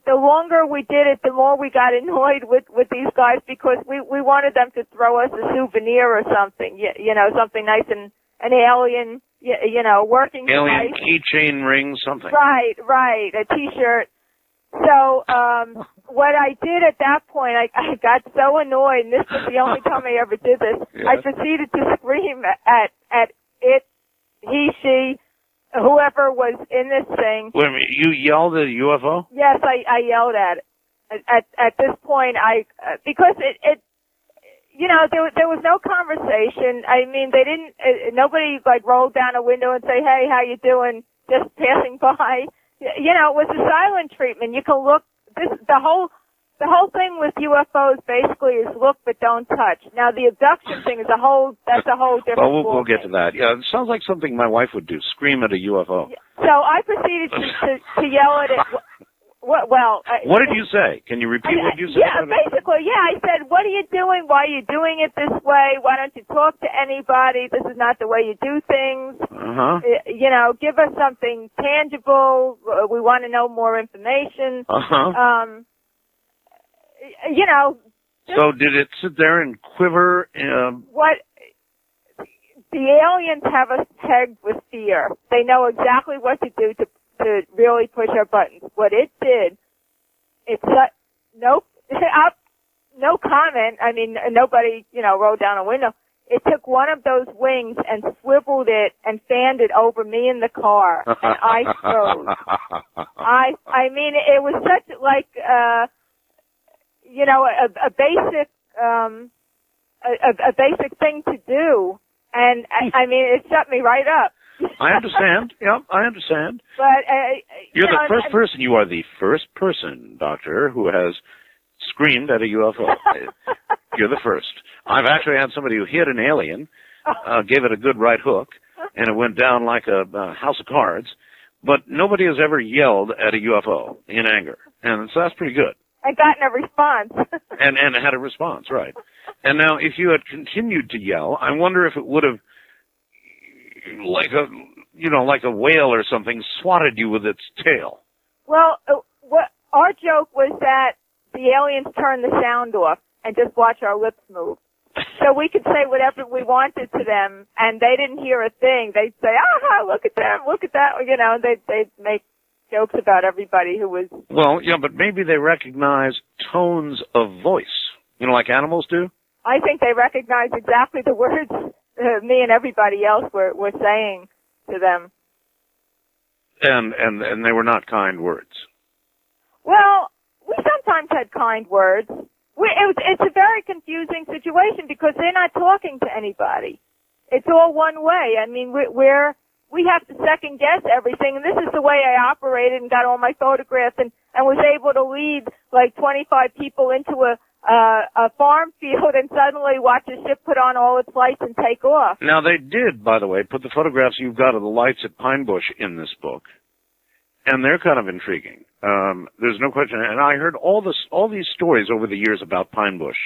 Speaker 5: The longer we did it, the more we got annoyed with these guys because we wanted them to throw us a souvenir or something, something nice and an alien, working
Speaker 1: alien
Speaker 5: device.
Speaker 1: keychain ring, something.
Speaker 5: Right, a T-shirt. So what I did at that point, I got so annoyed, and this was the only time I ever did this. Yes. I proceeded to scream at it, he, she, whoever was in this thing.
Speaker 1: Wait a minute, you yelled at a UFO?
Speaker 5: Yes, I yelled at it. At this point, because it there was no conversation. I mean, they didn't, nobody like rolled down a window and say, hey, how you doing? Just passing by. It was a silent treatment. You can look, the whole thing with UFOs basically is look but don't touch. Now the abduction thing is that's a whole different
Speaker 1: Well, we'll get to that. Yeah, it sounds like something my wife would do, scream at a UFO.
Speaker 5: So I proceeded to yell at it.
Speaker 1: What did you say? Can you repeat what you said?
Speaker 5: Yeah, basically, I said, what are you doing? Why are you doing it this way? Why don't you talk to anybody? This is not the way you do things.
Speaker 1: Uh-huh.
Speaker 5: Give us something tangible. We want to know more information.
Speaker 1: Uh-huh. So did it sit there and quiver?
Speaker 5: What? The aliens have us pegged with fear. They know exactly what to do to really push our buttons. What it did, no comment. I mean, nobody, rolled down a window. It took one of those wings and swiveled it and fanned it over me in the car, and I froze. I mean, it was such like, a basic, a basic thing to do, and I mean, it shut me right up.
Speaker 1: I understand. Yeah, I understand.
Speaker 5: But
Speaker 1: you're the first person. You are the first person, Doctor, who has screamed at a UFO. You're the first. I've actually had somebody who hit an alien, gave it a good right hook, and it went down like a house of cards. But nobody has ever yelled at a UFO in anger, and so that's pretty good.
Speaker 5: And gotten a response.
Speaker 1: and had a response, right? And now, if you had continued to yell, I wonder if it would have, like a whale or something, swatted you with its tail.
Speaker 5: Well, our joke was that the aliens turned the sound off and just watch our lips move. So we could say whatever we wanted to them, and they didn't hear a thing. They'd say, "Ah, look at them, look at that." They'd make jokes about everybody who was.
Speaker 1: Well, yeah, but maybe they recognize tones of voice, like animals do.
Speaker 5: I think they recognize exactly the words me and everybody else were saying to them.
Speaker 1: And they were not kind words.
Speaker 5: Well, we sometimes had kind words. It's a very confusing situation because they're not talking to anybody. It's all one way. I mean, we have to second guess everything, and this is the way I operated and got all my photographs and was able to lead like 25 people into a a farm field and suddenly watch a ship put on all its lights and take off.
Speaker 1: Now, they did, by the way, put the photographs you've got of the lights at Pine Bush in this book, and they're kind of intriguing. There's no question. And I heard all these stories over the years about Pine Bush,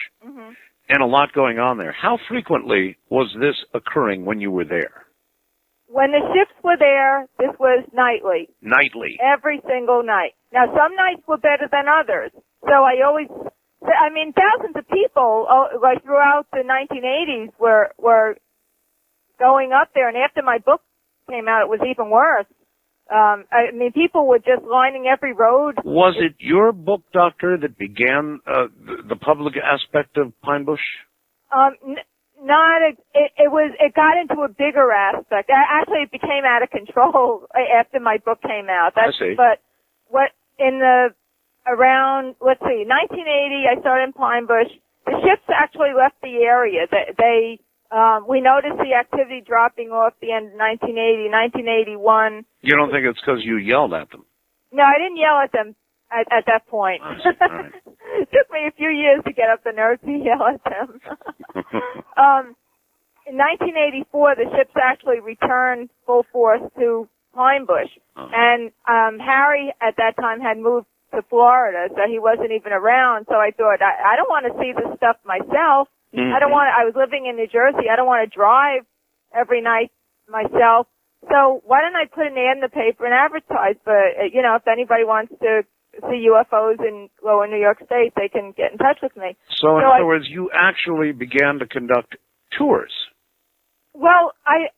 Speaker 1: and a lot going on there. How frequently was this occurring when you were there?
Speaker 5: When the ships were there, this was nightly.
Speaker 1: Nightly.
Speaker 5: Every single night. Now, some nights were better than others. So thousands of people, like throughout the 1980s, were going up there. And after my book came out, it was even worse. People were just lining every road.
Speaker 1: Was it your book, Doctor, that began the public aspect of Pine Bush?
Speaker 5: It got into a bigger aspect. Actually, it became out of control after my book came out.
Speaker 1: I see.
Speaker 5: But around 1980, I started in Pine Bush. The ships actually left the area. We noticed the activity dropping off the end of 1980, 1981.
Speaker 1: You don't think it's because you yelled at them?
Speaker 5: No, I didn't yell at them at that point.
Speaker 1: Right.
Speaker 5: It took me a few years to get up the nerve to yell at them. In 1984, the ships actually returned full force to Pine Bush. And Harry, at that time, had moved to Florida, so he wasn't even around. So I thought, I don't want to see this stuff myself. I was living in New Jersey. I don't want to drive every night myself. So why don't I put an ad in the paper and advertise? But, if anybody wants to see UFOs in lower New York State, they can get in touch with me.
Speaker 1: So in other words, you actually began to conduct tours.
Speaker 5: Well, I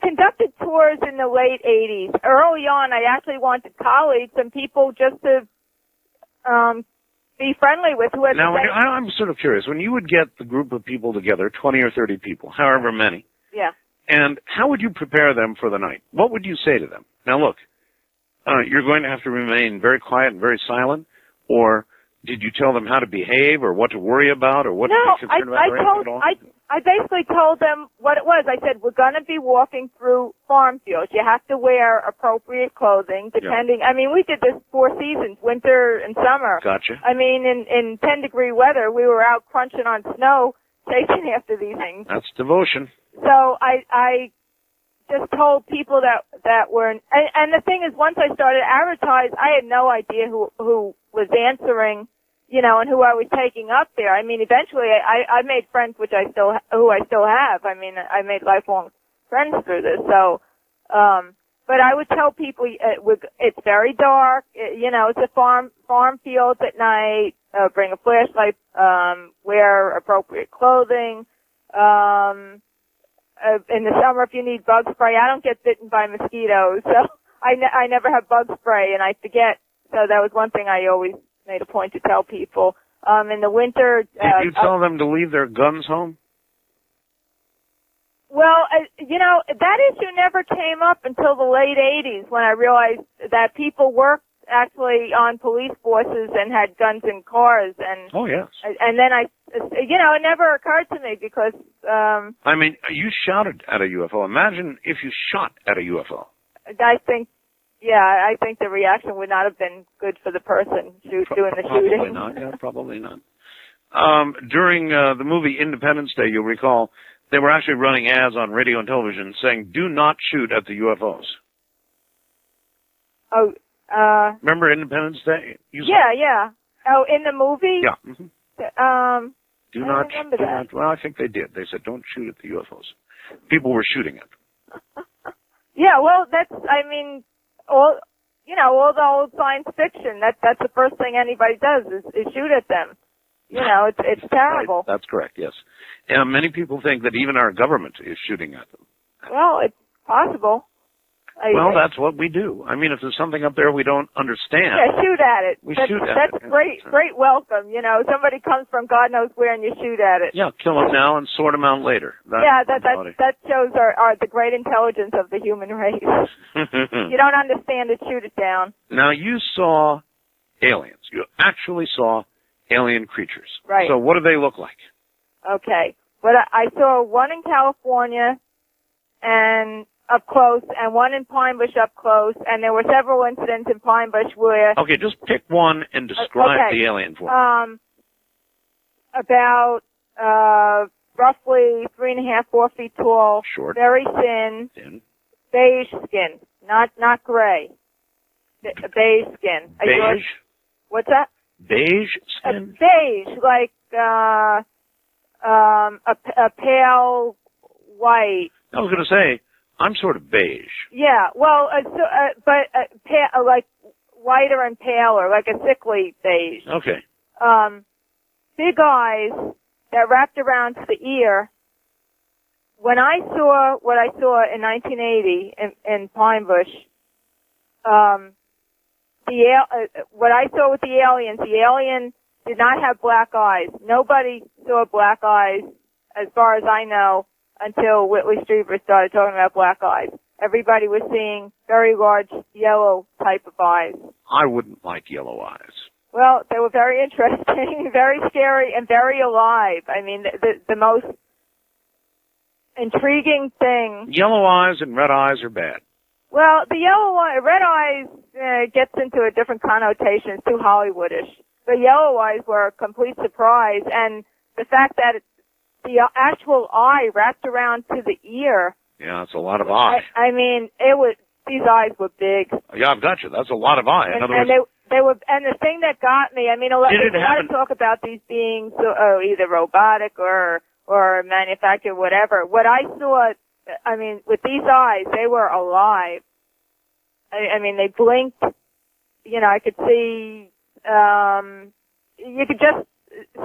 Speaker 5: conducted tours in the late 80s. Early on, I actually wanted colleagues and people just to be friendly with who had.
Speaker 1: Now, I'm sort of curious. When you would get the group of people together, 20 or 30 people, however many,
Speaker 5: yeah,
Speaker 1: and how would you prepare them for the night? What would you say to them? Now, look, you're going to have to remain very quiet and very silent, or did you tell them how to behave or what to worry about or what to be concerned about?
Speaker 5: I basically told them what it was. I said, we're going to be walking through farm fields. You have to wear appropriate clothing, depending. Yeah. We did this 4 seasons, winter and summer.
Speaker 1: Gotcha.
Speaker 5: In 10-degree weather, we were out crunching on snow, chasing after these things.
Speaker 1: That's devotion.
Speaker 5: So I just told people that were, and the thing is, once I started to advertise, I had no idea who was answering, and who I was taking up there. Eventually I made friends, who I still have. I made lifelong friends through this. So, but I would tell people it's very dark. It's a farm fields at night. Bring a flashlight. Wear appropriate clothing. In the summer, if you need bug spray, I don't get bitten by mosquitoes, so I never have bug spray, and I forget. So that was one thing I always made a point to tell people. In the winter...
Speaker 1: Did you tell them to leave their guns home?
Speaker 5: Well, that issue never came up until the late 80s when I realized that people worked actually on police forces and had guns in cars. And
Speaker 1: oh, yes.
Speaker 5: And then it never occurred to me because...
Speaker 1: you shouted at a UFO. Imagine if you shot at a UFO.
Speaker 5: I think the reaction would not have been good for the person doing the shooting.
Speaker 1: Probably not. Yeah, probably not. During the movie Independence Day, you'll recall, they were actually running ads on radio and television saying, "Do not shoot at the UFOs."
Speaker 5: Oh.
Speaker 1: Remember Independence Day?
Speaker 5: Yeah. Oh, in the movie?
Speaker 1: Yeah. Do not. Well, I think they did. They said, "Don't shoot at the UFOs." People were shooting at them.
Speaker 5: Yeah. Well, that's. All the old science fiction. That's the first thing anybody does is shoot at them. It's terrible.
Speaker 1: Right. That's correct. Yes. And many people think that even our government is shooting at them.
Speaker 5: Well, it's possible.
Speaker 1: That's what we do. If there's something up there we don't understand.
Speaker 5: Yeah, shoot at it.
Speaker 1: That's
Speaker 5: great welcome. Somebody comes from God knows where and you shoot at it.
Speaker 1: Yeah, kill them now and sort them out later.
Speaker 5: That shows the great intelligence of the human race. You don't understand it, shoot it down.
Speaker 1: Now, you saw aliens. You actually saw alien creatures.
Speaker 5: Right.
Speaker 1: So what do they look like?
Speaker 5: Okay. But I saw one in California and up close, and one in Pine Bush up close, and there were several incidents in Pine Bush where...
Speaker 1: Okay, just pick one and describe the alien for me.
Speaker 5: about roughly 3.5, 4 feet tall.
Speaker 1: Short.
Speaker 5: Very thin.
Speaker 1: Thin.
Speaker 5: Beige skin, not gray. Beige skin.
Speaker 1: Beige?
Speaker 5: What's that?
Speaker 1: Beige skin?
Speaker 5: Beige, like a pale white.
Speaker 1: I was going to say, I'm sort of beige.
Speaker 5: Yeah, well, like whiter and paler, like a sickly beige.
Speaker 1: Okay.
Speaker 5: Big eyes that wrapped around to the ear. When I saw what I saw in 1980 in Pine Bush, what I saw with the alien did not have black eyes. Nobody saw black eyes, as far as I know, until Whitley Strieber started talking about black eyes. Everybody was seeing very large yellow type of eyes.
Speaker 1: I wouldn't like yellow eyes.
Speaker 5: Well, they were very interesting, very scary, and very alive. I mean, the most intriguing thing.
Speaker 1: Yellow eyes and red eyes are bad.
Speaker 5: Well, the red eyes gets into a different connotation. It's too Hollywoodish. The yellow eyes were a complete surprise, and the fact that the actual eye wrapped around to the ear.
Speaker 1: Yeah, it's a lot of eye.
Speaker 5: I mean, these eyes were big.
Speaker 1: Yeah, I've got you. That's a lot of eye. In other words,
Speaker 5: they were, and the thing that got me, I mean, a lot of talk about these beings either robotic or manufactured, whatever. What I saw, I mean, with these eyes, they were alive. I mean, they blinked. You know, I could see. You could just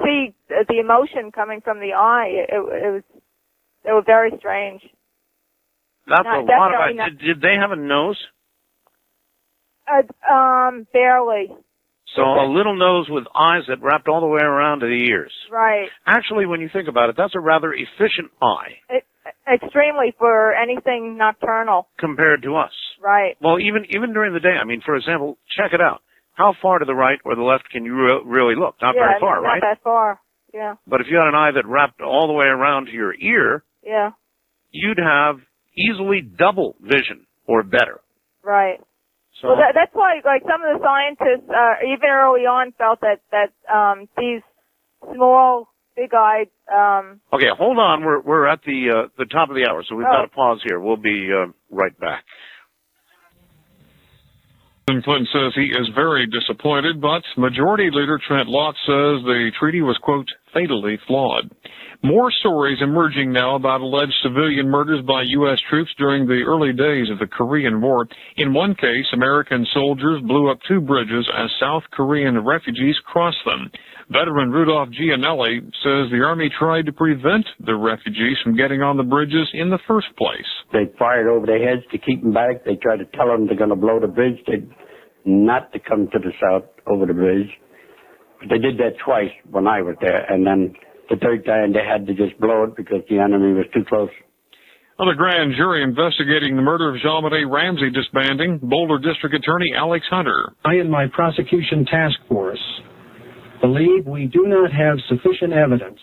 Speaker 5: see the emotion coming from the eye. They were very strange.
Speaker 1: That's a lot of eye. Did they have a nose?
Speaker 5: Barely.
Speaker 1: So a little nose with eyes that wrapped all the way around to the ears.
Speaker 5: Right.
Speaker 1: Actually, when you think about it, that's a rather efficient eye.
Speaker 5: Extremely for anything nocturnal.
Speaker 1: Compared to us.
Speaker 5: Right.
Speaker 1: Well, even during the day. I mean, for example, check it out. How far to the right or the left can you really look? Not very far, right?
Speaker 5: Not that far. Yeah.
Speaker 1: But if you had an eye that wrapped all the way around to your ear,
Speaker 5: yeah,
Speaker 1: you'd have easily double vision or better.
Speaker 5: Right.
Speaker 1: So,
Speaker 5: well, that's why, like, some of the scientists, even early on, felt that these small, big-eyed.
Speaker 1: Okay, hold on. We're at the top of the hour, so we've got to pause here. We'll be right back.
Speaker 14: Clinton says he is very disappointed, but Majority Leader Trent Lott says the treaty was, quote, fatally flawed. More stories emerging now about alleged civilian murders by U.S. troops during the early days of the Korean War. In one case, American soldiers blew up 2 bridges as South Korean refugees crossed them. Veteran Rudolph Gianelli says the Army tried to prevent the refugees from getting on the bridges in the first place.
Speaker 7: They fired over their heads to keep them back. They tried to tell them they're going to blow the bridge, not to come to the south over the bridge. But they did that twice when I was there, and then the third time they had to just blow it because the enemy was too close.
Speaker 14: Well, the grand jury investigating the murder of Jean-Marie Ramsey disbanding. Boulder District Attorney Alex Hunter.
Speaker 21: I and my prosecution task force believe we do not have sufficient evidence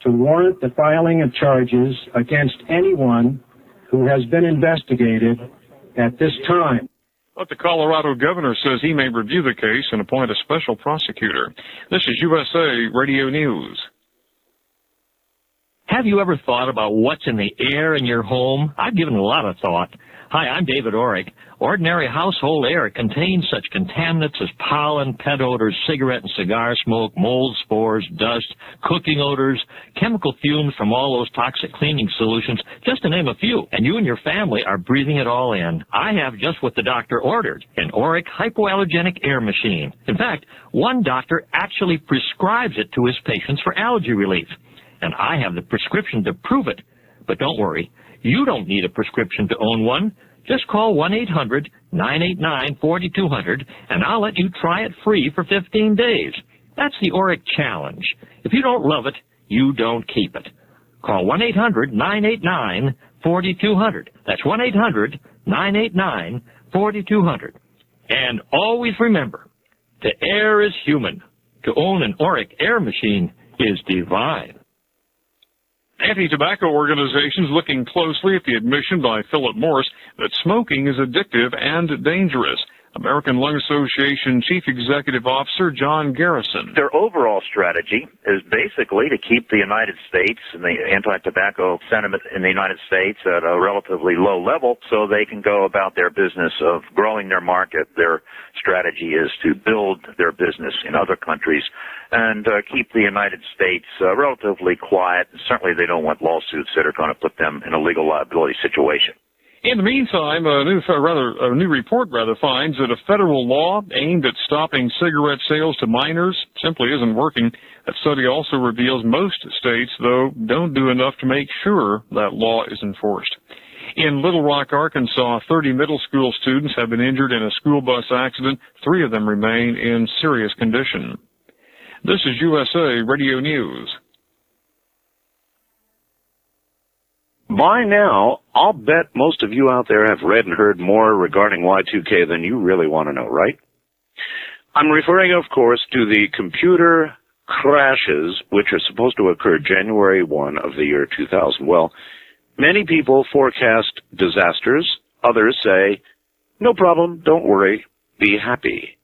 Speaker 21: to warrant the filing of charges against anyone who has been investigated at this time.
Speaker 14: But the Colorado governor says he may review the case and appoint a special prosecutor. This is USA Radio News.
Speaker 18: Have you ever thought about what's in the air in your home? I've given it a lot of thought. Hi, I'm David Orrick. Ordinary household air contains such contaminants as pollen, pet odors, cigarette and cigar smoke, mold spores, dust, cooking odors, chemical fumes from all those toxic cleaning solutions, just to name a few. And you and your family are breathing it all in. I have just what the doctor ordered, an Orrick hypoallergenic air machine. In fact, one doctor actually prescribes it to his patients for allergy relief. And I have the prescription to prove it. But don't worry, you don't need a prescription to own one. Just call 1-800-989-4200, and I'll let you try it free for 15 days. That's the Orrick Challenge. If you don't love it, you don't keep it. Call 1-800-989-4200. That's 1-800-989-4200. And always remember, the air is human. To own an Orrick air machine is divine.
Speaker 14: Anti-tobacco organizations looking closely at the admission by Philip Morris that smoking is addictive and dangerous. American Lung Association Chief Executive Officer John Garrison.
Speaker 6: Their overall strategy is basically to keep the United States and the anti-tobacco sentiment in the United States at a relatively low level so they can go about their business of growing their market. Their strategy is to build their business in other countries and keep the United States relatively quiet. Certainly they don't want lawsuits that are going to put them in a legal liability situation.
Speaker 14: In the meantime, a new report finds that a federal law aimed at stopping cigarette sales to minors simply isn't working. That study also reveals most states, though, don't do enough to make sure that law is enforced. In Little Rock, Arkansas, 30 middle school students have been injured in a school bus accident. 3 of them remain in serious condition. This is USA Radio News.
Speaker 1: By now, I'll bet most of you out there have read and heard more regarding Y2K than you really want to know, right? I'm referring, of course, to the computer crashes which are supposed to occur January 1 of the year 2000. Well, many people forecast disasters. Others say, no problem, don't worry, be happy.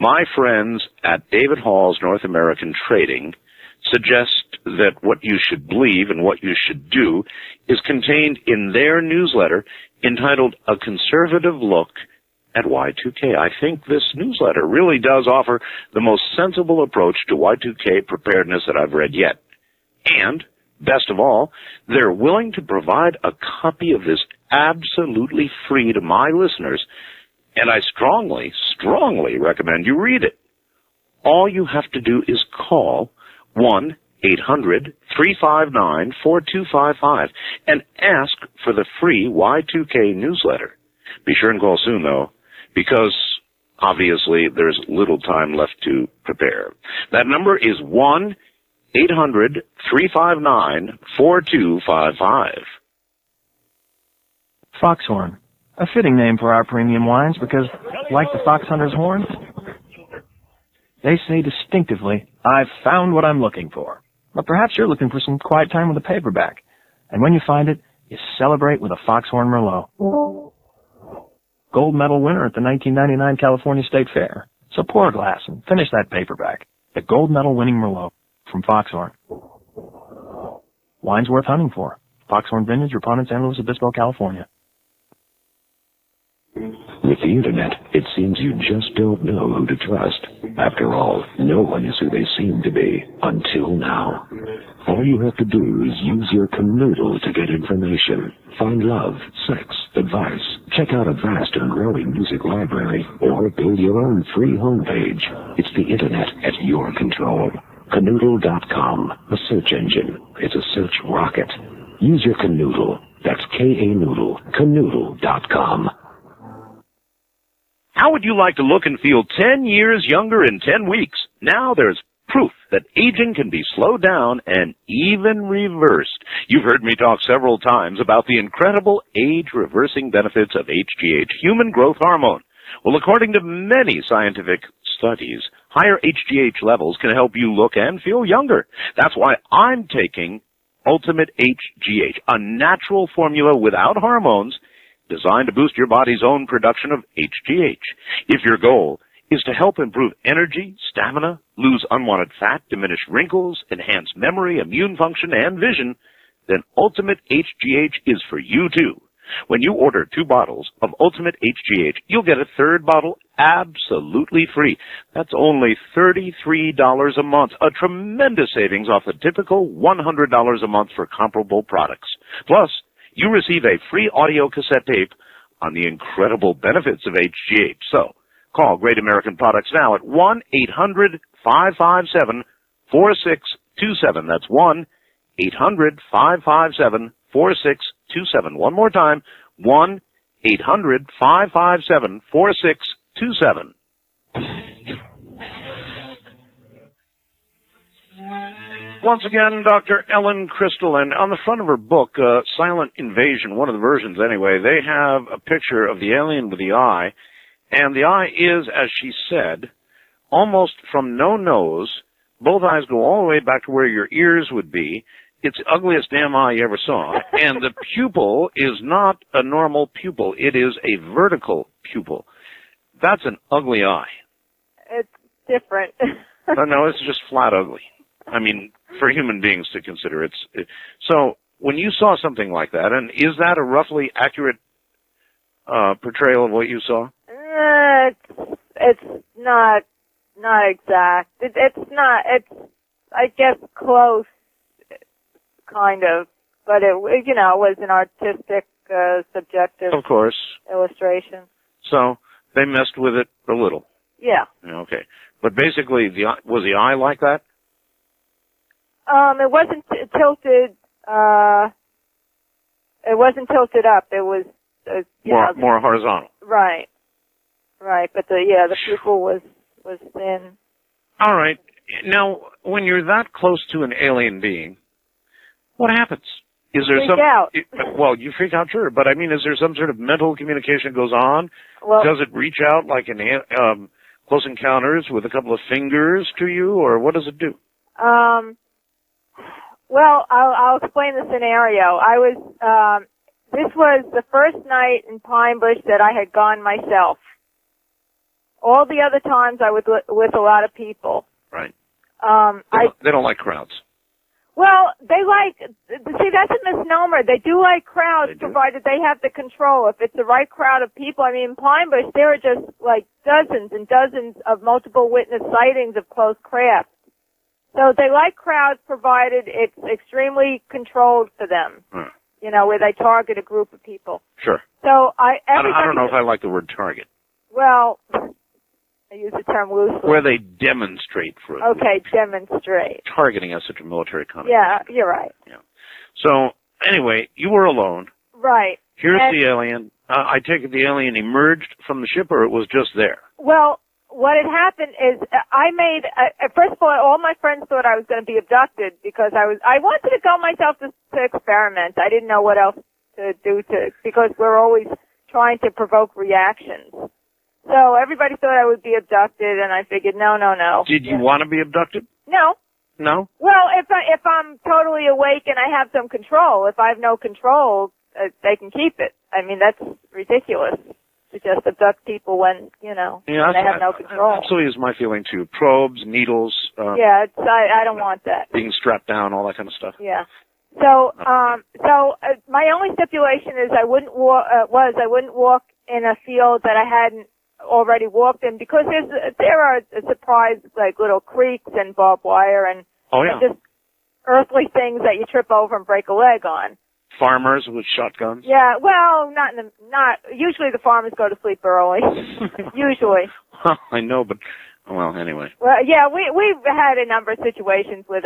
Speaker 1: My friends at David Hall's North American Trading suggest that what you should believe and what you should do is contained in their newsletter entitled A Conservative Look at Y2K. I think this newsletter really does offer the most sensible approach to Y2K preparedness that I've read yet. And, best of all, they're willing to provide a copy of this absolutely free to my listeners, and I strongly, strongly recommend you read it. All you have to do is call 1-800-359-4255 and ask for the free Y2K newsletter. Be sure and call soon, though, because obviously there's little time left to prepare. That number is 1-800-359-4255.
Speaker 8: Foxhorn, a fitting name for our premium wines because, like the fox hunter's horn, they say distinctively, I've found what I'm looking for. But perhaps you're looking for some quiet time with a paperback. And when you find it, you celebrate with a Foxhorn Merlot. Gold medal winner at the 1999 California State Fair. So pour a glass and finish that paperback. The gold medal winning Merlot from Foxhorn. Wine's worth hunting for. Foxhorn Vineyards, Ripon in San Luis Obispo, California.
Speaker 9: With the Internet, it seems you just don't know who to trust. After all, no one is who they seem to be, until now. All you have to do is use your canoodle to get information. Find love, sex, advice, check out a vast and growing music library, or build your own free homepage. It's the Internet at your control. Canoodle.com, a search engine. It's a search rocket. Use your canoodle. That's K-A-Noodle. Canoodle.com.
Speaker 1: How would you like to look and feel 10 years younger in 10 weeks? Now there's proof that aging can be slowed down and even reversed. You've heard me talk several times about the incredible age-reversing benefits of HGH, human growth hormone. Well, according to many scientific studies, higher HGH levels can help you look and feel younger. That's why I'm taking Ultimate HGH, a natural formula without hormones designed to boost your body's own production of HGH. If your goal is to help improve energy, stamina, lose unwanted fat, diminish wrinkles, enhance memory, immune function, and vision, then Ultimate HGH is for you too. When you order 2 bottles of Ultimate HGH, you'll get a 3rd bottle absolutely free. That's only $33 a month, a tremendous savings off the typical $100 a month for comparable products. Plus, you receive a free audio cassette tape on the incredible benefits of HGH. So, call Great American Products now at 1-800-557-4627. That's 1-800-557-4627. One more time, 1-800-557-4627. Once again, Dr. Ellen Crystall, and on the front of her book, Silent Invasion, one of the versions anyway, they have a picture of the alien with the eye, and the eye is, as she said, almost from no nose. Both eyes go all the way back to where your ears would be. It's the ugliest damn eye you ever saw. And the pupil is not a normal pupil. It is a vertical pupil. That's an ugly eye.
Speaker 5: It's different.
Speaker 1: No, it's just flat ugly. I mean, for human beings to consider, so when you saw something like that, and is that a roughly accurate portrayal of what you saw?
Speaker 5: It's not exact. It's not. It's, I guess, close, kind of. But it was an artistic, subjective,
Speaker 1: of course,
Speaker 5: illustration.
Speaker 1: So they messed with it a little.
Speaker 5: Yeah.
Speaker 1: Okay. But basically, was the eye like that?
Speaker 5: It wasn't tilted. It wasn't tilted up. It was
Speaker 1: more horizontal.
Speaker 5: Right. But the pupil was thin.
Speaker 1: All right. Now, when you're that close to an alien being, what happens? Is there
Speaker 5: freak out.
Speaker 1: Well, you freak out, sure. But I mean, is there some sort of mental communication goes on?
Speaker 5: Well,
Speaker 1: does it reach out like in Close Encounters with a couple of fingers to you, or what does it do?
Speaker 5: Well, I'll explain the scenario. This was the first night in Pine Bush that I had gone myself. All the other times I was with a lot of people.
Speaker 1: Right.
Speaker 5: They
Speaker 1: don't like crowds.
Speaker 5: Well, see, that's a misnomer. They do like crowds, provided they have the control. If it's the right crowd of people, I mean, in Pine Bush, there are just like dozens and dozens of multiple witness sightings of closed craft. So they like crowds, provided it's extremely controlled for them. Where they target a group of people.
Speaker 1: Sure.
Speaker 5: So
Speaker 1: I don't know if I like the word target.
Speaker 5: Well, I use the term loosely.
Speaker 1: Where they demonstrate for it.
Speaker 5: Okay, demonstrate.
Speaker 1: Targeting has such a military connotation.
Speaker 5: Yeah, you're right.
Speaker 1: Yeah. So, anyway, you were alone.
Speaker 5: Right.
Speaker 1: Here's the alien. I take it the alien emerged from the ship, or it was just there?
Speaker 5: Well, what had happened is first of all my friends thought I was going to be abducted because I wanted to go myself to experiment. I didn't know what else to do because we're always trying to provoke reactions. So everybody thought I would be abducted, and I figured, no.
Speaker 1: Did you want to be abducted?
Speaker 5: No.
Speaker 1: No?
Speaker 5: Well, if I'm totally awake and I have some control, if I have no control, they can keep it. I mean, that's ridiculous to just abduct people when, they have no control.
Speaker 1: Absolutely is my feeling, too. Probes, needles.
Speaker 5: I don't want that.
Speaker 1: Being strapped down, all that kind of stuff.
Speaker 5: Yeah. So my only stipulation is I wouldn't walk in a field that I hadn't already walked in, because there are surprise like little creeks and barbed wire and just earthly things that you trip over and break a leg on.
Speaker 1: Farmers with shotguns?
Speaker 5: Yeah, well, not usually the farmers go to sleep early. Usually.
Speaker 1: Well, I know, but anyway.
Speaker 5: Well, yeah, we've had a number of situations where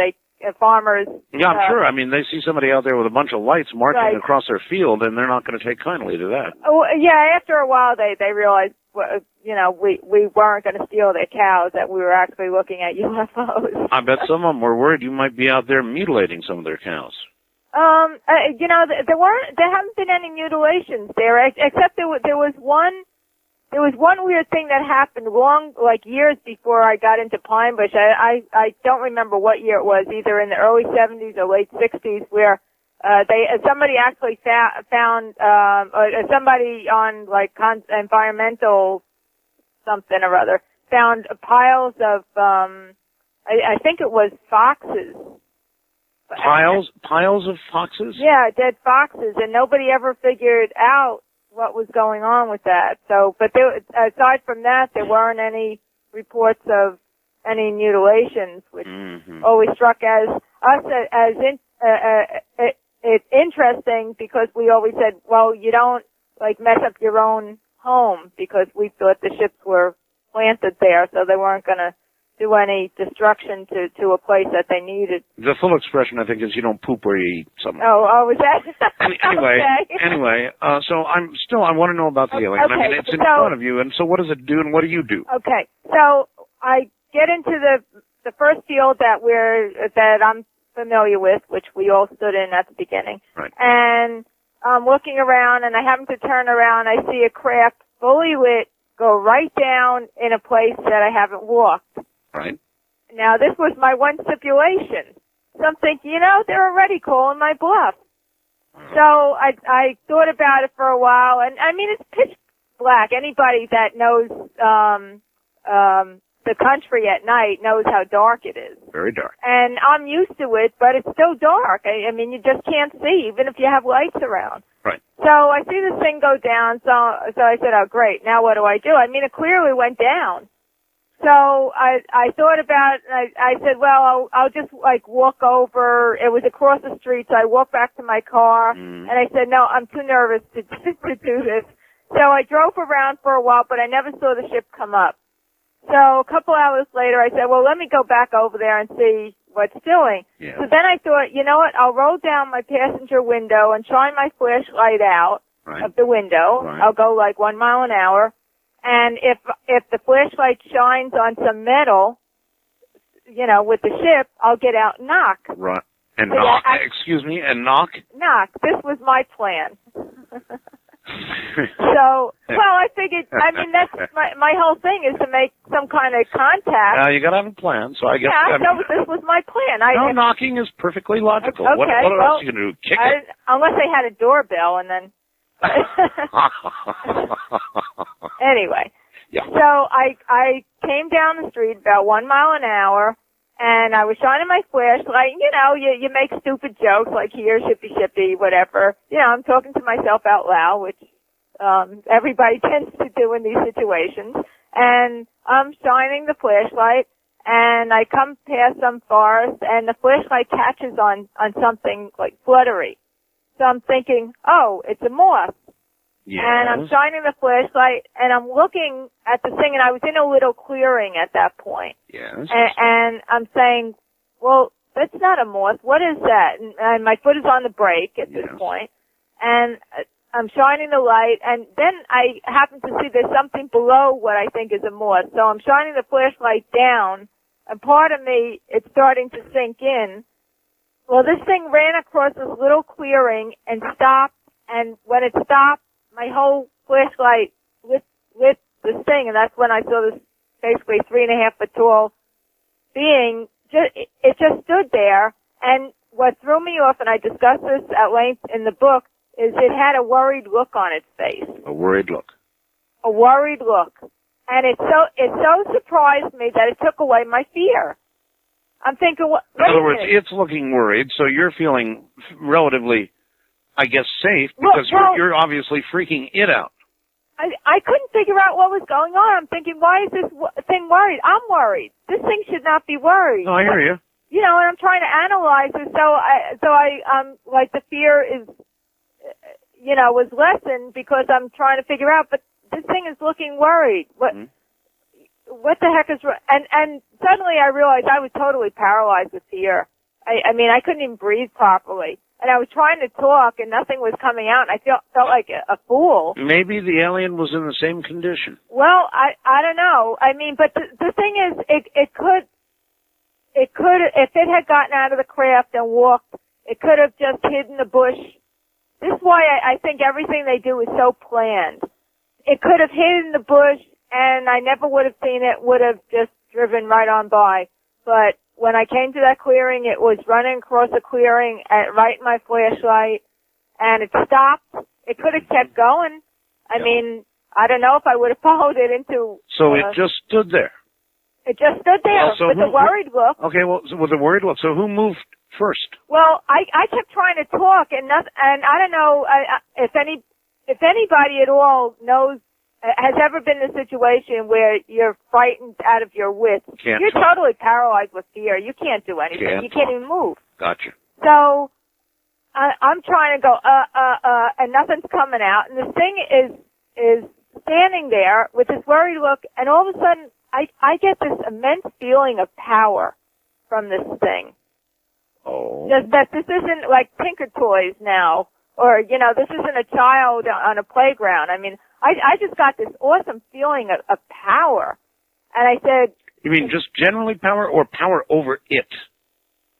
Speaker 5: farmers.
Speaker 1: Yeah, I'm sure. I mean, they see somebody out there with a bunch of lights marching across their field, and they're not going to take kindly to that.
Speaker 5: Oh, yeah. After a while, they realized, we weren't going to steal their cows; that we were actually looking at UFOs.
Speaker 1: I bet some of them were worried you might be out there mutilating some of their cows.
Speaker 5: There haven't been any mutilations there, except there was one weird thing that happened years before I got into Pine Bush. I don't remember what year it was, either in the early 70s or late 60s, where somebody actually found somebody on environmental something or other found piles of I think it was foxes.
Speaker 1: Piles of foxes?
Speaker 5: Yeah, dead foxes, and nobody ever figured out what was going on with that. So, but aside from that, there weren't any reports of any mutilations, which always struck us as it's interesting, because we always said, well, you don't mess up your own home, because we thought the ships were planted there, so they weren't going to do any destruction to a place that they needed.
Speaker 1: The full expression, I think, is you don't poop where you eat something.
Speaker 5: Oh, was that?
Speaker 1: Anyway, so I want to know about the alien.
Speaker 5: Okay,
Speaker 1: I mean, it's in front of you, and so what does it do, and what do you do?
Speaker 5: Okay, so I get into the first field that I'm familiar with, which we all stood in at the beginning.
Speaker 1: Right.
Speaker 5: And I'm looking around, and I happen to turn around, I see a craft fully lit go right down in a place that I haven't walked.
Speaker 1: Right.
Speaker 5: Now, this was my one stipulation. So I'm thinking, they're already calling my bluff. So I thought about it for a while, and I mean, it's pitch black. Anybody that knows the country at night knows how dark it is.
Speaker 1: Very dark.
Speaker 5: And I'm used to it, but it's still dark. I mean, you just can't see, even if you have lights around.
Speaker 1: Right.
Speaker 5: So I see this thing go down, so I said, oh, great, now what do I do? I mean, it clearly went down. So I thought about it, I said, well, I'll just, like, walk over. It was across the street, so I walked back to my car, and I said, no, I'm too nervous to do this. So I drove around for a while, but I never saw the ship come up. So a couple hours later, I said, well, let me go back over there and see what's doing.
Speaker 1: Yeah.
Speaker 5: So then I thought, you know what, I'll roll down my passenger window and shine my flashlight out of the window.
Speaker 1: Right.
Speaker 5: I'll go like 1 mile an hour. And if the flashlight shines on some metal, you know, with the ship, I'll get out and knock.
Speaker 1: Right. And
Speaker 5: So
Speaker 1: knock.
Speaker 5: I-
Speaker 1: Excuse me, and knock?
Speaker 5: Knock. This was my plan. So, well, I figured, I mean, that's my whole thing is to make some kind of contact.
Speaker 1: Now, you got to have a plan, so I guess...
Speaker 5: Yeah,
Speaker 1: I mean,
Speaker 5: so this was my plan.
Speaker 1: no, knocking is perfectly logical.
Speaker 5: Okay,
Speaker 1: What
Speaker 5: well,
Speaker 1: else are you going to do? Kick it?
Speaker 5: Unless they had a doorbell, and then... Anyway, so I came down the street about 1 mile an hour, and I was shining my flashlight. You know, you make stupid jokes like here, shippy, shippy, whatever. You know, I'm talking to myself out loud, which everybody tends to do in these situations. And I'm shining the flashlight, and I come past some forest, and the flashlight catches on something like fluttery. So I'm thinking, oh, it's a moth.
Speaker 1: Yes.
Speaker 5: And I'm shining the flashlight, and I'm looking at the thing, and I was in a little clearing at that point.
Speaker 1: Yes.
Speaker 5: And I'm saying, well, that's not a moth. What is that? And my foot is on the brake at this point. And I'm shining the light, and then I happen to see there's something below what I think is a moth. So I'm shining the flashlight down, and part of me, it's starting to sink in. Well, this thing ran across this little clearing and stopped, and when it stopped, my whole flashlight lit this thing, and that's when I saw this basically 3.5 foot tall being. It just stood there, and what threw me off, and I discussed this at length in the book, is it had a worried look on its face.
Speaker 1: A worried look.
Speaker 5: A worried look. And it so surprised me that it took away my fear. I'm thinking,
Speaker 1: in other words, it's looking worried, so you're feeling relatively, I guess, safe because you're obviously freaking it out.
Speaker 5: I couldn't figure out what was going on. I'm thinking, why is this thing worried? I'm worried. This thing should not be worried.
Speaker 1: No, I hear you.
Speaker 5: You know, and I'm trying to analyze it, so I like the fear is, you know, was lessened because I'm trying to figure out, but this thing is looking worried. What the heck is wrong? And suddenly I realized I was totally paralyzed with fear. I mean, I couldn't even breathe properly. And I was trying to talk and nothing was coming out and I felt like a fool.
Speaker 1: Maybe the alien was in the same condition.
Speaker 5: Well, I don't know. I mean, but the thing is, it could, if it had gotten out of the craft and walked, it could have just hidden the bush. This is why I think everything they do is so planned. It could have hidden the bush and I never would have seen it, would have just driven right on by. But when I came to that clearing, it was running across the clearing right in my flashlight, and it stopped. It could have kept going. I mean, I don't know if I would have followed it into...
Speaker 1: So it just stood there?
Speaker 5: It just stood there with a worried look.
Speaker 1: Okay, well, with a worried look. So who moved first?
Speaker 5: Well, I kept trying to talk, and I don't know if anybody at all knows, has ever been in a situation where you're frightened out of your wits. You're totally paralyzed with fear. You can't do anything. You can't even move.
Speaker 1: Gotcha.
Speaker 5: So I'm trying to go, and nothing's coming out. And this thing is standing there with this worried look, and all of a sudden I get this immense feeling of power from this thing.
Speaker 1: Oh.
Speaker 5: Just that this isn't like Tinker Toys now, or, you know, this isn't a child on a playground. I mean, I just got this awesome feeling of power. And I said...
Speaker 1: You mean just generally power or power over it?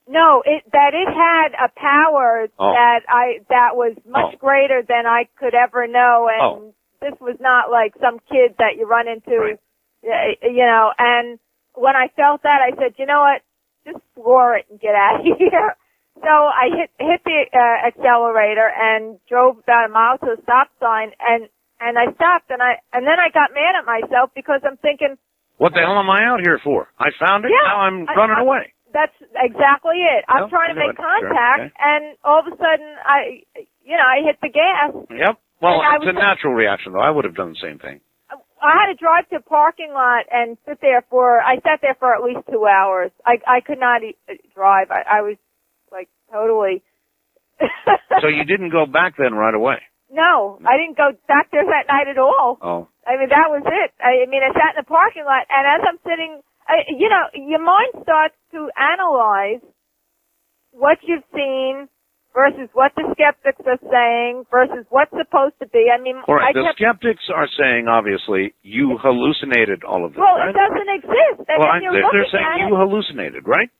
Speaker 5: No, that it had a power that was much greater than I could ever know. And this was not like some kid that you run into, you know. And when I felt that, I said, you know what? Just floor it and get out of here. So I hit the accelerator and drove about a mile to a stop sign, and and I stopped, and then I got mad at myself because I'm thinking,
Speaker 1: what the hell am I out here for? I found it, now I'm running away.
Speaker 5: That's exactly it. I'm trying to make contact, and all of a sudden, I hit the gas.
Speaker 1: Yep. Well, it's a natural reaction, though. I would have done the same thing.
Speaker 5: I had to drive to a parking lot and I sat there for at least 2 hours. I could not drive. I was like totally.
Speaker 1: So you didn't go back then right away?
Speaker 5: No, I didn't go back there that night at all.
Speaker 1: Oh.
Speaker 5: I mean, that was it. I sat in the parking lot, and as I'm sitting, your mind starts to analyze what you've seen versus what the skeptics are saying versus what's supposed to be. I mean,
Speaker 1: all right, the skeptics are saying, obviously, you hallucinated all of this.
Speaker 5: Well,
Speaker 1: right?
Speaker 5: It doesn't exist.
Speaker 1: Well, they're saying you hallucinated, right?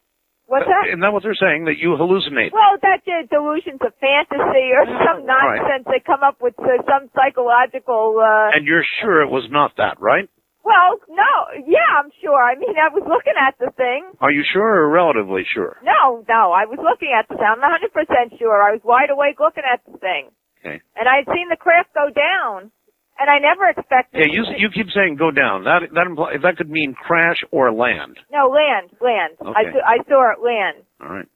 Speaker 5: What's that?
Speaker 1: Isn't that what they're saying, that you hallucinate?
Speaker 5: Well, that's delusions of fantasy or some nonsense. They come up with some psychological...
Speaker 1: And you're sure it was not that, right?
Speaker 5: Well, no. Yeah, I'm sure. I mean, I was looking at the thing.
Speaker 1: Are you sure or relatively sure?
Speaker 5: No, I was looking at the thing. I'm 100% sure. I was wide awake looking at the thing.
Speaker 1: Okay.
Speaker 5: And I'd seen the craft go down. And I never expected...
Speaker 1: Yeah, you keep saying go down. That could mean crash or land.
Speaker 5: No, land.
Speaker 1: Okay.
Speaker 5: I saw it land.
Speaker 1: All right.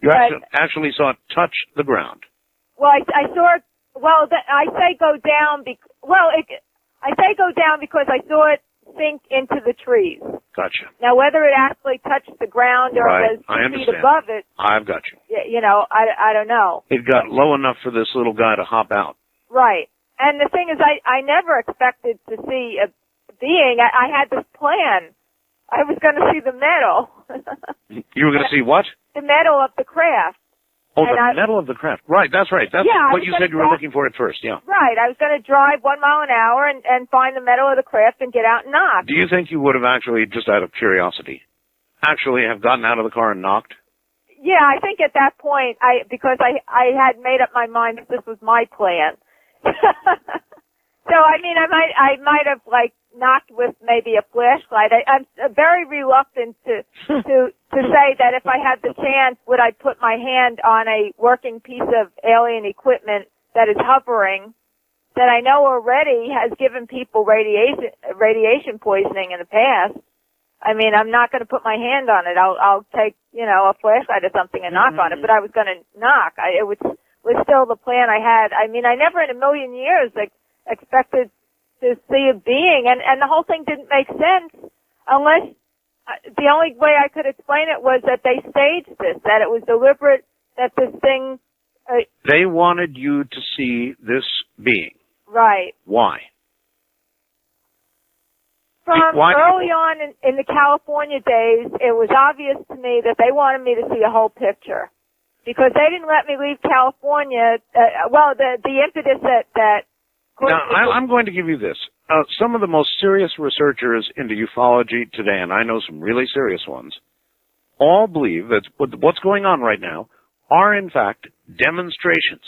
Speaker 1: You actually saw it touch the ground.
Speaker 5: Well, I saw it... Well, I say go down... I say go down because I saw it sink into the trees.
Speaker 1: Gotcha.
Speaker 5: Now, whether it actually touched the ground or was 2 feet above it...
Speaker 1: I've got you.
Speaker 5: I don't know.
Speaker 1: It got low enough for this little guy to hop out.
Speaker 5: Right. And the thing is, I never expected to see a being. I had this plan. I was going to see the metal.
Speaker 1: You were going to see what?
Speaker 5: The metal of the craft.
Speaker 1: Oh, the metal of the craft. Right, that's right. That's what you said you were looking for at first, yeah.
Speaker 5: Right. I was going to drive 1 mile an hour and find the metal of the craft and get out and knock.
Speaker 1: Do you think you would have actually, just out of curiosity, have gotten out of the car and knocked?
Speaker 5: Yeah, I think at that point, because I had made up my mind that this was my plan. So I mean, I might have knocked with maybe a flashlight. I'm very reluctant to say that if I had the chance, would I put my hand on a working piece of alien equipment that is hovering, that I know already has given people radiation poisoning in the past. I mean, I'm not going to put my hand on it. I'll take a flashlight or something and knock on it. But I was going to knock. It was still the plan I had. I mean, I never in a million years expected to see a being, and the whole thing didn't make sense unless the only way I could explain it was that they staged this, that it was deliberate, that this thing...
Speaker 1: They wanted you to see this being.
Speaker 5: Right.
Speaker 1: Why?
Speaker 5: Early on in the California days, it was obvious to me that they wanted me to see a whole picture. Because they didn't let me leave California. The impetus that.
Speaker 1: Now, I'm going to give you this. Some of the most serious researchers into ufology today, and I know some really serious ones, all believe that what's going on right now are, in fact, demonstrations.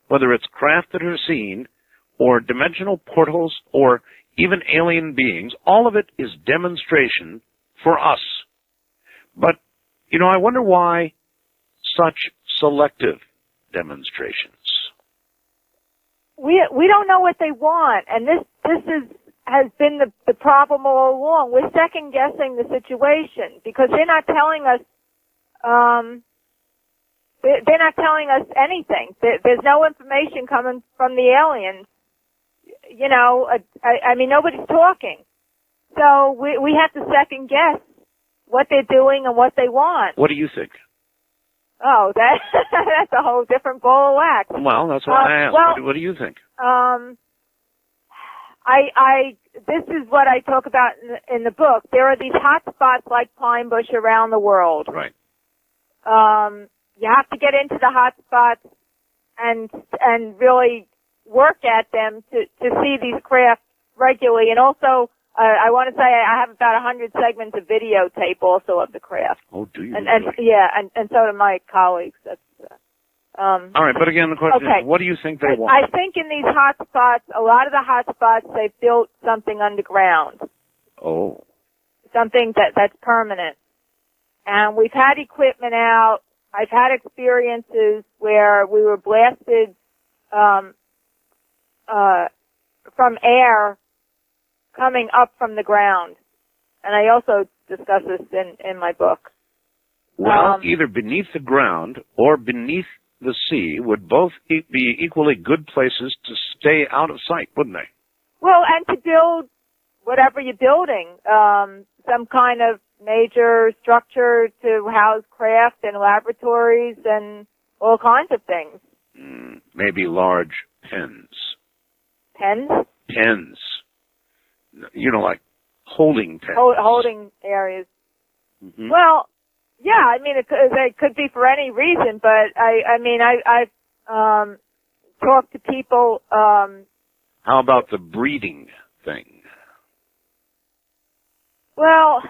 Speaker 1: Whether it's craft that are seen, or dimensional portals, or even alien beings, all of it is demonstration for us. But, I wonder why such selective demonstrations.
Speaker 5: We don't know what they want, and this has been the problem all along. We're second guessing the situation because they're not telling us. They're not telling us anything. There's no information coming from the aliens. I mean, nobody's talking, so we have to second guess what they're doing and what they want.
Speaker 1: What do you think?
Speaker 5: Oh, that's a whole different ball of wax.
Speaker 1: Well, that's what I asked.
Speaker 5: Well,
Speaker 1: what do you think?
Speaker 5: This is what I talk about in the book. There are these hot spots like Pine Bush around the world.
Speaker 1: Right.
Speaker 5: You have to get into the hot spots and really work at them to see these crafts regularly. And also, I want to say I have about 100 segments of videotape also of the craft.
Speaker 1: Oh, do you?
Speaker 5: And so do my colleagues. That's,
Speaker 1: all right, but again, the question is, what do you think they want?
Speaker 5: I think in these hot spots, a lot of the hot spots, they've built something underground.
Speaker 1: Oh.
Speaker 5: Something that's permanent. And we've had equipment out. I've had experiences where we were blasted from air coming up from the ground. And I also discuss this in my book.
Speaker 1: Well, either beneath the ground or beneath the sea would both be equally good places to stay out of sight, wouldn't they?
Speaker 5: Well, and to build whatever you're building, some kind of major structure to house craft and laboratories and all kinds of things.
Speaker 1: Maybe large pens.
Speaker 5: Pens?
Speaker 1: Pens. You know, like holding pens.
Speaker 5: Holding areas.
Speaker 1: Mm-hmm.
Speaker 5: Well, yeah, I mean, it could be for any reason, but I've talked to people.
Speaker 1: How about the breeding thing?
Speaker 5: Well,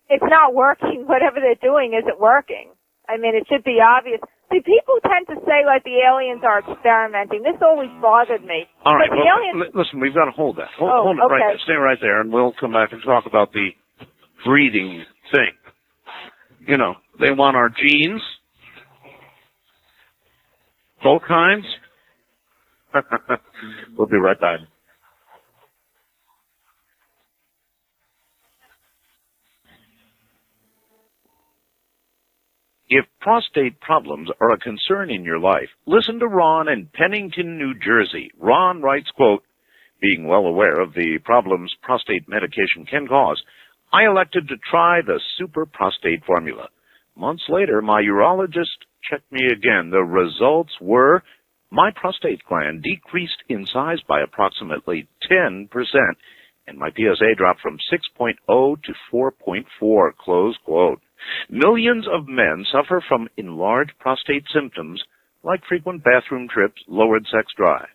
Speaker 5: it's not working. Whatever they're doing isn't working. I mean, it should be obvious. See, people tend to say like the aliens are experimenting. This always bothered me.
Speaker 1: All right,
Speaker 5: but the aliens...
Speaker 1: listen, we've got to hold that. Hold it
Speaker 5: okay.
Speaker 1: right there. Stay right there, and we'll come back and talk about the breeding thing. You know, they want our genes. Both kinds. We'll be right back. If prostate problems are a concern in your life, listen to Ron in Pennington, New Jersey. Ron writes, quote, being well aware of the problems prostate medication can cause, I elected to try the super prostate formula. Months later, my urologist checked me again. The results were my prostate gland decreased in size by approximately 10%, and my PSA dropped from 6.0 to 4.4, close quote. Millions of men suffer from enlarged prostate symptoms like frequent bathroom trips, lowered sex drive.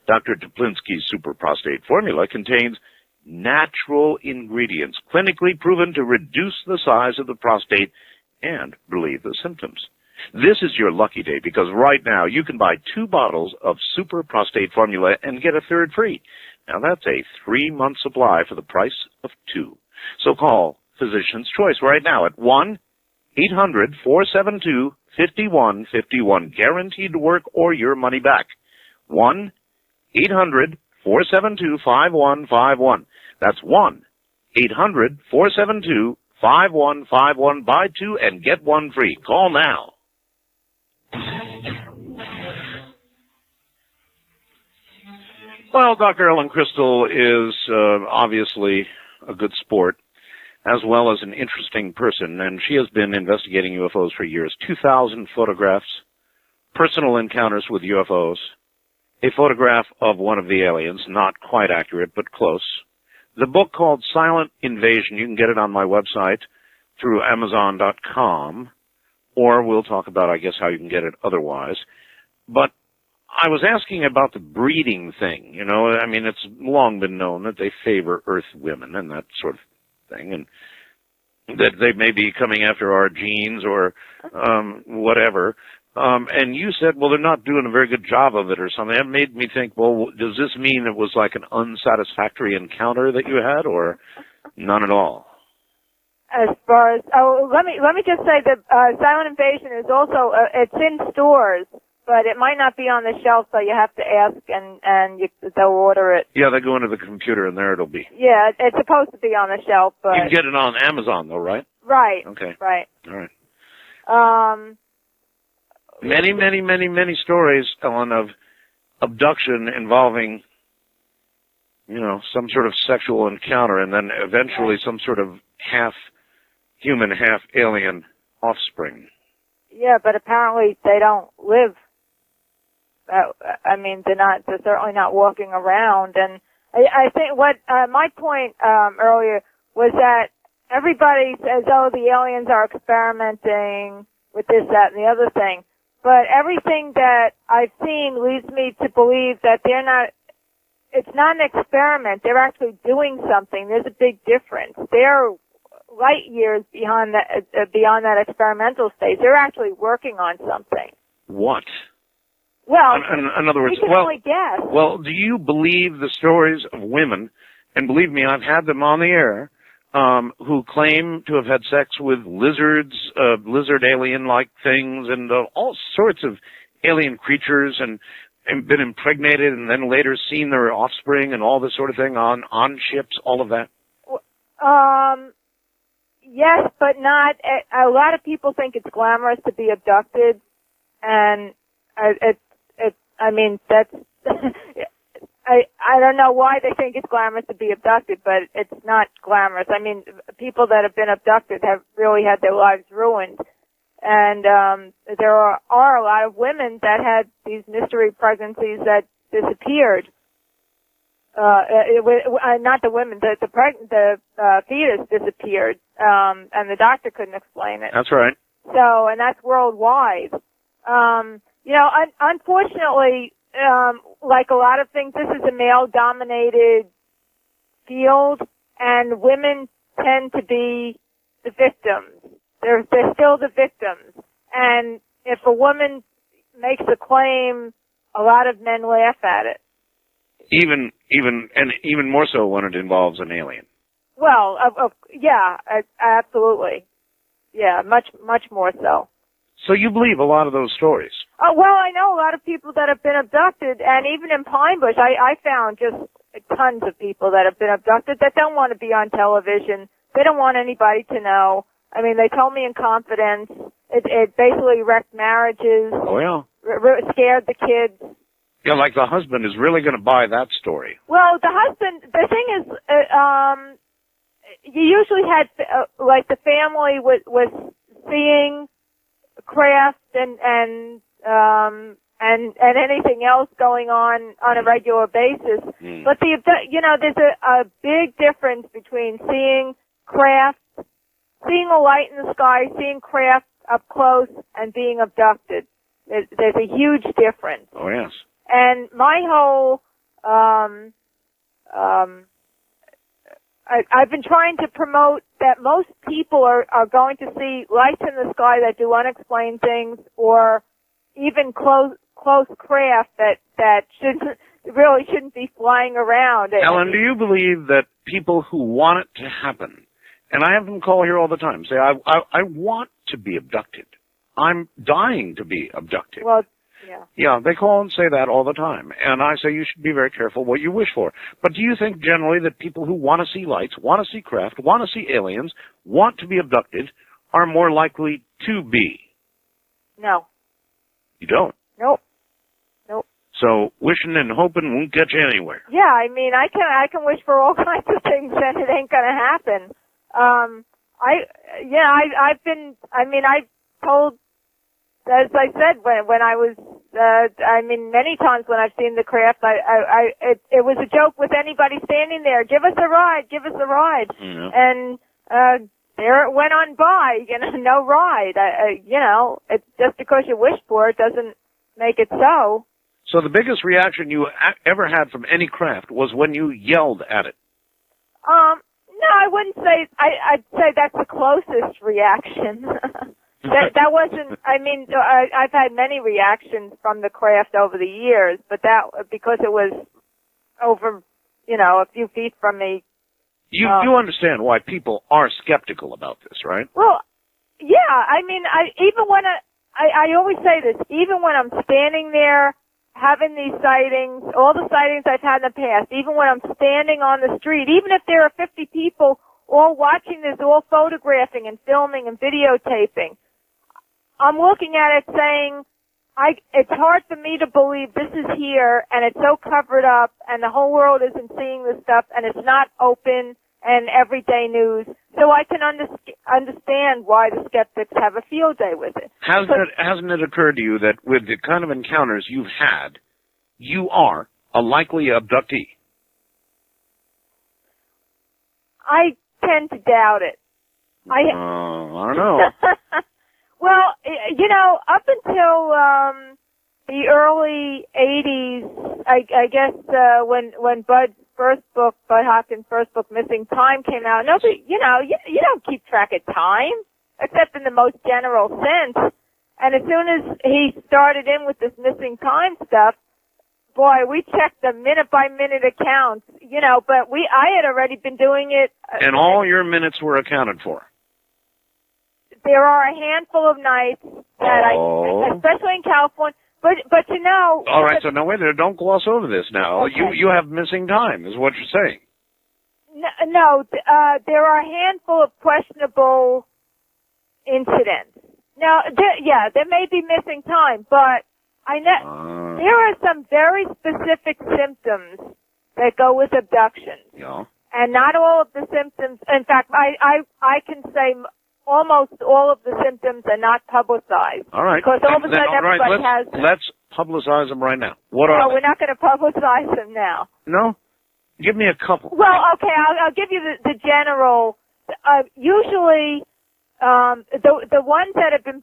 Speaker 1: Dr. Toplinski's super prostate formula contains natural ingredients clinically proven to reduce the size of the prostate and relieve the symptoms. This is your lucky day because right now you can buy 2 bottles of super prostate formula and get a third free. Now that's a 3-month supply for the price of 2. So call Physician's Choice right now at 1-800-472-5151. Guaranteed to work or your money back. 1-800-472-5151. That's 1-800-472-5151. Buy 2 and get 1 free. Call now. Well, Dr. Ellen Crystall is obviously a good sport, as well as an interesting person, and she has been investigating UFOs for years. 2,000 photographs, personal encounters with UFOs, a photograph of one of the aliens, not quite accurate, but close. The book called Silent Invasion, you can get it on my website through Amazon.com, or we'll talk about, I guess, how you can get it otherwise. But I was asking about the breeding thing, you know. I mean, it's long been known that they favor Earth women and that sort of thing, and that they may be coming after our genes or whatever. And you said, well, they're not doing a very good job of it or something. That made me think, well, does this mean it was like an unsatisfactory encounter that you had, or none at all?
Speaker 5: As far as let me just say that Silent Invasion is also it's in stores, but it might not be on the shelf, so you have to ask and they'll order it.
Speaker 1: Yeah, they go into the computer and there it'll be.
Speaker 5: Yeah, it's supposed to be on the shelf, but
Speaker 1: you can get it on Amazon though, right?
Speaker 5: Right.
Speaker 1: Okay.
Speaker 5: Right.
Speaker 1: All right. Many stories, Ellen, of abduction involving, you know, some sort of sexual encounter and then eventually some sort of half human, half alien offspring.
Speaker 5: Yeah, but apparently they don't live. I mean, they're certainly not walking around. And I think what my point earlier was that everybody says, oh, the aliens are experimenting with this, that, and the other thing. But everything that I've seen leads me to believe that it's not an experiment. They're actually doing something. There's a big difference. They're light years beyond that experimental stage. They're actually working on something.
Speaker 1: What?
Speaker 5: Well,
Speaker 1: in other words,
Speaker 5: we can only guess.
Speaker 1: Well, do you believe the stories of women, and believe me, I've had them on the air, who claim to have had sex with lizards, lizard alien-like things, and all sorts of alien creatures and been impregnated and then later seen their offspring and all this sort of thing on ships, all of that?
Speaker 5: Yes, but not. A lot of people think it's glamorous to be abducted, and I mean, that's. I don't know why they think it's glamorous to be abducted, but it's not glamorous. I mean, people that have been abducted have really had their lives ruined. And there are a lot of women that had these mystery pregnancies that disappeared. Not the women, the fetus disappeared, and the doctor couldn't explain it.
Speaker 1: That's right.
Speaker 5: So, and that's worldwide. You know, unfortunately, like a lot of things, this is a male-dominated field, and women tend to be the victims. They're still the victims. And if a woman makes a claim, a lot of men laugh at it. Even more so when it involves an alien. Well, yeah, absolutely. Yeah, much more so.
Speaker 1: So you believe a lot of those stories?
Speaker 5: Well, I know a lot of people that have been abducted, and even in Pine Bush, I found just tons of people that have been abducted that don't want to be on television. They don't want anybody to know. I mean, they told me in confidence. It basically wrecked marriages.
Speaker 1: Oh, yeah.
Speaker 5: Scared the kids.
Speaker 1: Yeah, like the husband is really going to buy that story.
Speaker 5: Well, the husband, the thing is, you usually had, like the family was seeing craft and anything else going on a regular basis. But there's a big difference between seeing craft, seeing a light in the sky, seeing craft up close, and being abducted. There's a huge difference.
Speaker 1: Oh, yes.
Speaker 5: And my whole, I've been trying to promote that most people are going to see lights in the sky that do unexplained things, or even close craft that shouldn't be flying around.
Speaker 1: Ellen, do you believe that people who want it to happen, and I have them call here all the time, say, I want to be abducted. I'm dying to be abducted.
Speaker 5: Well, yeah.
Speaker 1: Yeah, they call and say that all the time. And I say you should be very careful what you wish for. But do you think generally that people who want to see lights, want to see craft, want to see aliens, want to be abducted, are more likely to be?
Speaker 5: No.
Speaker 1: You don't?
Speaker 5: Nope.
Speaker 1: So wishing and hoping won't get you anywhere.
Speaker 5: Yeah, I mean, I can wish for all kinds of things and it ain't gonna happen. I told, as I said, when I was, many times when I've seen the craft, it was a joke with anybody standing there. Give us a ride.
Speaker 1: Yeah.
Speaker 5: And, there it went on by, no ride. It's just because you wish for it doesn't make it so.
Speaker 1: So the biggest reaction you ever had from any craft was when you yelled at it?
Speaker 5: No, I wouldn't say, I'd say that's the closest reaction. That wasn't, I've had many reactions from the craft over the years, but that, because it was over, a few feet from me.
Speaker 1: You understand why people are skeptical about this, right?
Speaker 5: Well, yeah, even when I always say this, even when I'm standing there having these sightings, all the sightings I've had in the past, even when I'm standing on the street, even if there are 50 people all watching this, all photographing and filming and videotaping, I'm looking at it saying, it's hard for me to believe this is here and it's so covered up and the whole world isn't seeing this stuff and it's not open and everyday news. So I can understand why the skeptics have a field day with it.
Speaker 1: Hasn't it occurred to you that with the kind of encounters you've had, you are a likely abductee?
Speaker 5: I tend to doubt it.
Speaker 1: I don't know.
Speaker 5: Well, up until the early 80s, I guess when Bud Hopkins' first book, Missing Time, came out, nobody, you don't keep track of time, except in the most general sense. And as soon as he started in with this missing time stuff, boy, we checked the minute-by-minute accounts, but I had already been doing it.
Speaker 1: And all your minutes were accounted for?
Speaker 5: There are a handful of nights that especially in California, But you know.
Speaker 1: All right, so now wait a minute. Don't gloss over this now.
Speaker 5: Okay.
Speaker 1: You have missing time, is what you're saying.
Speaker 5: No, there are a handful of questionable incidents. Now, there may be missing time, but I know there are some very specific symptoms that go with abductions.
Speaker 1: Yeah.
Speaker 5: And not all of the symptoms, in fact, I can say almost all of the symptoms are not publicized.
Speaker 1: All right.
Speaker 5: Because all of a sudden everybody has...
Speaker 1: Let's publicize them right now. What are
Speaker 5: No,
Speaker 1: they?
Speaker 5: we're not going to publicize them now.
Speaker 1: No? Give me a couple.
Speaker 5: Well, okay, I'll give you the general. Usually, the ones that have been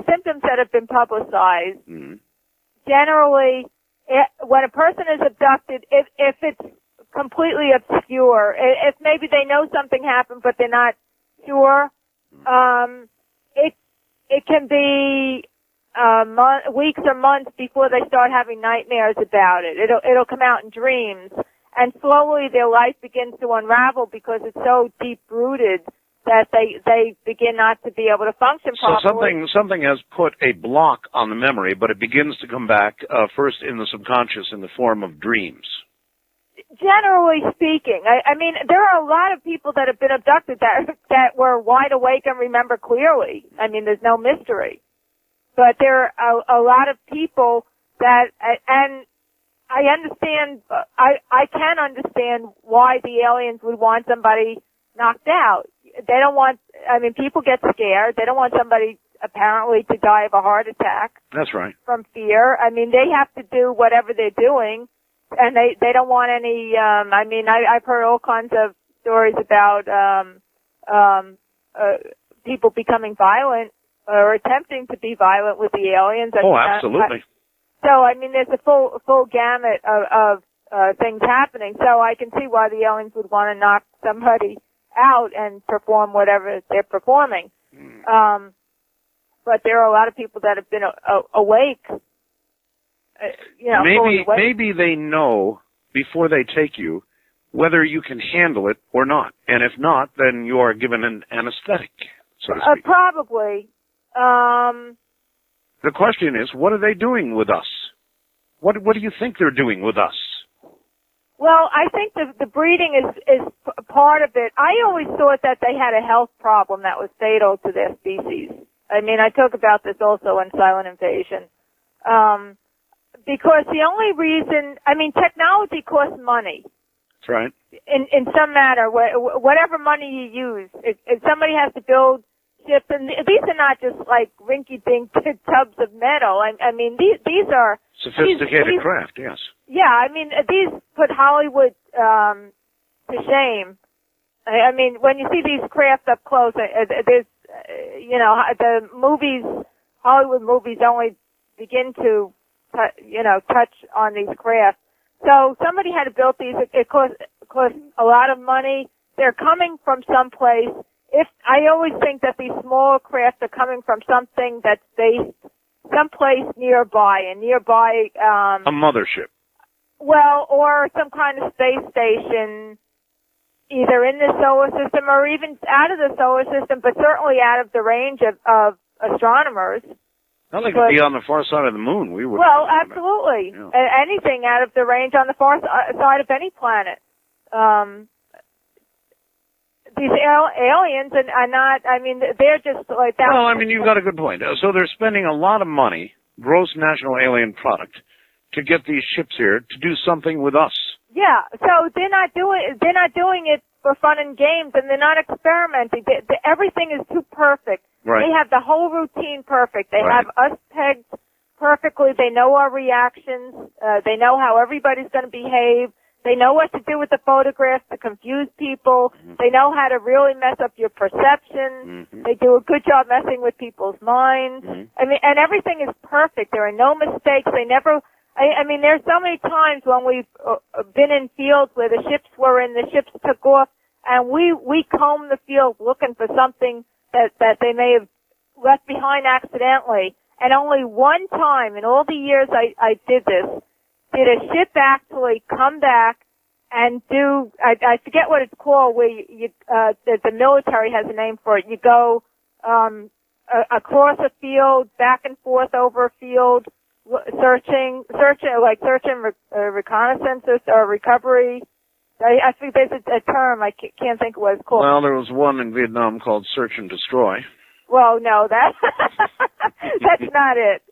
Speaker 5: symptoms that have been publicized. Generally, when a person is abducted, if it's completely obscure, if maybe they know something happened but they're not sure, it can be weeks or months before they start having nightmares about it. It'll come out in dreams. And slowly their life begins to unravel because it's so deep-rooted that they begin not to be able to function properly.
Speaker 1: So something has put a block on the memory, but it begins to come back first in the subconscious in the form of dreams.
Speaker 5: Generally speaking, I mean, there are a lot of people that have been abducted that were wide awake and remember clearly. I mean, there's no mystery. But there are a lot of people that, and I understand, I can understand why the aliens would want somebody knocked out. They don't want, I mean, people get scared. They don't want somebody apparently to die of a heart attack.
Speaker 1: That's right.
Speaker 5: From fear. I mean, they have to do whatever they're doing, and they don't want any, I mean, I've heard all kinds of stories about, people becoming violent or attempting to be violent with the aliens.
Speaker 1: Oh, absolutely.
Speaker 5: So, I mean, there's a full gamut of things happening. So I can see why the aliens would want to knock somebody out and perform whatever they're performing. But there are a lot of people that have been awake. Fully awake.
Speaker 1: Maybe they know before they take you whether you can handle it or not. And if not, then you are given an anesthetic, so to speak.
Speaker 5: Probably.
Speaker 1: The question is, what are they doing with us? What do you think they're doing with us?
Speaker 5: Well, I think the breeding is part of it. I always thought that they had a health problem that was fatal to their species. I mean, I talk about this also in Silent Invasion. Because the only reason, I mean, technology costs money.
Speaker 1: That's right.
Speaker 5: In some matter, whatever money you use, if somebody has to build ships, and these are not just like rinky-dink tubs of metal. I mean, these are
Speaker 1: sophisticated craft. Yes.
Speaker 5: Yeah, I mean, these put Hollywood to shame. I mean, when you see these crafts up close, there's, the movies, Hollywood movies, only begin to, touch on these crafts. So somebody had to build these. It cost a lot of money. They're coming from someplace. I always think that these small crafts are coming from something that's based someplace nearby, and nearby
Speaker 1: a mothership.
Speaker 5: Well, or some kind of space station, either in the solar system or even out of the solar system, but certainly out of the range of astronomers.
Speaker 1: Well, they could be on the far side of the moon. We would.
Speaker 5: Well, absolutely.
Speaker 1: Yeah.
Speaker 5: Anything out of the range on the far side of any planet. These aliens are not, I mean, they're just like that.
Speaker 1: Well, I mean, you've got a good point. So they're spending a lot of money, gross national alien product, to get these ships here to do something with us.
Speaker 5: Yeah, so they're not doing it for fun and games, and they're not experimenting. Everything is too perfect.
Speaker 1: Right.
Speaker 5: They have the whole routine perfect. They
Speaker 1: Right.
Speaker 5: have us pegged perfectly. They know our reactions. They know how everybody's going to behave. They know what to do with the photographs to confuse people.
Speaker 1: Mm-hmm.
Speaker 5: They know how to really mess up your perception.
Speaker 1: Mm-hmm.
Speaker 5: They do a good job messing with people's minds.
Speaker 1: Mm-hmm.
Speaker 5: I mean, and everything is perfect. There are no mistakes. They never, I mean, there's so many times when we've been in fields where the ships were in, the ships took off, and we combed the field looking for something that they may have left behind accidentally. And only one time in all the years I did this, did a ship actually come back and do, I forget what it's called, where the military has a name for it. You go across a field, back and forth over a field, search and reconnaissance or recovery. I think there's a term. I can't think of what it's called.
Speaker 1: Well, there was one in Vietnam called search and destroy.
Speaker 5: Well, no, that's not it.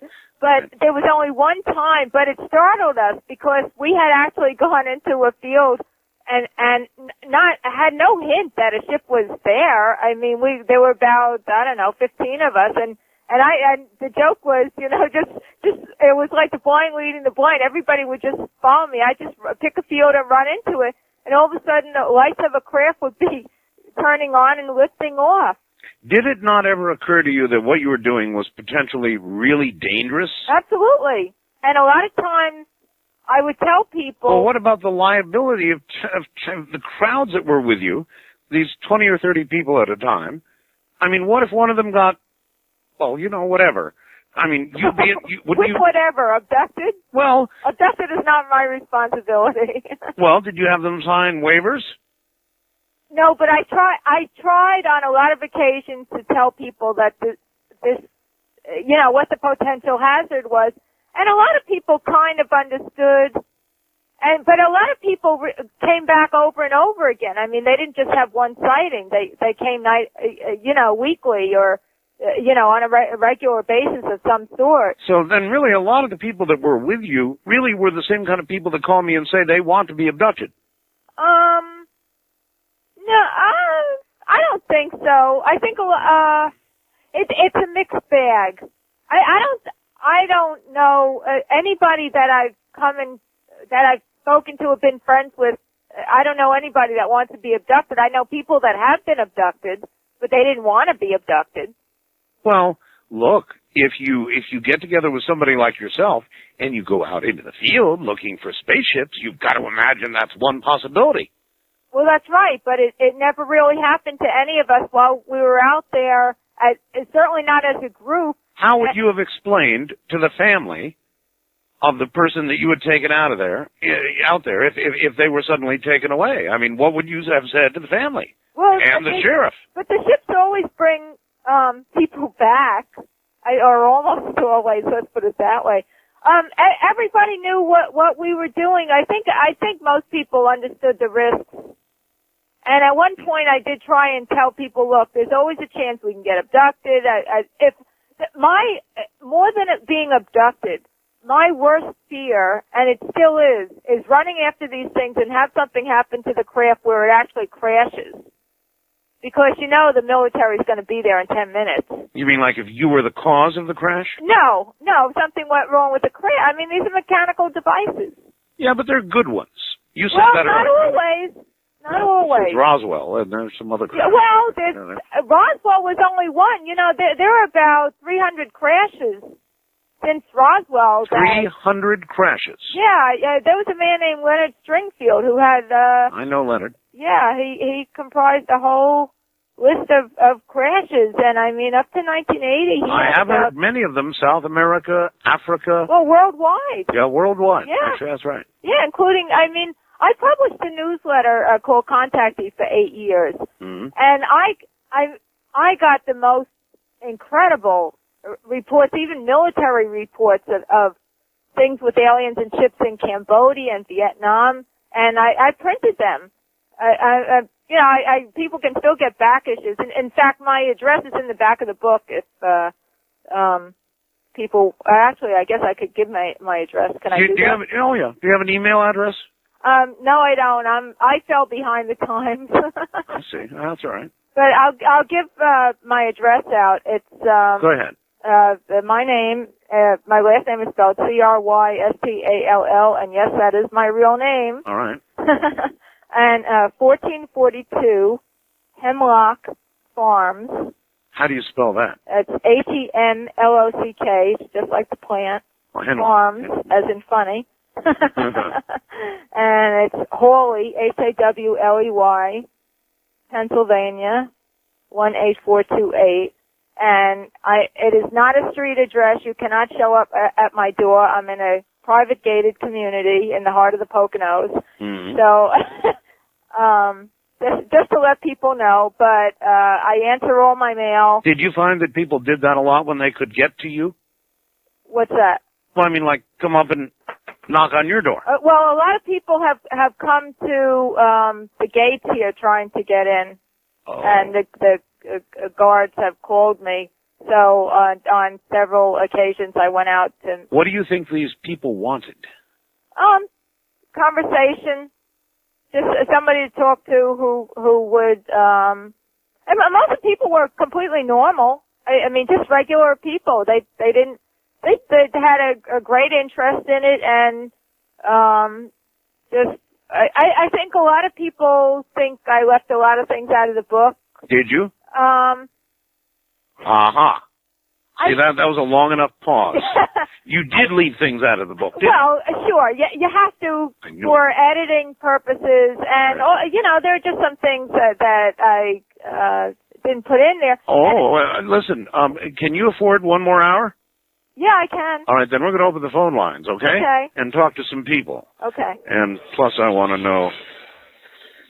Speaker 5: But there was only one time, but it startled us because we had actually gone into a field and had no hint that a ship was there. I mean, there were about, 15 of us, and the joke was, just it was like the blind leading the blind. Everybody would just follow me. I just pick a field and run into it, and all of a sudden the lights of a craft would be turning on and lifting off.
Speaker 1: Did it not ever occur to you that what you were doing was potentially really dangerous?
Speaker 5: Absolutely. And a lot of times I would tell people...
Speaker 1: Well, what about the liability of the crowds that were with you, these 20 or 30 people at a time? I mean, what if one of them got, whatever? I mean,
Speaker 5: whatever, abducted?
Speaker 1: Well...
Speaker 5: Abducted is not my responsibility.
Speaker 1: Well, did you have them sign waivers?
Speaker 5: No, but I tried on a lot of occasions to tell people that this, what the potential hazard was, and a lot of people kind of understood, but a lot of people came back over and over again. I mean, they didn't just have one sighting; they came weekly or on a regular basis of some sort.
Speaker 1: So then, really, a lot of the people that were with you really were the same kind of people that call me and say they want to be abducted.
Speaker 5: No, I don't think so. I think it's a mixed bag. I don't know anybody that I've spoken to, have been friends with. I don't know anybody that wants to be abducted. I know people that have been abducted, but they didn't want to be abducted.
Speaker 1: Well, look, if you get together with somebody like yourself and you go out into the field looking for spaceships, you've got to imagine that's one possibility.
Speaker 5: Well, that's right, but it never really happened to any of us while we were out there, certainly not as a group.
Speaker 1: How would you have explained to the family of the person that you had taken out there, if they were suddenly taken away? I mean, what would you have said to the family and the sheriff?
Speaker 5: But the ships always bring people back, or almost always, let's put it that way. Everybody knew what we were doing. I think most people understood the risks. And at one point I did try and tell people, look, there's always a chance we can get abducted. More than it being abducted, my worst fear, and it still is running after these things and have something happen to the craft where it actually crashes. Because the military's going to be there in 10 minutes.
Speaker 1: You mean like if you were the cause of the crash?
Speaker 5: No, something went wrong with the crash. I mean, these are mechanical devices.
Speaker 1: Yeah, but they're good ones. You said that
Speaker 5: not
Speaker 1: earlier.
Speaker 5: Not always.
Speaker 1: Roswell, and there's some other crashes.
Speaker 5: Well, Roswell was only one. There are about 300 crashes since Roswell.
Speaker 1: 300 crashes?
Speaker 5: Yeah, there was a man named Leonard Stringfield who had...
Speaker 1: I know Leonard.
Speaker 5: Yeah, he comprised a whole list of crashes, and I mean, up to 1980.
Speaker 1: I have heard many of them, South America, Africa.
Speaker 5: Well, worldwide.
Speaker 1: Yeah, worldwide.
Speaker 5: Yeah.
Speaker 1: Actually, that's right.
Speaker 5: Yeah, including, I published a newsletter called Contactee for 8 years, and I got the most incredible reports, even military reports of things with aliens and ships in Cambodia and Vietnam, and I printed them. People can still get back issues. In fact, my address is in the back of the book. If people, actually, I guess I could give my address. Can I do that?
Speaker 1: Do you have an email address?
Speaker 5: No, I don't. I fell behind the times.
Speaker 1: I see. That's all right.
Speaker 5: But I'll give my address out. It's
Speaker 1: go ahead.
Speaker 5: My name, my last name is spelled Crystall, and yes, that is my real name.
Speaker 1: All right.
Speaker 5: And 1442 Hemlock Farms.
Speaker 1: How do you spell that?
Speaker 5: It's Hemlock, just like the plant. Farms, as in funny. And it's Hawley, Hawley, Pennsylvania, 18428. And it is not a street address. You cannot show up at my door. I'm in a private gated community in the heart of the Poconos. Mm-hmm. So, just to let people know, but I answer all my mail.
Speaker 1: Did you find that people did that a lot when they could get to you?
Speaker 5: What's that?
Speaker 1: Well, I mean, like, come up and knock on your door.
Speaker 5: Well, a lot of people have come to the gates here trying to get in, and the guards have called me. So on several occasions, I went out to.
Speaker 1: What do you think these people wanted?
Speaker 5: Conversation, just somebody to talk to who would. And most of the people were completely normal. I mean, just regular people. They had a great interest in it, and I think a lot of people think I left a lot of things out of the book.
Speaker 1: Did you? See, that was a long enough pause. You did leave things out of the book, didn't
Speaker 5: Well, sure. You have to for editing purposes, and there are just some things that I didn't put in there.
Speaker 1: Listen, can you afford one more hour?
Speaker 5: Yeah, I can.
Speaker 1: All right, then we're going to open the phone lines, okay?
Speaker 5: Okay.
Speaker 1: And talk to some people.
Speaker 5: Okay.
Speaker 1: And plus, I want to know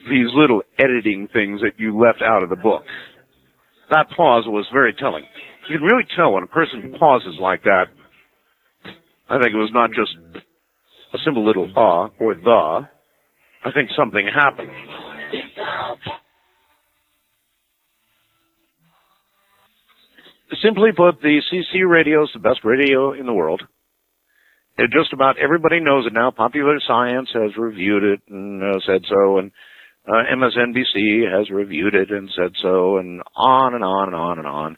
Speaker 1: these little editing things that you left out of the book. That pause was very telling. You can really tell when a person pauses like that. I think it was not just a simple little or the. I think something happened. Simply put, the CC radio is the best radio in the world. Just about everybody knows it now. Popular Science has reviewed it and said so, and MSNBC has reviewed it and said so, and on and on and on and on.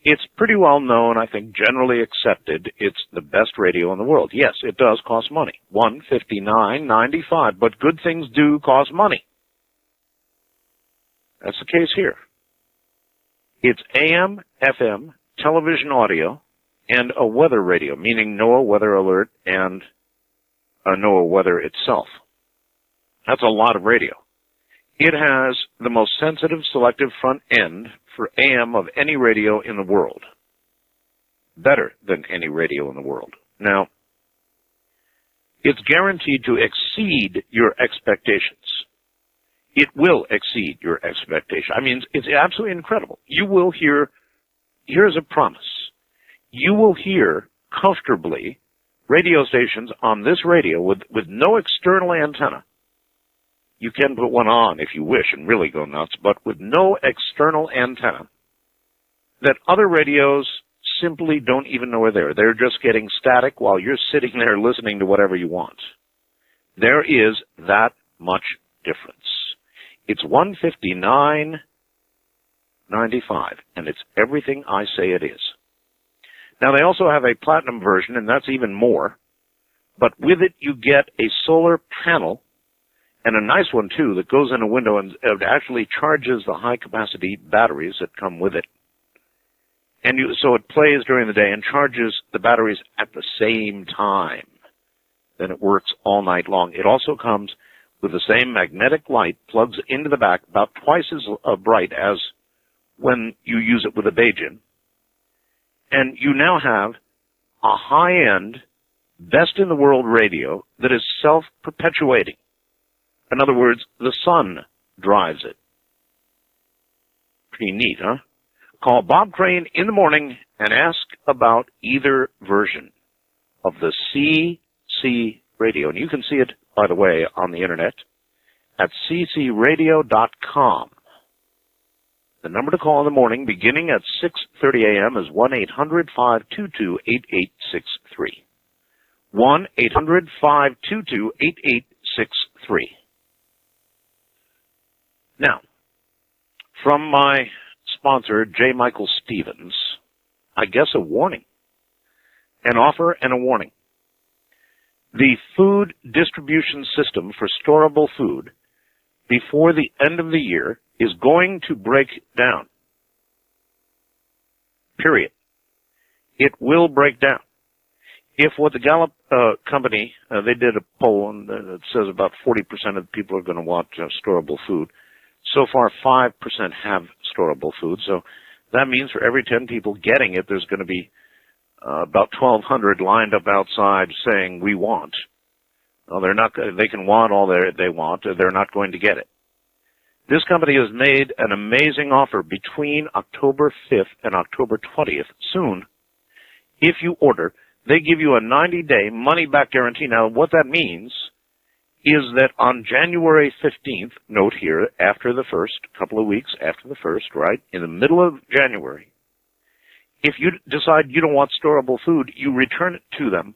Speaker 1: It's pretty well known, I think, generally accepted. It's the best radio in the world. Yes, it does cost money. $159.95, but good things do cost money. That's the case here. It's AM, FM, television audio, and a weather radio, meaning NOAA Weather Alert and NOAA Weather itself. That's a lot of radio. It has the most sensitive selective front end for AM of any radio in the world. Better than any radio in the world. Now, it's guaranteed to exceed your expectations. It will exceed your expectation. I mean, it's absolutely incredible. You will hear, here's a promise. You will hear comfortably radio stations on this radio with no external antenna. You can put one on if you wish and really go nuts, but with no external antenna, that other radios simply don't even know we're there. They're just getting static while you're sitting there listening to whatever you want. There is that much difference. It's $159.95, and it's everything I say it is. Now, they also have a platinum version, and that's even more. But with it, you get a solar panel, and a nice one, too, that goes in a window and it actually charges the high-capacity batteries that come with it. And so it plays during the day and charges the batteries at the same time. Then it works all night long. It also comes with the same magnetic light, plugs into the back, about twice as bright as when you use it with a Beijing. And you now have a high-end, best-in-the-world radio that is self-perpetuating. In other words, the sun drives it. Pretty neat, huh? Call Bob Crane in the morning and ask about either version of the CC radio. And you can see it, by the way, on the Internet at ccradio.com. The number to call in the morning, beginning at 6:30 a.m., is 1-800-522-8863. 1-800-522-8863. Now, from my sponsor, J. Michael Stevens, I guess a warning, an offer and a warning. The food distribution system for storable food before the end of the year is going to break down. Period. It will break down. If what the Gallup company, they did a poll and it says about 40% of people are going to want storable food. So far, 5% have storable food. So that means for every 10 people getting it, there's going to be about 1,200 lined up outside saying, we want. Well, they're not, they can want all they want. They're not going to get it. This company has made an amazing offer between October 5th and October 20th, soon. If you order they give you a 90-day money-back guarantee. Now, what that means is that on January 15th, note here, after the 1st, couple of weeks after the 1st, right, in the middle of January, if you decide you don't want storable food, you return it to them,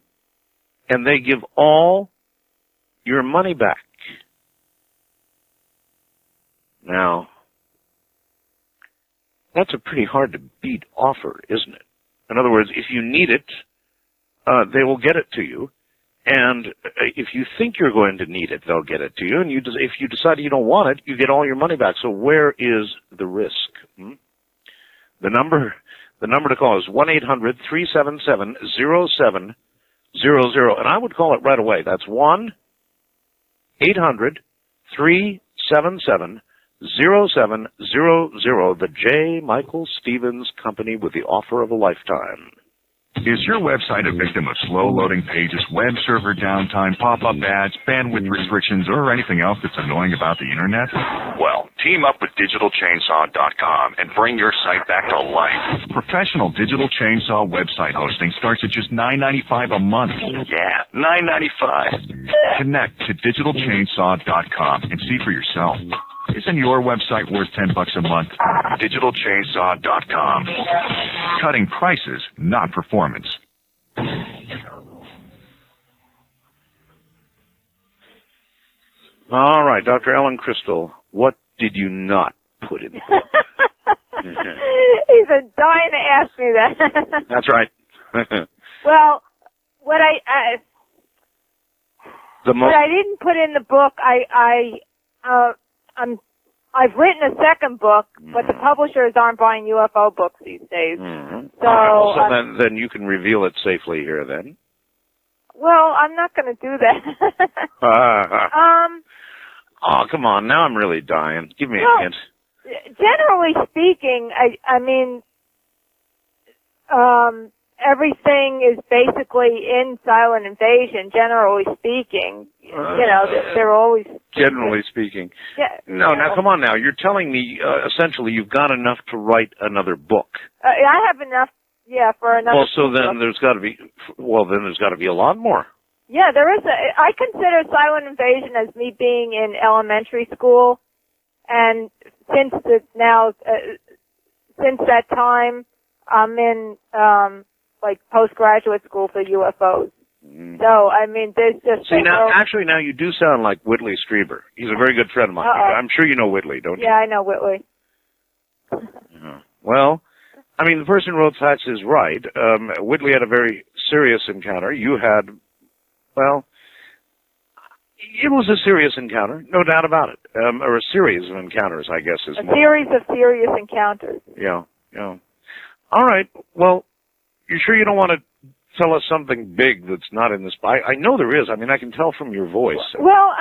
Speaker 1: and they give all your money back. Now, that's a pretty hard to beat offer, isn't it? In other words, if you need it, they will get it to you. And if you think you're going to need it, they'll get it to you. And if you decide you don't want it, you get all your money back. So where is the risk? The number to call is 1-800-377-0700. And I would call it right away. That's 1-800-377-0700. The J. Michael Stevens Company with the offer of a lifetime.
Speaker 4: Is your website a victim of slow-loading pages, web server downtime, pop-up ads, bandwidth restrictions, or anything else that's annoying about the Internet?
Speaker 22: Well, team up with digitalchainsaw.com and bring your site back to life.
Speaker 4: Professional Digital Chainsaw website hosting starts at just $9.95 a month.
Speaker 22: Yeah, $9.95.
Speaker 4: Connect to digitalchainsaw.com and see for yourself. Isn't your website worth $10 a month?
Speaker 22: digitalchainsaw.com.
Speaker 4: Cutting prices, not performance.
Speaker 1: All right, Dr. Ellen Crystall, what did you not put in the book?
Speaker 5: He's been dying to ask me that.
Speaker 1: That's right.
Speaker 5: Well, what I didn't put in the book, I've written a second book, but the publishers aren't buying UFO books these days. So,
Speaker 1: then you can reveal it safely here, then.
Speaker 5: Well, I'm not going to do that.
Speaker 1: Oh, come on! Now I'm really dying. Give me a hint.
Speaker 5: Generally speaking, I mean, everything is basically in Silent Invasion, generally speaking. They're always...
Speaker 1: Generally speaking.
Speaker 5: Yeah.
Speaker 1: No, now come on now. You're telling me, essentially, you've got enough to write another book.
Speaker 5: I have enough, for another
Speaker 1: Well, so then there's got to be a lot more.
Speaker 5: Yeah, there is. I consider Silent Invasion as me being in elementary school, and since that time, I'm in, postgraduate school for UFOs. So, I mean, there's just...
Speaker 1: See, now you do sound like Whitley Strieber. He's a very good friend of mine. I'm sure you know Whitley, don't you?
Speaker 5: Yeah, I know Whitley.
Speaker 1: Well, I mean, the person who wrote Facts is right. Whitley had a very serious encounter. You had, it was a serious encounter, no doubt about it. Or a series of encounters, I guess, is more.
Speaker 5: A series of serious encounters.
Speaker 1: Yeah. All right. Well, you sure you don't want to tell us something big that's not in this? I know there is. I mean, I can tell from your voice.
Speaker 5: Well,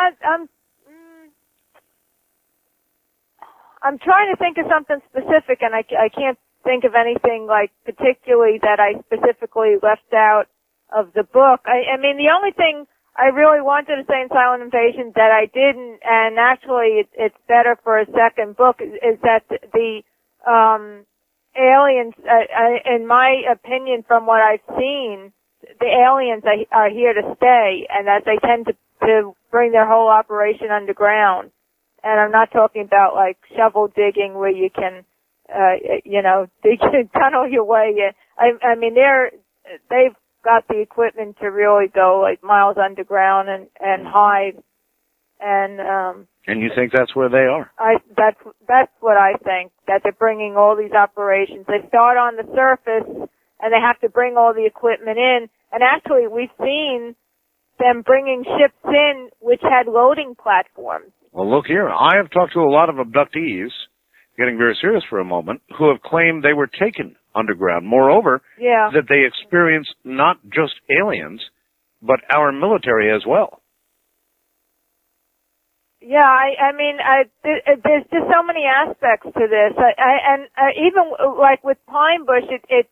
Speaker 5: I'm trying to think of something specific, and I can't think of anything particularly that I specifically left out of the book. I mean, the only thing I really wanted to say in Silent Invasion that I didn't, and actually it's better for a second book, is that the aliens, in my opinion, from what I've seen, the aliens are here to stay, and that they tend to bring their whole operation underground. And I'm not talking about shovel digging where you can, tunnel your way in. I mean, they've got the equipment to really go miles underground and hide. And
Speaker 1: you think that's where they are?
Speaker 5: That's what I think, that they're bringing all these operations. They start on the surface, and they have to bring all the equipment in. And actually, we've seen them bringing ships in which had loading platforms.
Speaker 1: Well, look here. I have talked to a lot of abductees, getting very serious for a moment, who have claimed they were taken underground. Moreover, that they experienced not just aliens, but our military as well.
Speaker 5: Yeah, I mean, there's just so many aspects to this. Even with Pine Bush, it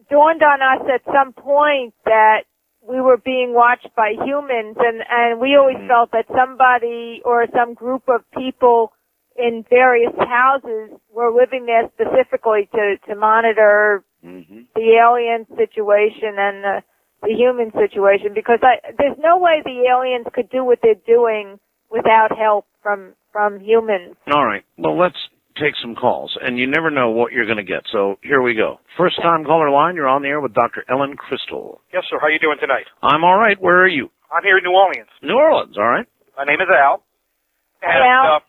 Speaker 5: dawned on us at some point that we were being watched by humans, and we always felt that somebody or some group of people in various houses were living there specifically to monitor the alien situation and the human situation, because there's no way the aliens could do what they're doing without help from humans.
Speaker 1: All right. Well, let's take some calls, and you never know what you're going to get. So here we go. First time caller line, you're on the air with Dr. Ellen Crystall.
Speaker 10: Yes, sir. How you doing tonight?
Speaker 1: I'm all right. Where are you?
Speaker 10: I'm here in New Orleans.
Speaker 1: New Orleans, all right.
Speaker 10: My name is Al. And,
Speaker 5: Al.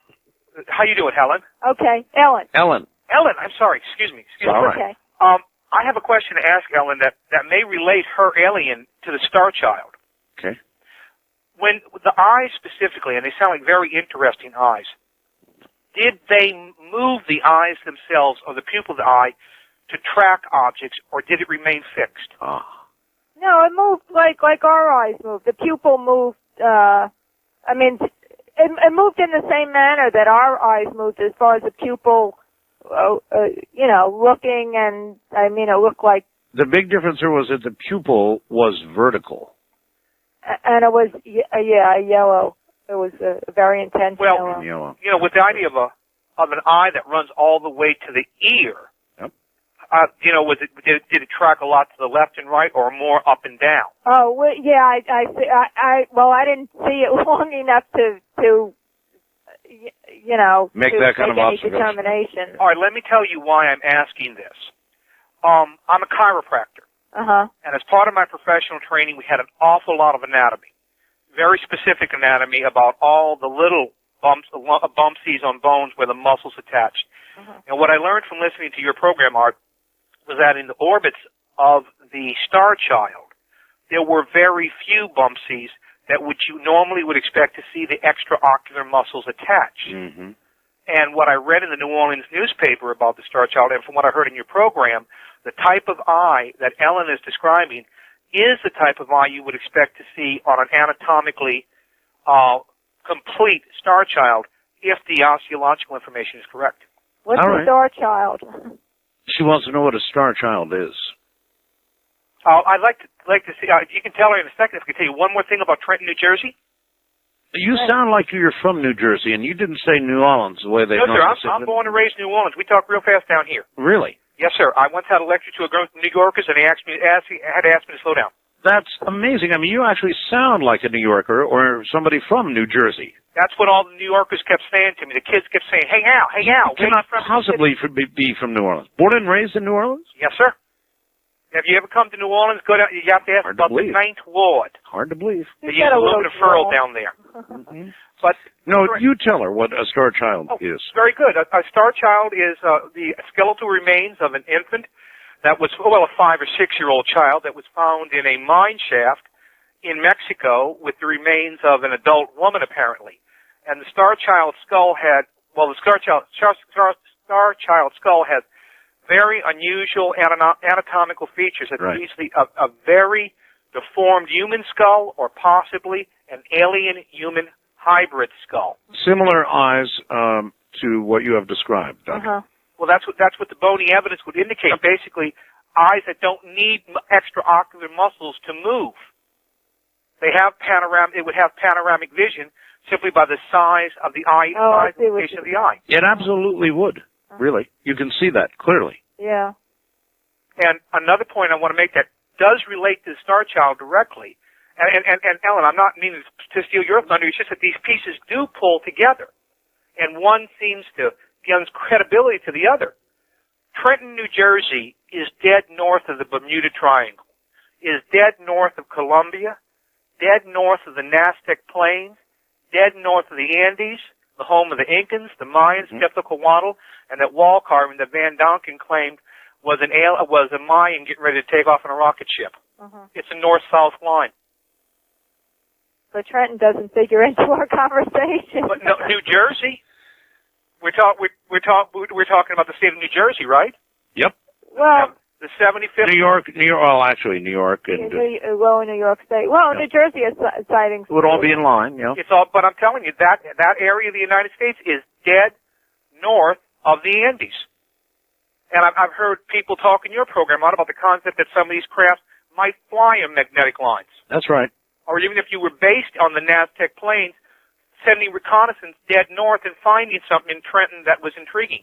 Speaker 10: How you doing, Helen?
Speaker 5: Okay, Ellen.
Speaker 1: Ellen.
Speaker 10: Ellen, I'm sorry. Excuse me.
Speaker 1: All right.
Speaker 5: Okay.
Speaker 10: I have a question to ask Ellen that may relate her alien to the Star Child.
Speaker 1: Okay.
Speaker 10: When the eyes specifically, and they sound like very interesting eyes, did they move the eyes themselves or the pupil of the eye to track objects, or did it remain fixed?
Speaker 5: No, it moved like our eyes moved. The pupil moved. It moved in the same manner that our eyes moved, as far as the pupil, looking, and it looked like.
Speaker 1: The big difference here was that the pupil was vertical.
Speaker 5: And it was, yellow. It was a very intense yellow.
Speaker 1: Yellow.
Speaker 10: With the idea of an eye that runs all the way to the ear.
Speaker 1: Yep.
Speaker 10: Did it track a lot to the left and right, or more up and down?
Speaker 5: Oh, well, yeah, I didn't see it long enough to
Speaker 1: make that kind of
Speaker 5: any
Speaker 1: observation.
Speaker 5: determination.
Speaker 10: All right, let me tell you why I'm asking this. I'm a chiropractor. And as part of my professional training, we had an awful lot of anatomy, very specific anatomy about all the little bumpsies on bones where the muscles attached. And what I learned from listening to your program, Art, was that in the orbits of the Star Child, there were very few bumpsies that which you normally would expect to see the extraocular muscles attached. And what I read in the New Orleans newspaper about the Star Child, and from what I heard in your program, the type of eye that Ellen is describing is the type of eye you would expect to see on an anatomically complete Star Child if the osteological information is correct.
Speaker 5: What's the Star Child?
Speaker 1: She wants to know what a Star Child is.
Speaker 10: I'd like to see. You can tell her in a second. If I can tell you one more thing about Trenton, New Jersey.
Speaker 1: You sound like you're from New Jersey, and you didn't say New Orleans the way they
Speaker 10: No,
Speaker 1: normally
Speaker 10: sir. I'm born and raised in New Orleans. We talk real fast down here.
Speaker 1: Really?
Speaker 10: Yes, sir. I once had a lecture to a group of New Yorkers, and they had to ask me to slow down.
Speaker 1: That's amazing. I mean, you actually sound like a New Yorker or somebody from New Jersey.
Speaker 10: That's what all the New Yorkers kept saying to me. The kids kept saying, "Hey, Al, hey, Al."
Speaker 1: You cannot possibly be from New Orleans. Born and raised in New Orleans?
Speaker 10: Yes, sir. Have you ever come to New Orleans? Go down. You have to ask about the 9th Ward.
Speaker 1: Hard to believe.
Speaker 10: They use aluminum furl down there. But
Speaker 1: no, you tell her what a Star Child is.
Speaker 10: Very good. A Star Child is the skeletal remains of an infant that was, a 5 or 6-year-old child that was found in a mine shaft in Mexico with the remains of an adult woman, apparently. And the Star Child skull had, the Star Child skull has very unusual anatomical features. It's usually a very deformed human skull, or possibly an alien human hybrid skull.
Speaker 1: Similar eyes to what you have described, Doctor.
Speaker 10: Well, that's what the bony evidence would indicate. Basically, eyes that don't need extraocular muscles to move. It would have panoramic vision simply by the size of the eye, location of the eye.
Speaker 1: It absolutely would. Really, you can see that clearly.
Speaker 5: Yeah.
Speaker 10: And another point I want to make that does relate to the Star Child directly. And Ellen, I'm not meaning to steal your thunder. It's just that these pieces do pull together, and one seems to give credibility to the other. Trenton, New Jersey, is dead north of the Bermuda Triangle, is dead north of Colombia, dead north of the Aztec Plains, dead north of the Andes, the home of the Incans, the Mayans, Quetzalcoatl, and that wall carving that Van Donken claimed was a Mayan getting ready to take off in a rocket ship. It's a north-south line.
Speaker 5: But Trenton doesn't figure into our conversation.
Speaker 10: But no, New Jersey. We're talking about the state of New Jersey, right?
Speaker 1: Yep.
Speaker 5: Well,
Speaker 10: the 75th.
Speaker 1: New York. Well, actually, New York and
Speaker 5: New York State. Well, New Jersey has sightings.
Speaker 1: It would all be in line. Yeah.
Speaker 10: It's all, but I'm telling you that area of the United States is dead north of the Andes. And I've heard people talk in your program about the concept that some of these crafts might fly on magnetic lines.
Speaker 1: That's right.
Speaker 10: Or even if you were based on the Aztec Plains, sending reconnaissance dead north and finding something in Trenton that was intriguing.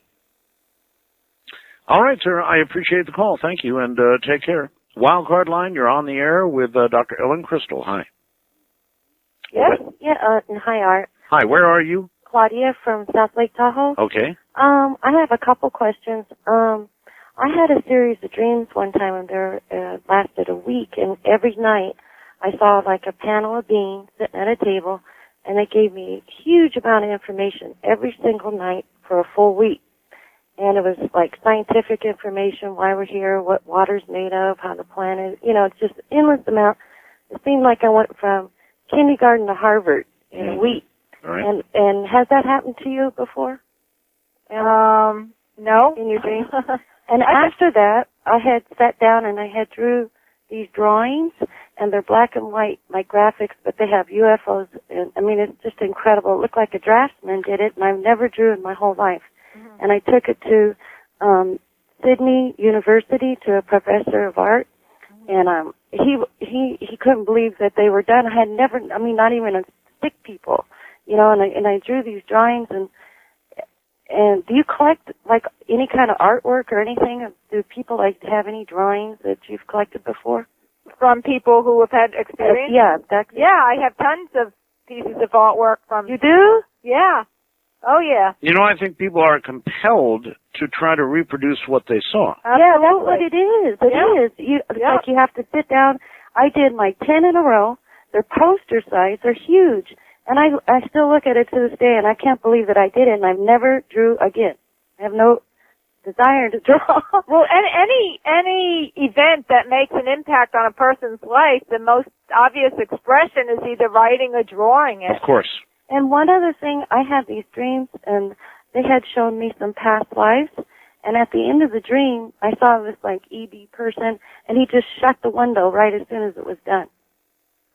Speaker 1: All right, sir. I appreciate the call. Thank you, and take care. Wildcard line, you're on the air with Dr. Ellen Crystall. Hi.
Speaker 11: Yes. Yeah. Hi, Art.
Speaker 1: Hi. Where are you?
Speaker 11: Claudia from South Lake Tahoe.
Speaker 1: Okay.
Speaker 11: I have a couple questions. I had a series of dreams one time, and they lasted a week. And every night, I saw like a panel of beings sitting at a table, and they gave me a huge amount of information every single night for a full week. And it was like scientific information, why we're here, what water's made of, how the planet, it's just endless amount. It seemed like I went from kindergarten to Harvard in a week.
Speaker 1: Right.
Speaker 11: And has that happened to you before?
Speaker 5: No.
Speaker 11: In your dreams? And after that, I had sat down and I had drew these drawings, and they're black and white, like graphics, but they have UFOs. And, I mean, it's just incredible. It looked like a draftsman did it, and I've never drew in my whole life. Mm-hmm. And I took it to Sydney University to a professor of art, and he couldn't believe that they were done. I had never, not even a stick people, and I drew these drawings. And do you collect like any kind of artwork or anything? Do people like have any drawings that you've collected before?
Speaker 5: From people who have had experience?
Speaker 11: Yeah,
Speaker 5: I have tons of pieces of artwork from.
Speaker 11: You do?
Speaker 5: Yeah. Oh, yeah.
Speaker 1: I think people are compelled to try to reproduce what they saw.
Speaker 5: Absolutely.
Speaker 11: Yeah, that's what it is. It is. Like you have to sit down. I did like 10 in a row. They're poster size. They're huge. And I still look at it to this day, and I can't believe that I did it, and I've never drew again. I have no desire to draw.
Speaker 5: Well, any event that makes an impact on a person's life, the most obvious expression is either writing or drawing it.
Speaker 1: Of course.
Speaker 11: And one other thing, I had these dreams, and they had shown me some past lives, and at the end of the dream, I saw this, like, EB person, and he just shut the window right as soon as it was done.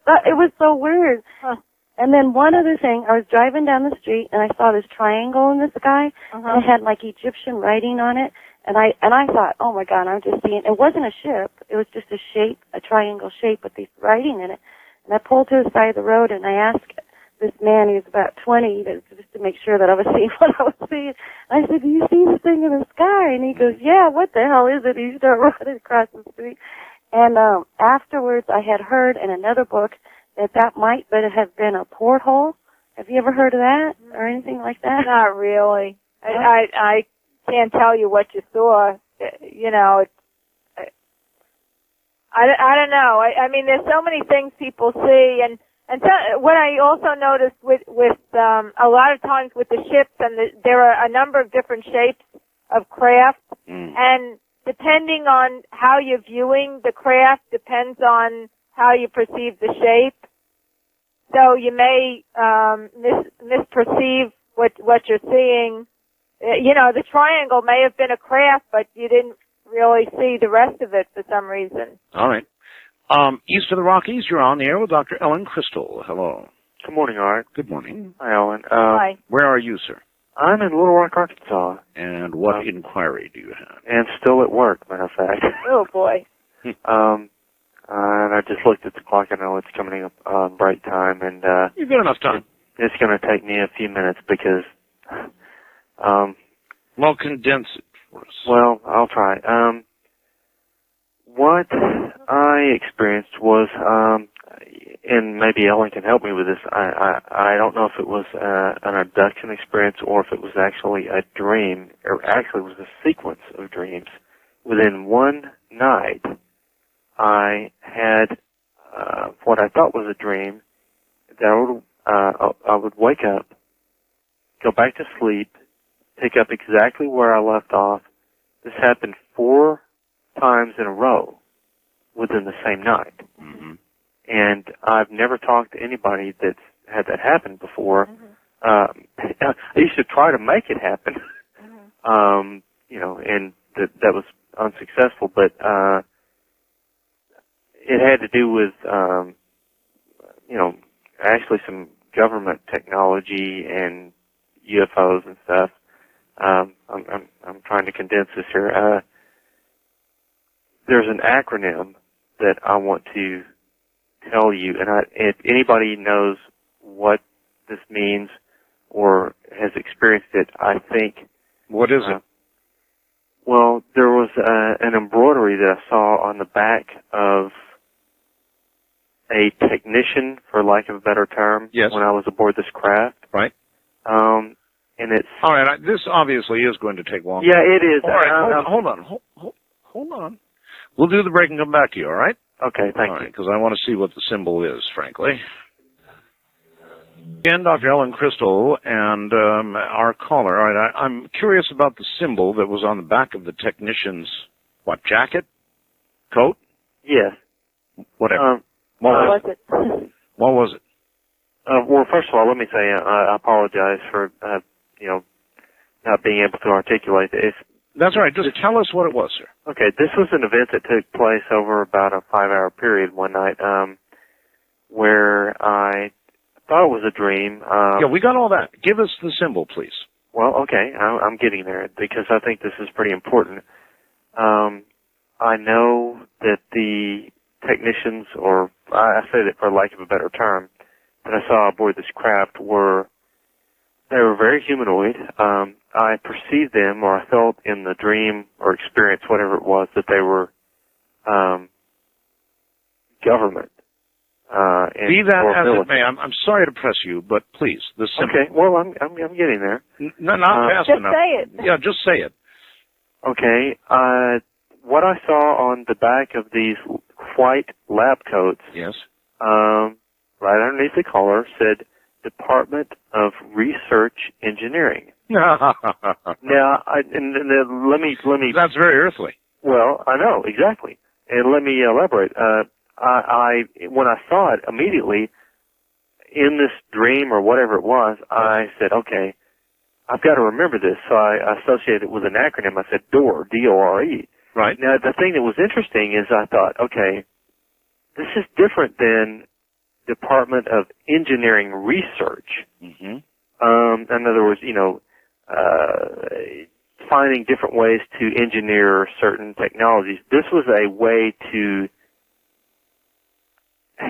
Speaker 11: But it was so weird. Huh. And then one other thing, I was driving down the street, and I saw this triangle in the sky, and it had, like, Egyptian writing on it, and I thought, oh, my God, I'm just seeing, it wasn't a ship, it was just a shape, a triangle shape with this writing in it. And I pulled to the side of the road, and I asked this man, he was about 20, just to make sure that I was seeing what I was seeing. I said, do you see the thing in the sky? And he goes, yeah, what the hell is it? He started running across the street. And afterwards, I had heard in another book that might have been a porthole. Have you ever heard of that or anything like that?
Speaker 5: Not really. I can't tell you what you saw. I don't know. I mean, there's so many things people see, and so, what I also noticed with a lot of times with the ships, and there are a number of different shapes of craft, and depending on how you're viewing the craft depends on how you perceive the shape. So you may misperceive what you're seeing. The triangle may have been a craft, but you didn't really see the rest of it for some reason.
Speaker 1: All right. East of the Rockies, you're on the air with Dr. Ellen Crystall. Hello.
Speaker 13: Good morning, Art.
Speaker 1: Good morning.
Speaker 13: Hi, Ellen.
Speaker 5: Hi.
Speaker 1: Where are you, sir?
Speaker 13: I'm in Little Rock, Arkansas.
Speaker 1: And what inquiry do you have?
Speaker 13: And still at work, matter of fact.
Speaker 5: Oh, boy.
Speaker 13: And I just looked at the clock. I know it's coming up on break time, and
Speaker 1: you've got enough time.
Speaker 13: It's going to take me a few minutes because.
Speaker 1: Well, condense it for us.
Speaker 13: Well, I'll try. What I experienced was, and maybe Ellen can help me with this. I don't know if it was an abduction experience or if it was actually a dream, or actually it was a sequence of dreams. Within one night, I had what I thought was a dream. That I would wake up, go back to sleep, pick up exactly where I left off. This happened 4 times in a row within the same night.
Speaker 1: Mm-hmm.
Speaker 13: And I've never talked to anybody that's had that happen before. Mm-hmm. I used to try to make it happen, and that was unsuccessful, but it had to do with, actually some government technology and UFOs and stuff. I'm trying to condense this here. There's an acronym that I want to tell you, and if anybody knows what this means or has experienced it, I think.
Speaker 1: What is it?
Speaker 13: Well, there was an embroidery that I saw on the back of a technician, for lack of a better term, when I was aboard this craft.
Speaker 1: Right.
Speaker 13: And it's...
Speaker 1: All right, this obviously is going to take long.
Speaker 13: Yeah, it is.
Speaker 1: All right, hold on. We'll do the break and come back to you, all right?
Speaker 13: Okay, thank you.
Speaker 1: Because I want to see what the symbol is, frankly. Again, Dr. Ellen Crystall and our caller. All right, I'm curious about the symbol that was on the back of the technician's, jacket? Coat?
Speaker 13: Yes.
Speaker 1: Whatever.
Speaker 5: What was it?
Speaker 1: What was it?
Speaker 13: Well, first of all, let me say I apologize for, not being able to articulate it.
Speaker 1: That's all right. Just tell us what it was, sir.
Speaker 13: Okay, this was an event that took place over about a 5-hour period one night, where I thought it was a dream.
Speaker 1: Yeah, we got all that. Give us the symbol, please.
Speaker 13: Well, okay, I'm getting there because I think this is pretty important. I know that the technicians, or I say that for lack of a better term, that I saw aboard this craft were very humanoid. I perceived them, or I felt in the dream or experience, whatever it was, that they were government.
Speaker 1: Be that as it may, I'm sorry to press you, but please, the symbol.
Speaker 13: Okay, well, I'm getting there.
Speaker 1: No, not fast enough.
Speaker 5: Just say it.
Speaker 1: Yeah, just say it.
Speaker 13: Okay, what I saw on the back of these white lab coats,
Speaker 1: yes,
Speaker 13: right underneath the collar, said Department of Research Engineering. Now, let me.
Speaker 1: That's very earthly.
Speaker 13: Well, I know exactly, and let me elaborate. When I saw it immediately in this dream or whatever it was, I said, okay, I've got to remember this. So I associated it with an acronym. I said DORE, D-O-R-E.
Speaker 1: Right.
Speaker 13: Now, the thing that was interesting is I thought, okay, this is different than Department of Engineering Research.
Speaker 1: Mm-hmm.
Speaker 13: In other words, finding different ways to engineer certain technologies. This was a way to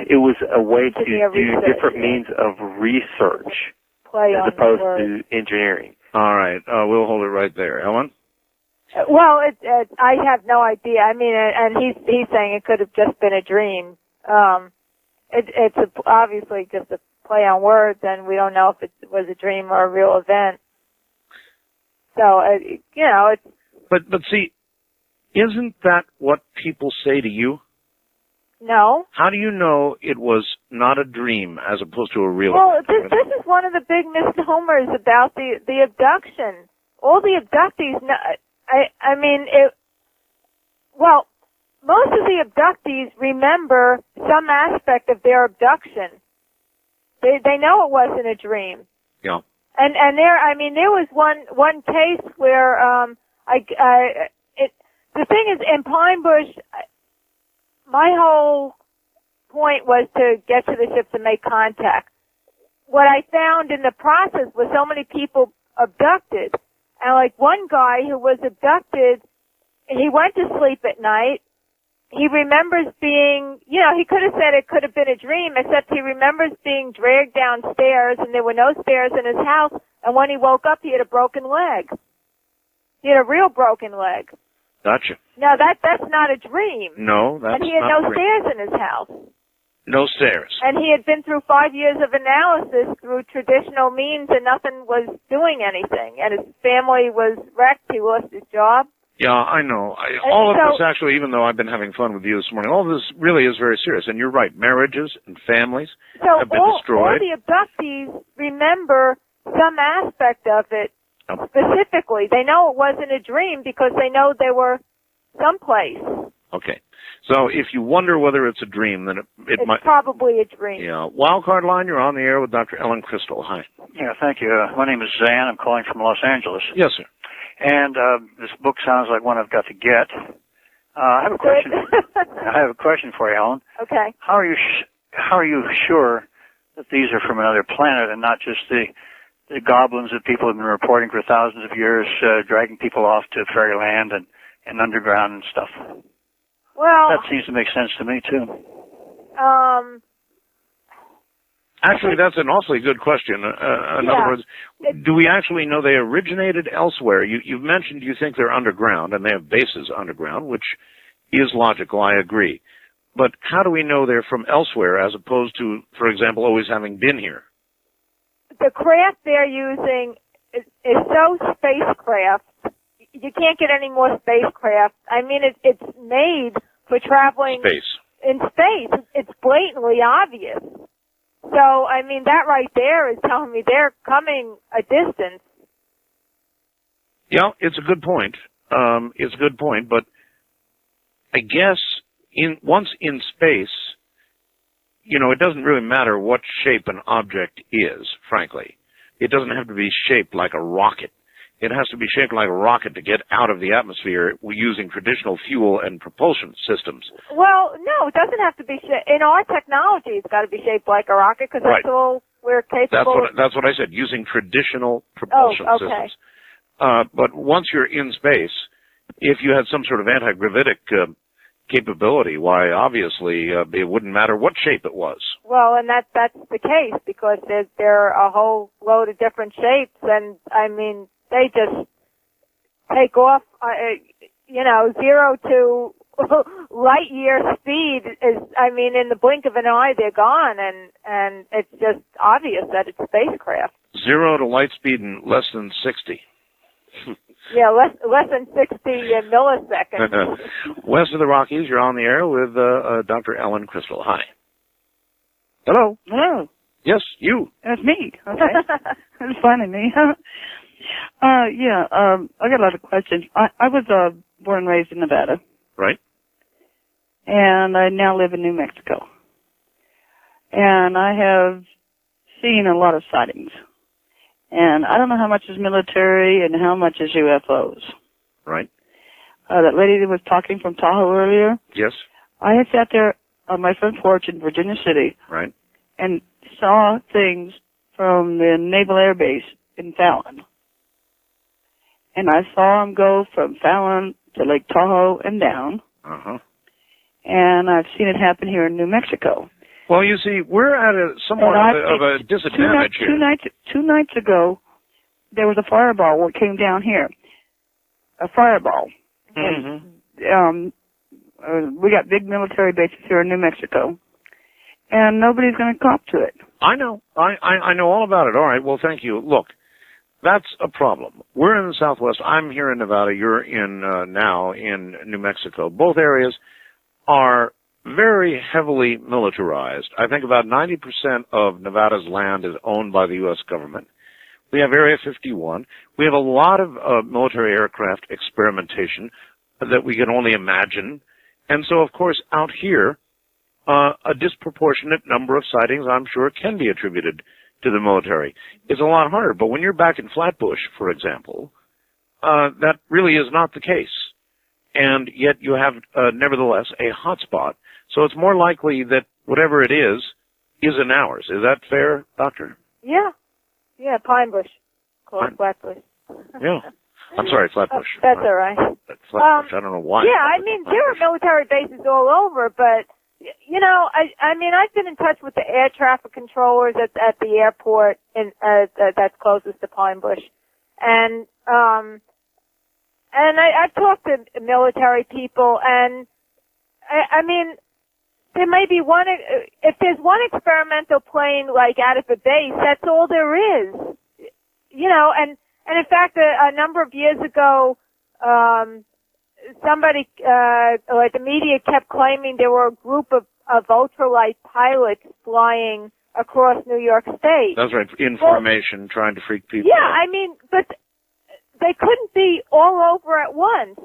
Speaker 13: do different means of research as opposed to engineering.
Speaker 1: All right. We'll hold it right there. Ellen?
Speaker 5: Well, I have no idea. I mean, and he's saying it could have just been a dream. It's obviously just a play on words, and we don't know if it was a dream or a real event. So, it's...
Speaker 1: But see, isn't that what people say to you?
Speaker 5: No.
Speaker 1: How do you know it was not a dream as opposed to a real
Speaker 5: event?
Speaker 1: Well,
Speaker 5: this is one of the big misnomers about the abduction. All the abductees... most of the abductees remember some aspect of their abduction. They know it wasn't a dream.
Speaker 1: Yeah.
Speaker 5: And there was one case where the thing is, in Pine Bush, my whole point was to get to the ships and make contact. What I found in the process was so many people abducted. And like one guy who was abducted, he went to sleep at night. He remembers being, he could have said it could have been a dream, except he remembers being dragged downstairs and there were no stairs in his house. And when he woke up, he had a broken leg. He had a real broken leg.
Speaker 1: Gotcha.
Speaker 5: Now that's not a dream.
Speaker 1: No, that's not.
Speaker 5: And he had no stairs in his house.
Speaker 1: No stairs.
Speaker 5: And he had been through 5 years of analysis through traditional means, and nothing was doing anything. And his family was wrecked. He lost his job.
Speaker 1: Yeah, I know. All of this, actually, even though I've been having fun with you this morning, all of this really is very serious. And you're right. Marriages and families have been destroyed.
Speaker 5: All the abductees remember some aspect of it specifically. They know it wasn't a dream because they know they were someplace.
Speaker 1: Okay. So if you wonder whether it's a dream, then it might...
Speaker 5: It's probably a dream.
Speaker 1: Yeah. Wildcard line, you're on the air with Dr. Ellen Crystall. Hi.
Speaker 15: Yeah, thank you. My name is Zan. I'm calling from Los Angeles.
Speaker 1: Yes, sir.
Speaker 15: And this book sounds like one I've got to get. I have a question. I have a question for you, Ellen.
Speaker 5: Okay.
Speaker 15: How are you sure that these are from another planet and not just the goblins that people have been reporting for thousands of years, dragging people off to fairyland and underground and stuff?
Speaker 5: Well,
Speaker 15: that seems to make sense to me too.
Speaker 1: Actually, that's an awfully good question. In other words, do we actually know they originated elsewhere? You've mentioned you think they're underground, and they have bases underground, which is logical, I agree. But how do we know they're from elsewhere as opposed to, for example, always having been here?
Speaker 5: The craft they're using is so spacecraft. You can't get any more spacecraft. I mean, it's made for traveling in space. It's blatantly obvious. So, I mean, that right there is telling me they're coming a distance.
Speaker 1: Yeah, it's a good point. It's a good point, but I guess once in space, you know, it doesn't really matter what shape an object is, frankly. It doesn't have to be shaped like a rocket. It has to be shaped like a rocket to get out of the atmosphere using traditional fuel and propulsion systems.
Speaker 5: Well, no, it doesn't have to be shaped. In our technology, it's got to be shaped like a rocket because that's all we're capable of.
Speaker 1: That's what I said, using traditional propulsion systems. But once you're in space, if you had some sort of anti-gravitic capability, why, obviously, it wouldn't matter what shape it was.
Speaker 5: Well, and that's the case because there are a whole load of different shapes, and, I mean, they just take off, 0 to light year speed is, I mean, in the blink of an eye, they're gone, and it's just obvious that it's spacecraft.
Speaker 1: 0 to light speed in less than 60.
Speaker 5: Yeah, less than 60 milliseconds.
Speaker 1: West of the Rockies, you're on the air with Dr. Ellen Crystall. Hi. Hello.
Speaker 16: Hello.
Speaker 1: Yes, you.
Speaker 16: That's me. Okay. It's funny, me. I got a lot of questions. I was born and raised in Nevada.
Speaker 1: Right.
Speaker 16: And I now live in New Mexico. And I have seen a lot of sightings. And I don't know how much is military and how much is UFOs.
Speaker 1: Right.
Speaker 16: That lady that was talking from Tahoe earlier.
Speaker 1: Yes.
Speaker 16: I had sat there on my front porch in Virginia City.
Speaker 1: Right.
Speaker 16: And saw things from the Naval Air Base in Fallon. And I saw them go from Fallon to Lake Tahoe and down.
Speaker 1: Uh-huh.
Speaker 16: And I've seen it happen here in New Mexico.
Speaker 1: Well, you see, we're at somewhat of a disadvantage here.
Speaker 16: Two nights ago, there was a fireball that came down here. A fireball.
Speaker 1: Mm-hmm.
Speaker 16: And, we got big military bases here in New Mexico. And nobody's going to cop to it.
Speaker 1: I know. I know all about it. All right. Well, thank you. Look, that's a problem. We're in the Southwest. I'm here in Nevada. You're now in New Mexico. Both areas are very heavily militarized. I think about 90% of Nevada's land is owned by the U.S. government. We have Area 51. We have a lot of military aircraft experimentation that we can only imagine. And so, of course, out here, a disproportionate number of sightings, I'm sure, can be attributed to the military. It's a lot harder. But when you're back in Flatbush, for example, that really is not the case. And yet you have, nevertheless, a hotspot. So it's more likely that whatever it is in ours. Is that fair, Doctor?
Speaker 5: Yeah. Yeah, Pine Bush. Call it Flatbush.
Speaker 1: Yeah. I'm sorry, Flatbush.
Speaker 5: That's all right.
Speaker 1: Flatbush, I don't know why.
Speaker 5: Yeah, I mean, there are military bases all over, but, you know, I mean, I've been in touch with the air traffic controllers at the airport that's closest to Pine Bush. And I've talked to military people, and I mean, there may be one, if there's one experimental plane, like, out of a base, that's all there is. You know, and in fact, a number of years ago, somebody, like the media kept claiming there were a group of ultralight pilots flying across New York State.
Speaker 1: That's right, information, trying to freak people
Speaker 5: out.
Speaker 1: out.
Speaker 5: I mean, but they couldn't be all over at once.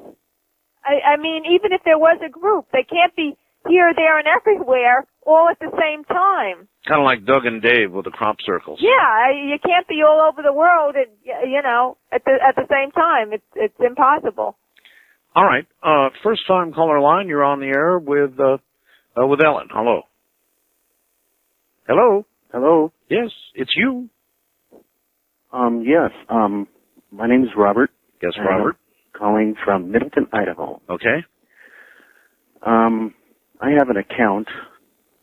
Speaker 5: I mean, even if there was a group, they can't be here, there, and everywhere all at the same time.
Speaker 1: Kind of like Doug and Dave with the crop circles.
Speaker 5: Yeah, you can't be all over the world, at the same time. It's impossible.
Speaker 1: All right, first time caller line. You're on the air with Ellen. Hello. Hello.
Speaker 17: Hello.
Speaker 1: Yes, it's you.
Speaker 17: Yes. My name is Robert.
Speaker 1: Yes, Robert.
Speaker 17: I'm calling from Middleton, Idaho.
Speaker 1: Okay.
Speaker 17: I have an account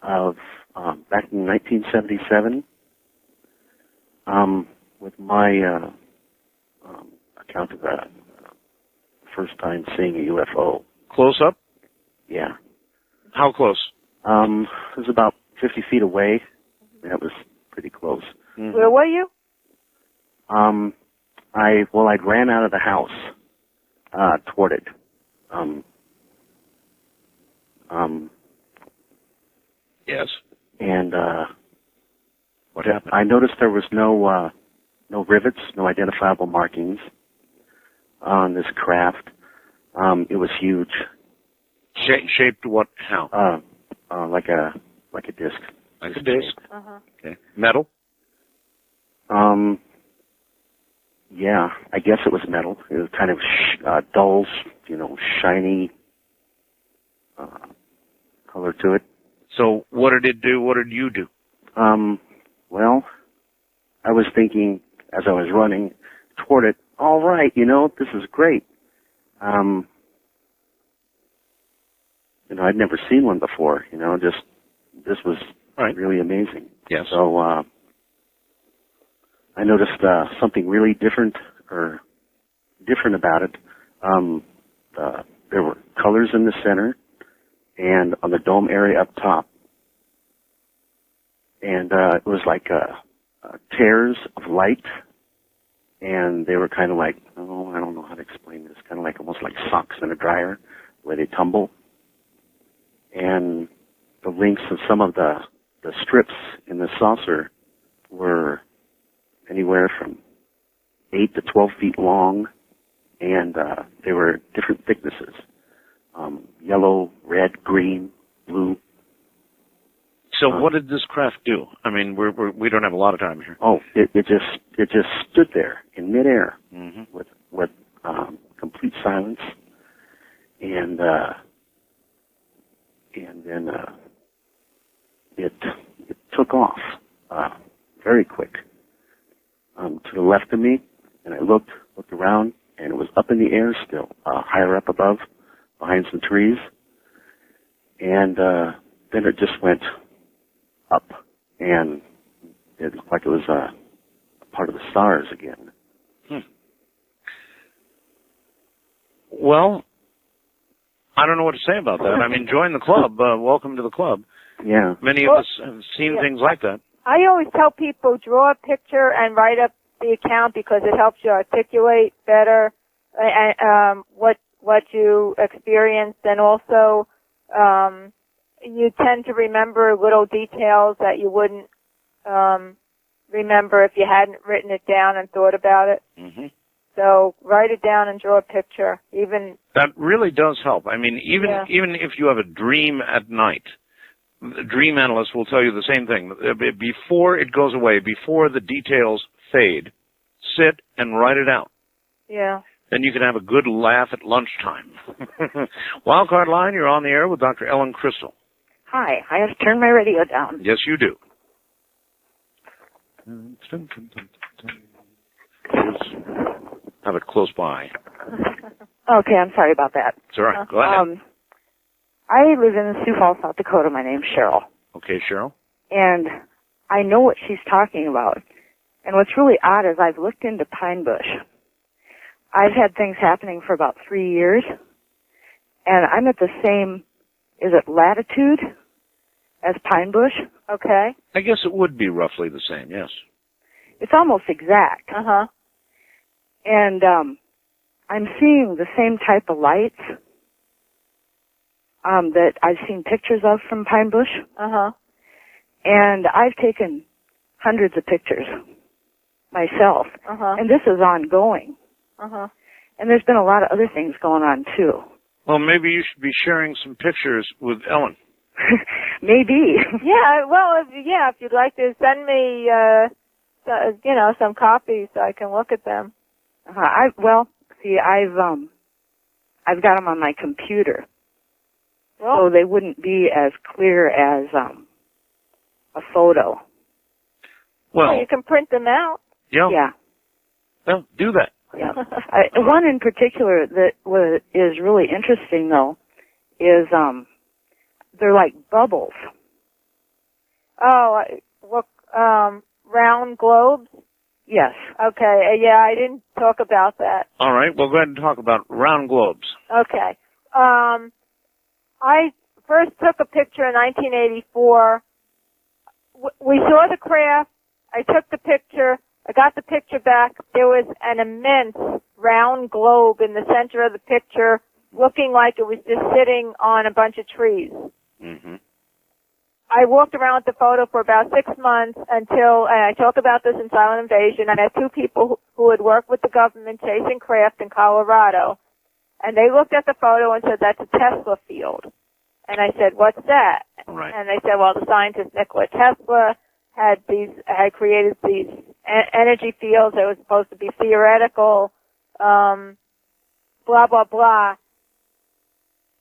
Speaker 17: of back in 1977, with my account of the first time seeing a UFO.
Speaker 1: Close up?
Speaker 17: Yeah.
Speaker 1: How close?
Speaker 17: It was about 50 feet away. That was pretty close.
Speaker 1: Mm-hmm.
Speaker 5: Where were you?
Speaker 17: I'd ran out of the house toward it.
Speaker 1: Yes.
Speaker 17: And
Speaker 1: what happened?
Speaker 17: I noticed there was no rivets, no identifiable markings on this craft. It was huge.
Speaker 1: Shaped what? How?
Speaker 17: Like a disc.
Speaker 1: Like a disc.
Speaker 5: Uh-huh.
Speaker 1: Okay. Metal?
Speaker 17: Yeah, I guess it was metal. It was kind of dull, shiny color to it.
Speaker 1: So what did it do? What did you do?
Speaker 17: Well, I was thinking as I was running toward it, all right, this is great. I'd never seen one before, this was really amazing.
Speaker 1: Yes.
Speaker 17: So, I noticed something really different about it. There were colors in the center and on the dome area up top. And it was like tears of light, and they were kind of like, I don't know how to explain this, kind of like almost like socks in a dryer, where they tumble. And the lengths of some of the strips in the saucer were anywhere from 8 to 12 feet long, and they were different thicknesses, yellow, red, green, blue.
Speaker 1: So what did this craft do? I mean, we don't have a lot of time here.
Speaker 17: Oh, it just stood there in midair with complete silence, and then it took off very quick to the left of me, and I looked around, and it was up in the air still, higher up above, behind some trees, and then it just went up, and it looked like it was a part of the stars again.
Speaker 1: Well, I don't know what to say about that. I mean, join the club. Welcome to the club.
Speaker 17: Yeah.
Speaker 1: Many of us have seen things like that.
Speaker 5: I always tell people draw a picture and write up the account because it helps you articulate better what you experienced, and also you tend to remember little details that you wouldn't remember if you hadn't written it down and thought about it.
Speaker 1: Mm-hmm.
Speaker 5: So write it down and draw a picture. Even
Speaker 1: that really does help. I mean, even if you have a dream at night, the dream analyst will tell you the same thing. Before it goes away, before the details fade, sit and write it out.
Speaker 5: Yeah.
Speaker 1: Then you can have a good laugh at lunchtime. Wildcard line, you're on the air with Dr. Ellen Crystall.
Speaker 12: Hi, I have to turn my radio down.
Speaker 1: Yes, you do. Have it close by.
Speaker 12: Okay, I'm sorry about that.
Speaker 1: It's all right. Go ahead.
Speaker 12: I live in Sioux Falls, South Dakota. My name's Cheryl.
Speaker 1: Okay, Cheryl.
Speaker 12: And I know what she's talking about. And what's really odd is I've looked into Pine Bush. I've had things happening for about 3 years. And I'm at the same, is it latitude as Pine Bush? Okay.
Speaker 1: I guess it would be roughly the same, yes.
Speaker 12: It's almost exact.
Speaker 5: Uh-huh.
Speaker 12: And I'm seeing the same type of lights that I've seen pictures of from Pine Bush.
Speaker 5: Uh-huh.
Speaker 12: And I've taken hundreds of pictures myself.
Speaker 5: Uh-huh.
Speaker 12: And this is ongoing.
Speaker 5: Uh-huh.
Speaker 12: And there's been a lot of other things going on, too.
Speaker 1: Well, maybe you should be sharing some pictures with Ellen.
Speaker 12: Maybe.
Speaker 5: Yeah, well, if you'd like to send me, some copies so I can look at them.
Speaker 12: I've got them on my computer. So they wouldn't be as clear as a photo.
Speaker 1: Well,
Speaker 5: you can print them out.
Speaker 1: Yeah.
Speaker 12: Yeah.
Speaker 1: Well, do that.
Speaker 12: Yeah. One in particular that is really interesting, though, is they're like bubbles.
Speaker 5: Oh, look, round globes?
Speaker 12: Yes.
Speaker 5: Okay, yeah, I didn't talk about that.
Speaker 1: All right, well, go ahead and talk about round globes.
Speaker 5: Okay. I first took a picture in 1984. We saw the craft. I took the picture. I got the picture back. There was an immense round globe in the center of the picture, looking like it was just sitting on a bunch of trees.
Speaker 1: Mm-hmm.
Speaker 5: I walked around with the photo for about 6 months until, and I talk about this in Silent Invasion, and I had two people who had worked with the government chasing craft in Colorado, and they looked at the photo and said, that's a Tesla field. And I said, what's that?
Speaker 1: Right.
Speaker 5: And they said, well, the scientist Nikola Tesla had created these energy fields that were supposed to be theoretical, blah, blah, blah.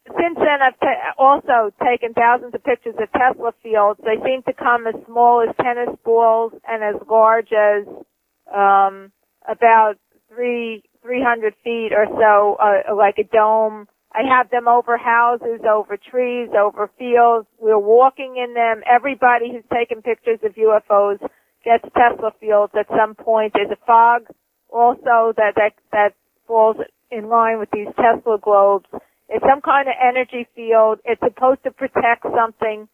Speaker 5: Since then, I've also taken thousands of pictures of Tesla fields. They seem to come as small as tennis balls and as large as about 300 feet or so, like a dome. I have them over houses, over trees, over fields. We're walking in them. Everybody who's taken pictures of UFOs gets Tesla fields at some point. There's a fog also that falls in line with these Tesla globes. It's some kind of energy field. It's supposed to protect something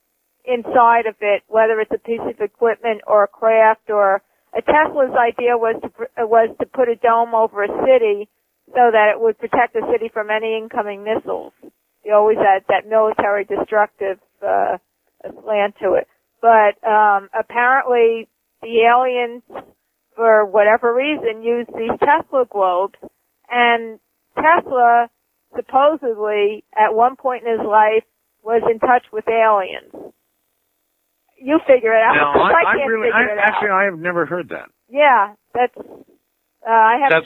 Speaker 5: inside of it, whether it's a piece of equipment or a craft or a Tesla's idea was to put a dome over a city so that it would protect the city from any incoming missiles. They always had that military destructive slant to it. But apparently the aliens, for whatever reason, used these Tesla globes, and Tesla supposedly, at one point in his life, was in touch with aliens. You figure it out.
Speaker 1: Now,
Speaker 5: I can't figure it out.
Speaker 1: Actually, I have never heard that.
Speaker 5: Yeah, that's. I have.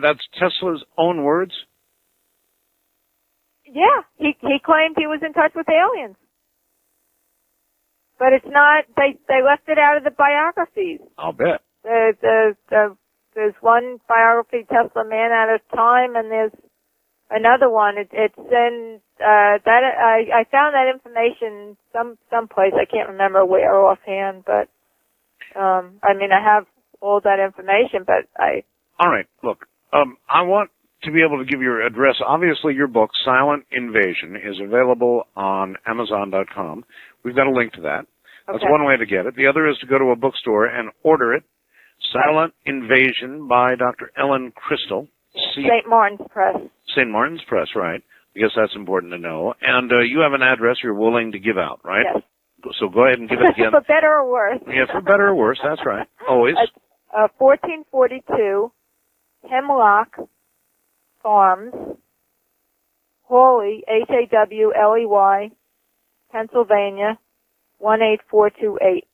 Speaker 1: That's Tesla's own words.
Speaker 5: Yeah, he claimed he was in touch with aliens, but it's not. They left it out of the biographies.
Speaker 1: I'll bet.
Speaker 5: There's one biography, Tesla Man Out of Time, and there's another one. It's in that I found that information someplace. I can't remember where offhand, but I mean I have all that information, but I.
Speaker 1: All right, look. I want to be able to give your address. Obviously, your book Silent Invasion is available on Amazon.com. We've got a link to that. That's one way to get it. The other is to go to a bookstore and order it. Silent Invasion by Dr. Ellen Crystall.
Speaker 5: St. Martin's Press.
Speaker 1: St. Martin's Press, right. I guess that's important to know. And you have an address you're willing to give out, right?
Speaker 5: Yes.
Speaker 1: So go ahead and give it again.
Speaker 5: For better or worse.
Speaker 1: Yeah, for better or worse, that's right. Always.
Speaker 5: 1442 Hemlock Farms, Hawley, Hawley, Pennsylvania, 18428.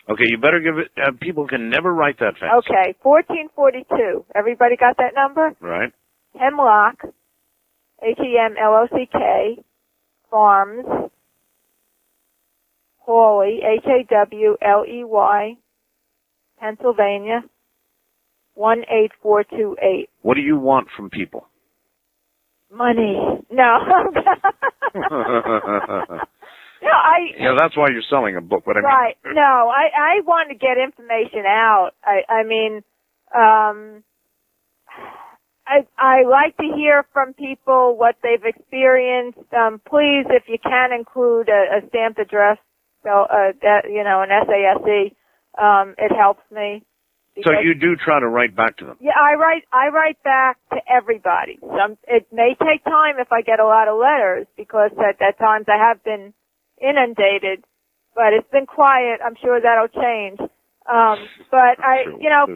Speaker 1: Okay, you better give it, people can never write that fast.
Speaker 5: Okay, 1442. Everybody got that number?
Speaker 1: Right.
Speaker 5: Hemlock, Hemlock, Farms, Hawley, Hawley, Pennsylvania, 18428.
Speaker 1: What do you want from people?
Speaker 5: Money. No. No,
Speaker 1: yeah, that's why you're selling a book. But I mean,
Speaker 5: right. No, I want to get information out. I mean, I like to hear from people what they've experienced. Please, if you can, include a stamped address, so that an SASE. It helps me.
Speaker 1: So you do try to write back to them?
Speaker 5: Yeah, I write back to everybody. It may take time if I get a lot of letters, because at times I have been inundated, but it's been quiet. I'm sure that'll change. But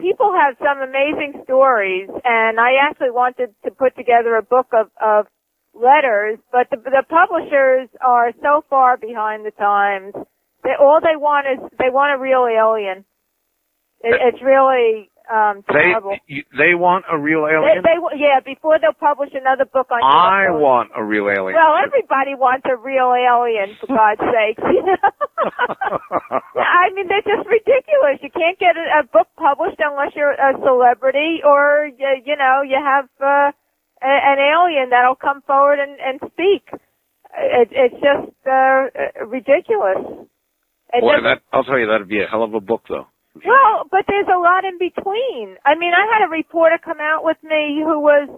Speaker 5: people have some amazing stories, and I actually wanted to put together a book of letters, but the publishers are so far behind the times. All they want a real alien. It's really terrible.
Speaker 1: They want a real alien?
Speaker 5: Before they'll publish another book on
Speaker 1: I
Speaker 5: UFOs.
Speaker 1: want a real alien.
Speaker 5: Well, everybody wants a real alien, for God's sake. I mean, they're just ridiculous. You can't get a book published unless you're a celebrity or, you have an alien that'll come forward and speak. It's just ridiculous.
Speaker 1: Boy, I'll tell you, that'd be a hell of a book, though.
Speaker 5: Well, but there's a lot in between. I mean, I had a reporter come out with me who was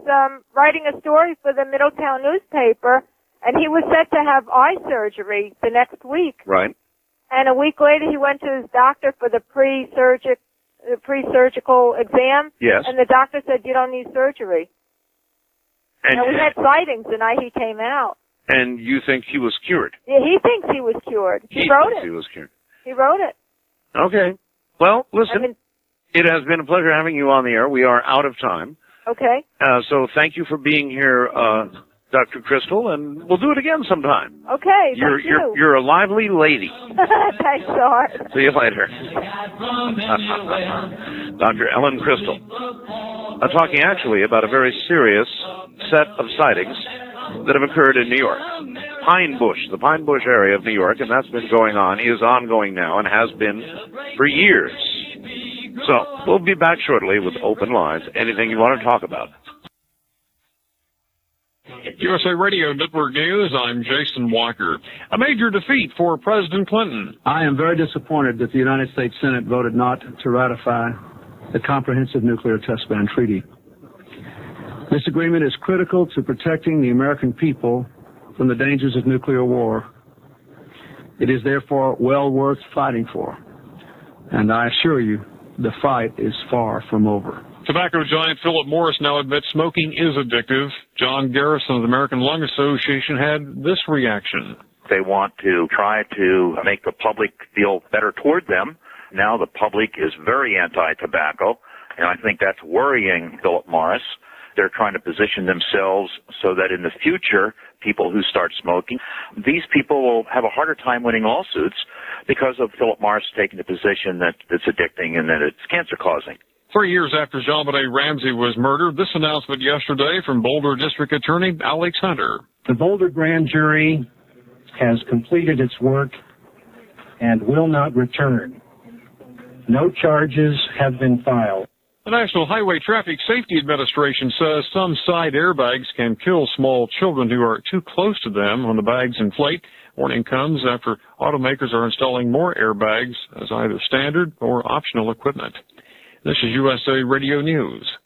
Speaker 5: writing a story for the Middletown newspaper, and he was set to have eye surgery the next week.
Speaker 1: Right.
Speaker 5: And a week later, he went to his doctor for the pre-surgical exam.
Speaker 1: Yes.
Speaker 5: And the doctor said, you don't need surgery. And we had sightings the night he came out.
Speaker 1: And you think he was cured?
Speaker 5: Yeah, he thinks he was cured. He wrote it.
Speaker 1: He was cured.
Speaker 5: He wrote it.
Speaker 1: Okay. Well, listen, it has been a pleasure having you on the air. We are out of time.
Speaker 5: Okay.
Speaker 1: So thank you for being here, Dr. Crystall, and we'll do it again sometime.
Speaker 5: Okay,
Speaker 1: You're a lively lady.
Speaker 5: Thanks, Art.
Speaker 1: See you later. Dr. Ellen Crystall. Talking actually about a very serious set of sightings that have occurred in New York. The Pine Bush area of New York, and that's been going on, is ongoing now, and has been for years. So we'll be back shortly with open lines. Anything you want to talk about?
Speaker 14: USA Radio Network News, I'm Jason Walker. A major defeat for President Clinton.
Speaker 21: I am very disappointed that the United States Senate voted not to ratify the Comprehensive Nuclear Test Ban Treaty. This agreement is critical to protecting the American people from the dangers of nuclear war. It is therefore well worth fighting for. And I assure you, the fight is far from over.
Speaker 14: Tobacco giant Philip Morris now admits smoking is addictive. John Garrison of the American Lung Association had this reaction.
Speaker 6: They want to try to make the public feel better toward them. Now the public is very anti-tobacco, and I think that's worrying Philip Morris. They're trying to position themselves so that in the future, people who start smoking, these people will have a harder time winning lawsuits because of Philip Morris taking the position that it's addicting and that it's cancer-causing.
Speaker 14: 3 years after JonBenet Ramsey was murdered, this announcement yesterday from Boulder District Attorney Alex Hunter.
Speaker 21: The Boulder grand jury has completed its work and will not return. No charges have been filed.
Speaker 14: The National Highway Traffic Safety Administration says some side airbags can kill small children who are too close to them when the bags inflate. Warning comes after automakers are installing more airbags as either standard or optional equipment. This is USA Radio News.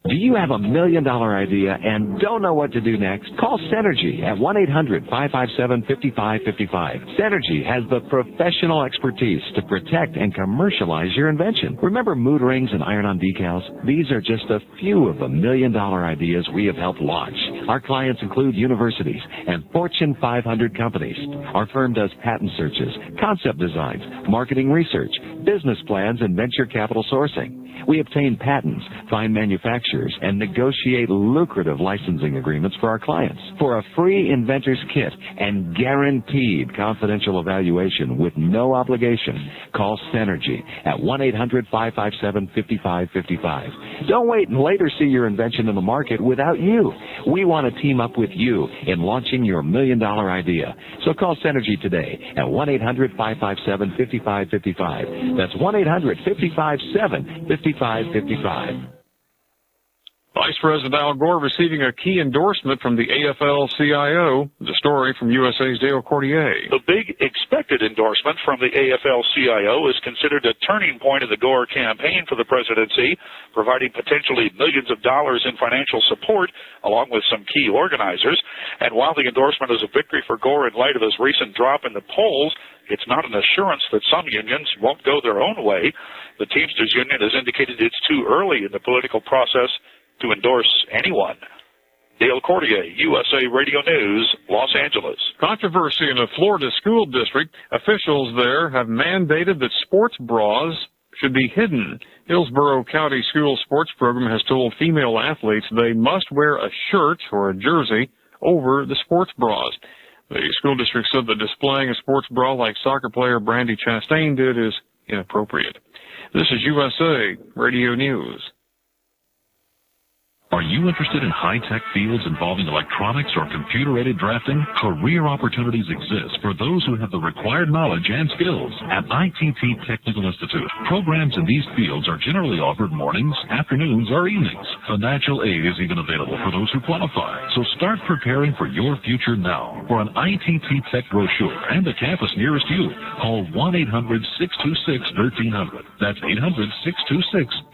Speaker 2: Do you have $1 million idea and don't know what to do next? Call Synergy at 1-800-557-5555. Synergy has the professional expertise to protect and commercialize your invention. Remember mood rings and iron-on decals? These are just a few of the $1 million ideas we have helped launch. Our clients include universities and Fortune 500 companies. Our firm does patent searches, concept designs, marketing research, business plans, and venture capital sourcing. We obtain patents, find manufacturers, and negotiate lucrative licensing agreements for our clients. For a free inventor's kit and guaranteed confidential evaluation with no obligation, call Synergy at 1-800-557-5555. Don't wait and later see your invention in the market without you. We want to team up with you in launching your $1 million idea. So call Synergy today at 1-800-557-5555. That's 1-800-557-5555.
Speaker 14: Vice President Al Gore receiving a key endorsement from the AFL-CIO. The story from USA's Dale Cordier.
Speaker 3: The big expected endorsement from the AFL-CIO is considered a turning point in the Gore campaign for the presidency, providing potentially millions of dollars in financial support, along with some key organizers. And while the endorsement is a victory for Gore in light of his recent drop in the polls, it's not an assurance that some unions won't go their own way. The Teamsters Union has indicated it's too early in the political process to endorse anyone. Dale Cordier, USA Radio News, Los Angeles.
Speaker 14: Controversy in a Florida school district. Officials there have mandated that sports bras should be hidden. Hillsborough County School Sports Program has told female athletes they must wear a shirt or a jersey over the sports bras. The school district said that displaying a sports bra like soccer player Brandy Chastain did is inappropriate. This is USA Radio News.
Speaker 19: Are you interested in high-tech fields involving electronics or computer-aided drafting? Career opportunities exist for those who have the required knowledge and skills. At ITT Technical Institute, programs in these fields are generally offered mornings, afternoons, or evenings. Financial aid is even available for those who qualify. So start preparing for your future now. For an ITT Tech brochure and the campus nearest you, call 1-800-626-1300. That's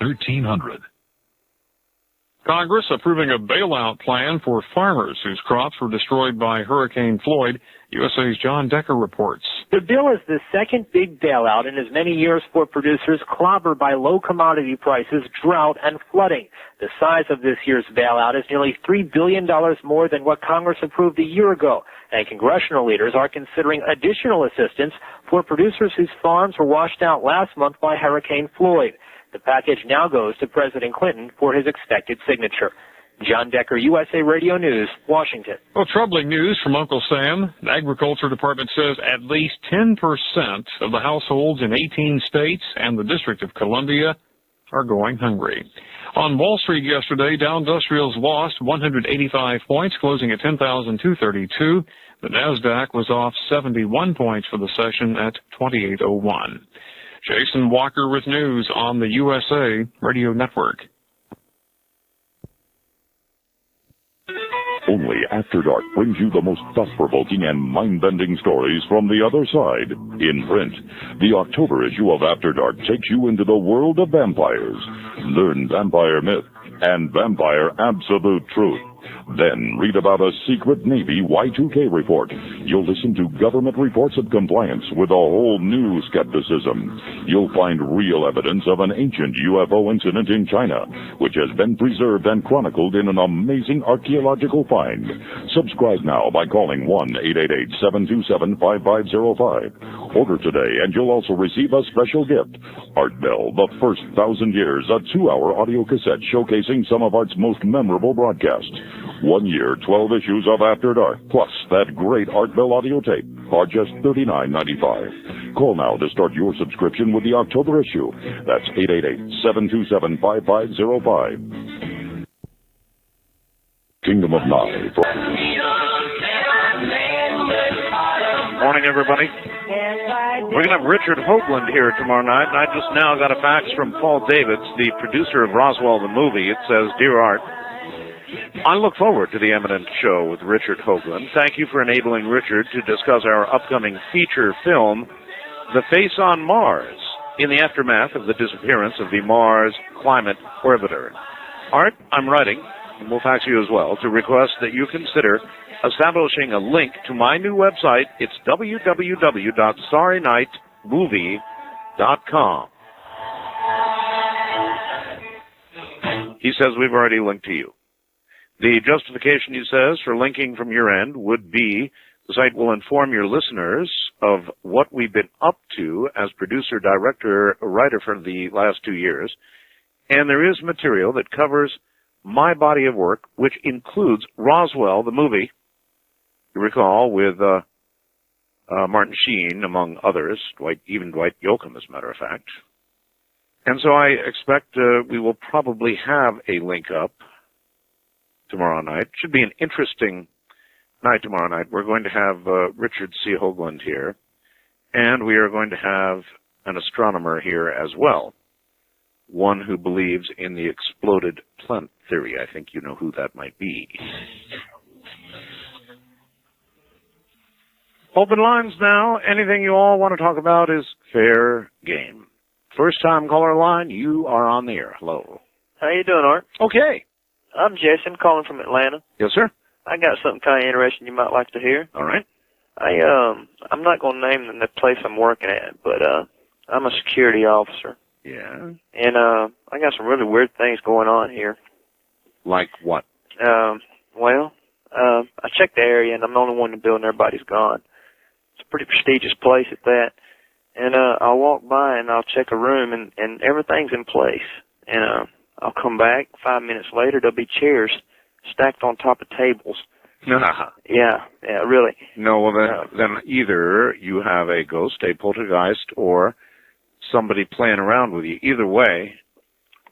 Speaker 19: 800-626-1300.
Speaker 14: Congress approving a bailout plan for farmers whose crops were destroyed by Hurricane Floyd. USA's John Decker reports.
Speaker 20: The bill is the second big bailout in as many years for producers clobbered by low commodity prices, drought, and flooding. The size of this year's bailout is nearly $3 billion more than what Congress approved a year ago, and congressional leaders are considering additional assistance for producers whose farms were washed out last month by Hurricane Floyd. The package now goes to President Clinton for his expected signature. John Decker, USA Radio News, Washington.
Speaker 14: Well, troubling news from Uncle Sam. The Agriculture Department says at least 10% of the households in 18 states and the District of Columbia are going hungry. On Wall Street yesterday, Dow Industrials lost 185 points, closing at 10,232. The NASDAQ was off 71 points for the session at 2801. Jason Walker with news on the USA Radio Network.
Speaker 23: Only After Dark brings you the most thought-provoking and mind-bending stories from the other side. In print, the October issue of After Dark takes you into the world of vampires. Learn vampire myth and vampire absolute truth. Then read about a secret Navy Y2K report. You'll listen to government reports of compliance with a whole new skepticism. You'll find real evidence of an ancient UFO incident in China, which has been preserved and chronicled in an amazing archaeological find. Subscribe now by calling 1-888-727-5505. Order today, and you'll also receive a special gift. Art Bell, the first 1,000 years, a 2-hour audio cassette showcasing some of Art's most memorable broadcasts. 1 year, 12 issues of After Dark, plus that great Art Bell audio tape, are just $39.95. Call now to start your subscription with the October issue. That's 888-727-5505. Kingdom of Nye.
Speaker 1: Morning, everybody. We're going to have Richard Hoagland here tomorrow night, and I just now got a fax from Paul Davids, the producer of Roswell the movie. It says, "Dear Art, I look forward to the eminent show with Richard Hoagland. Thank you for enabling Richard to discuss our upcoming feature film, The Face on Mars, in the aftermath of the disappearance of the Mars Climate Orbiter. Art, I'm writing, and we'll fax you as well, to request that you consider establishing a link to my new website. It's www.sorrynightmovie.com. He says we've already linked to you. The justification, he says, for linking from your end would be the site will inform your listeners of what we've been up to as producer, director, writer for the last 2 years, and there is material that covers my body of work, which includes Roswell, the movie, you recall, with Martin Sheen, among others, even Dwight Yoakam, as a matter of fact. And so I expect we will probably have a link up tomorrow night. Should be an interesting night tomorrow night. We're going to have Richard C. Hoagland here, and we are going to have an astronomer here as well, one who believes in the exploded planet theory. I think you know who that might be. Open lines now. Anything you all want to talk about is fair game. First time caller line, you are on the air. Hello.
Speaker 24: How you doing, Art?
Speaker 1: Okay.
Speaker 24: I'm Jason, calling from Atlanta.
Speaker 1: Yes, sir.
Speaker 24: I got something kind of interesting you might like to hear.
Speaker 1: All right.
Speaker 24: I'm not going to name the place I'm working at, but I'm a security officer.
Speaker 1: Yeah.
Speaker 24: And I got some really weird things going on here.
Speaker 1: Like what?
Speaker 24: I checked the area, and I'm the only one in the building. Everybody's gone. It's a pretty prestigious place at that. And I'll walk by, and I'll check a room, and everything's in place. And I'll come back 5 minutes later. There'll be chairs stacked on top of tables. Yeah, really.
Speaker 1: No, well, then either you have a ghost, a poltergeist, or somebody playing around with you. Either way,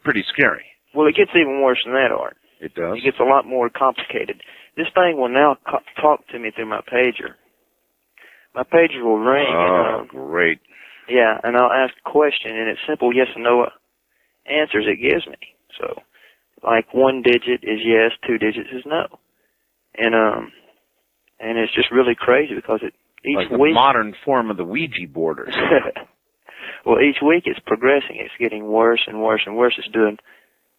Speaker 1: pretty scary.
Speaker 24: Well, it gets even worse than that, Art.
Speaker 1: It does.
Speaker 24: It gets a lot more complicated. This thing will now talk to me through my pager. My pager will ring.
Speaker 1: Oh, great.
Speaker 24: Yeah, and I'll ask a question, and it's simple yes and no answers it gives me. So, like 1 digit is yes, 2 digits is no. And it's just really crazy because each
Speaker 1: like the
Speaker 24: week...
Speaker 1: modern form of the Ouija board or something.
Speaker 24: Well, each week it's progressing. It's getting worse and worse and worse. It's doing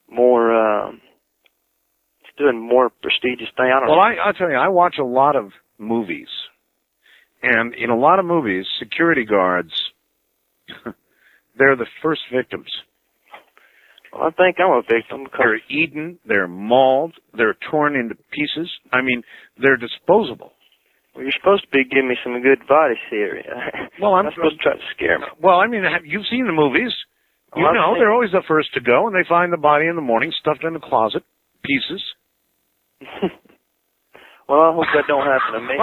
Speaker 24: more prestigious thing. I don't know.
Speaker 1: Well, I'll tell you, I watch a lot of movies. And in a lot of movies, security guards, they're the first victims.
Speaker 24: Well, I think I'm a victim.
Speaker 1: They're eaten, they're mauled, they're torn into pieces. I mean, they're disposable.
Speaker 24: Well, you're supposed to be giving me some good advice here.
Speaker 1: Well, I'm
Speaker 24: supposed to try to scare me.
Speaker 1: Well, I mean, you've seen the movies. You know, they're always the first to go, and they find the body in the morning stuffed in the closet, pieces.
Speaker 24: Well, I hope that don't happen to me.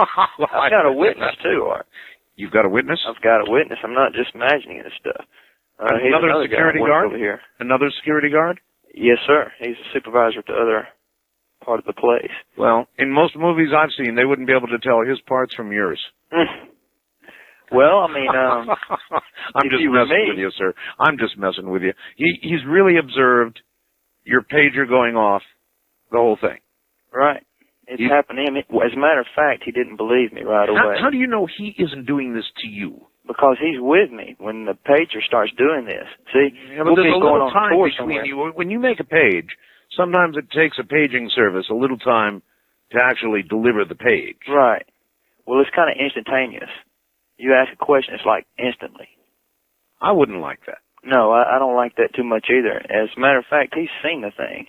Speaker 24: I've got a witness, too, Art.
Speaker 1: You've got a witness?
Speaker 24: I've got a witness. I'm not just imagining this stuff.
Speaker 1: Another security guard?
Speaker 24: Over here.
Speaker 1: Another security guard?
Speaker 24: Yes, sir. He's a supervisor at the other part of the place.
Speaker 1: Well, in most movies I've seen, they wouldn't be able to tell his parts from yours.
Speaker 24: Well, I mean,
Speaker 1: I'm just messing with you, sir. I'm just messing with you. He's really observed your pager going off, the whole thing.
Speaker 24: Right. It's happened to him. As a matter of fact, he didn't believe me right away.
Speaker 1: How do you know he isn't doing this to you?
Speaker 24: Because he's with me when the pager starts doing this. See,
Speaker 1: yeah, but there's a little time between you. When you make a page, sometimes it takes a paging service a little time to actually deliver the page.
Speaker 24: Right. Well, it's kind of instantaneous. You ask a question, it's like instantly.
Speaker 1: I wouldn't like that.
Speaker 24: No, I don't like that too much either. As a matter of fact, he's seen the thing.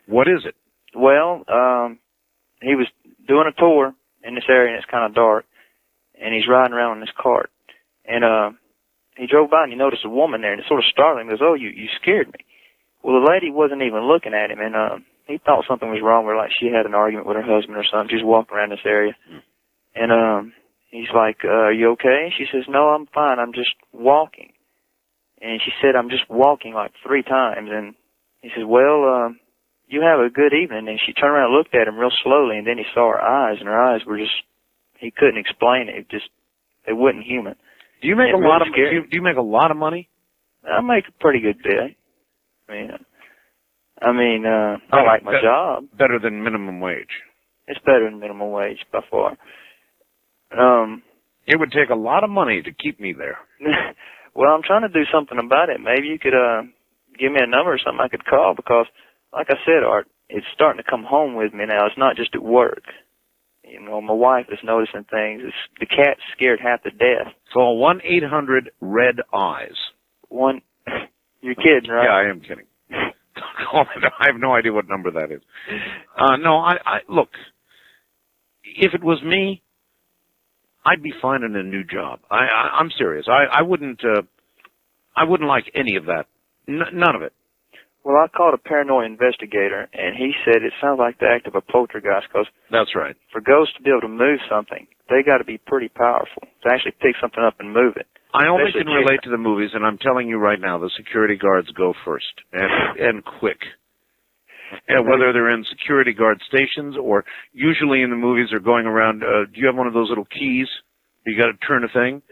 Speaker 1: What is it?
Speaker 24: Well, he was doing a tour in this area, and it's kind of dark, and he's riding around in this cart. And he drove by, and he noticed a woman there, and it sort of startled him. He goes, "Oh, you scared me." Well, the lady wasn't even looking at him, and he thought something was wrong with her, like she had an argument with her husband or something. She was walking around this area. And he's like, "Are you okay?" She says, "No, I'm fine. I'm just walking." And she said, "I'm just walking," like 3 times. And he says, "Well, you have a good evening." And she turned around and looked at him real slowly, and then he saw her eyes, and her eyes were just, he couldn't explain it. They wasn't human.
Speaker 1: Do you make a lot of do you make a lot of money?
Speaker 24: I make a pretty good bit. I mean, I like my job.
Speaker 1: Better than minimum wage.
Speaker 24: It's better than minimum wage by far.
Speaker 1: It would take a lot of money to keep me there.
Speaker 24: Well, I'm trying to do something about it. Maybe you could give me a number or something I could call, because, like I said, Art, it's starting to come home with me now. It's not just at work. You know, my wife is noticing things. The cat's scared half to death.
Speaker 1: Call 1-800-RED-EYES.
Speaker 24: You're kidding, right?
Speaker 1: Yeah, I am kidding. I have no idea what number that is. No, I look, if it was me, I'd be finding a new job. I'm serious. I wouldn't like any of that. None of it.
Speaker 24: Well, I called a paranoid investigator, and he said it sounds like the act of a poltergeist, because
Speaker 1: that's right.
Speaker 24: For ghosts to be able to move something, they got to be pretty powerful to actually pick something up and move it.
Speaker 1: I only can relate to the movies, and I'm telling you right now, the security guards go first, and quick. And whether they're in security guard stations, or usually in the movies they're going around, do you have one of those little keys? You got to turn a thing?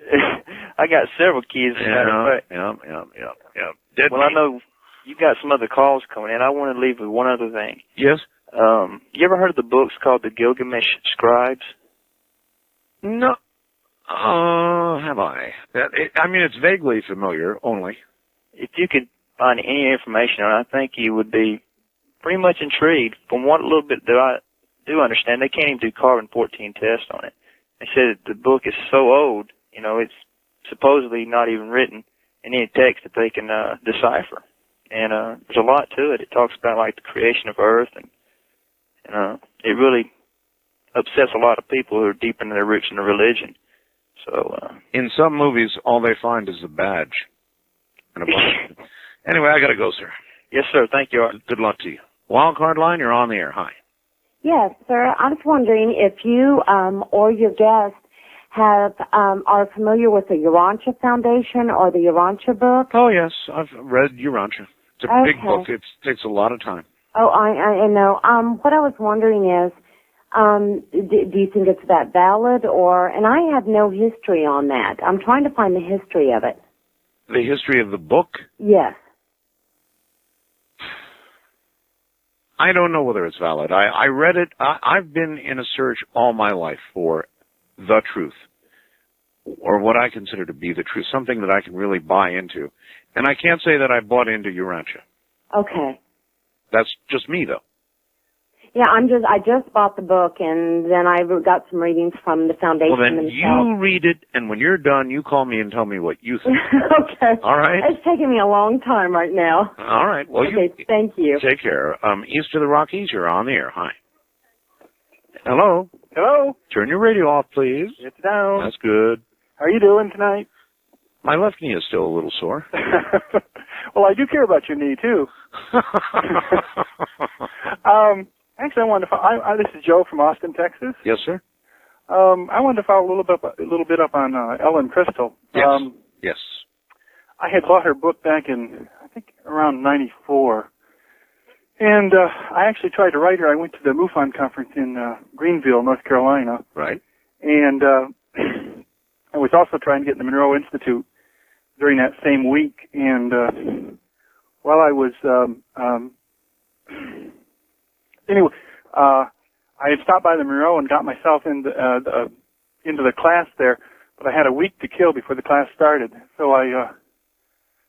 Speaker 24: I got several keys.
Speaker 1: Yeah.
Speaker 24: Well, I know you got some other calls coming in. I want to leave with one other thing.
Speaker 1: Yes?
Speaker 24: You ever heard of the books called the Gilgamesh Scribes?
Speaker 1: No. Have I? It's vaguely familiar, only.
Speaker 24: If you could find any information on it, I think you would be pretty much intrigued. From what little bit that I do understand, they can't even do carbon-14 tests on it. They said that the book is so old, it's supposedly not even written in any text that they can decipher. And there's a lot to it. It talks about, like, the creation of Earth, and it really upsets a lot of people who are deep into their roots in the religion. So
Speaker 1: in some movies, all they find is a badge. Anyway, I got to go, sir.
Speaker 24: Yes, sir. Thank you, Art.
Speaker 1: Good luck to you. Wildcard line, you're on the air. Hi.
Speaker 7: Yes, sir. I was wondering if you or your guest are familiar with the Urantia Foundation or the Urantia book.
Speaker 1: Oh, yes. I've read Urantia. It's a big book. It takes a lot of time.
Speaker 7: Oh, I know. What I was wondering is, do you think it's that valid, or? And I have no history on that. I'm trying to find the history of it.
Speaker 1: The history of the book?
Speaker 7: Yes.
Speaker 1: I don't know whether it's valid. I read it. I've been in a search all my life for the truth, or what I consider to be the truth, something that I can really buy into. And I can't say that I bought into Urantia.
Speaker 7: Okay.
Speaker 1: That's just me, though.
Speaker 7: Yeah, I just bought the book, and then I got some readings from the foundation
Speaker 1: Well, then
Speaker 7: themselves.
Speaker 1: you read it, and when you're done, you call me and tell me what you think.
Speaker 7: Okay.
Speaker 1: All right.
Speaker 7: It's taking me a long time right now.
Speaker 1: All right. Well,
Speaker 7: okay, thank you.
Speaker 1: Take care. East of the Rockies, you're on the air. Hi. Hello.
Speaker 8: Hello.
Speaker 1: Turn your radio off, please.
Speaker 8: It's down.
Speaker 1: That's good.
Speaker 8: How are you doing tonight?
Speaker 1: My left knee is still a little sore.
Speaker 8: Well, I do care about your knee, too. Actually, I wanted to this is Joe from Austin, Texas.
Speaker 1: Yes, sir.
Speaker 8: I wanted to follow a little bit up on Ellen Crystall.
Speaker 1: Yes. Yes.
Speaker 8: I had bought her book back in, I think, around 94. And I actually tried to write her. I went to the MUFON conference in Greenville, North Carolina.
Speaker 1: Right.
Speaker 8: And I was also trying to get in the Monroe Institute during that same week. And while I was anyway, I had stopped by the Monroe and got myself into the class there, but I had a week to kill before the class started. So I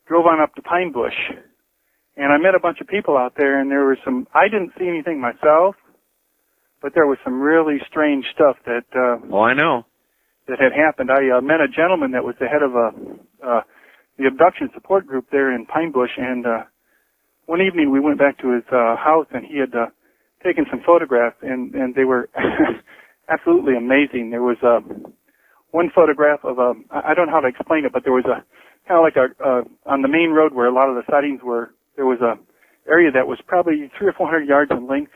Speaker 8: drove on up to Pine Bush, and I met a bunch of people out there, and there was I didn't see anything myself, but there was some really strange stuff that
Speaker 1: I know.
Speaker 8: That had happened. I met a gentleman that was the head of the abduction support group there in Pine Bush, and one evening we went back to his house, and he had taken some photographs, and they were absolutely amazing. There was one photograph of I don't know how to explain it, but there was a kind of like on the main road where a lot of the sightings were, there was a area that was probably 300 or 400 yards in length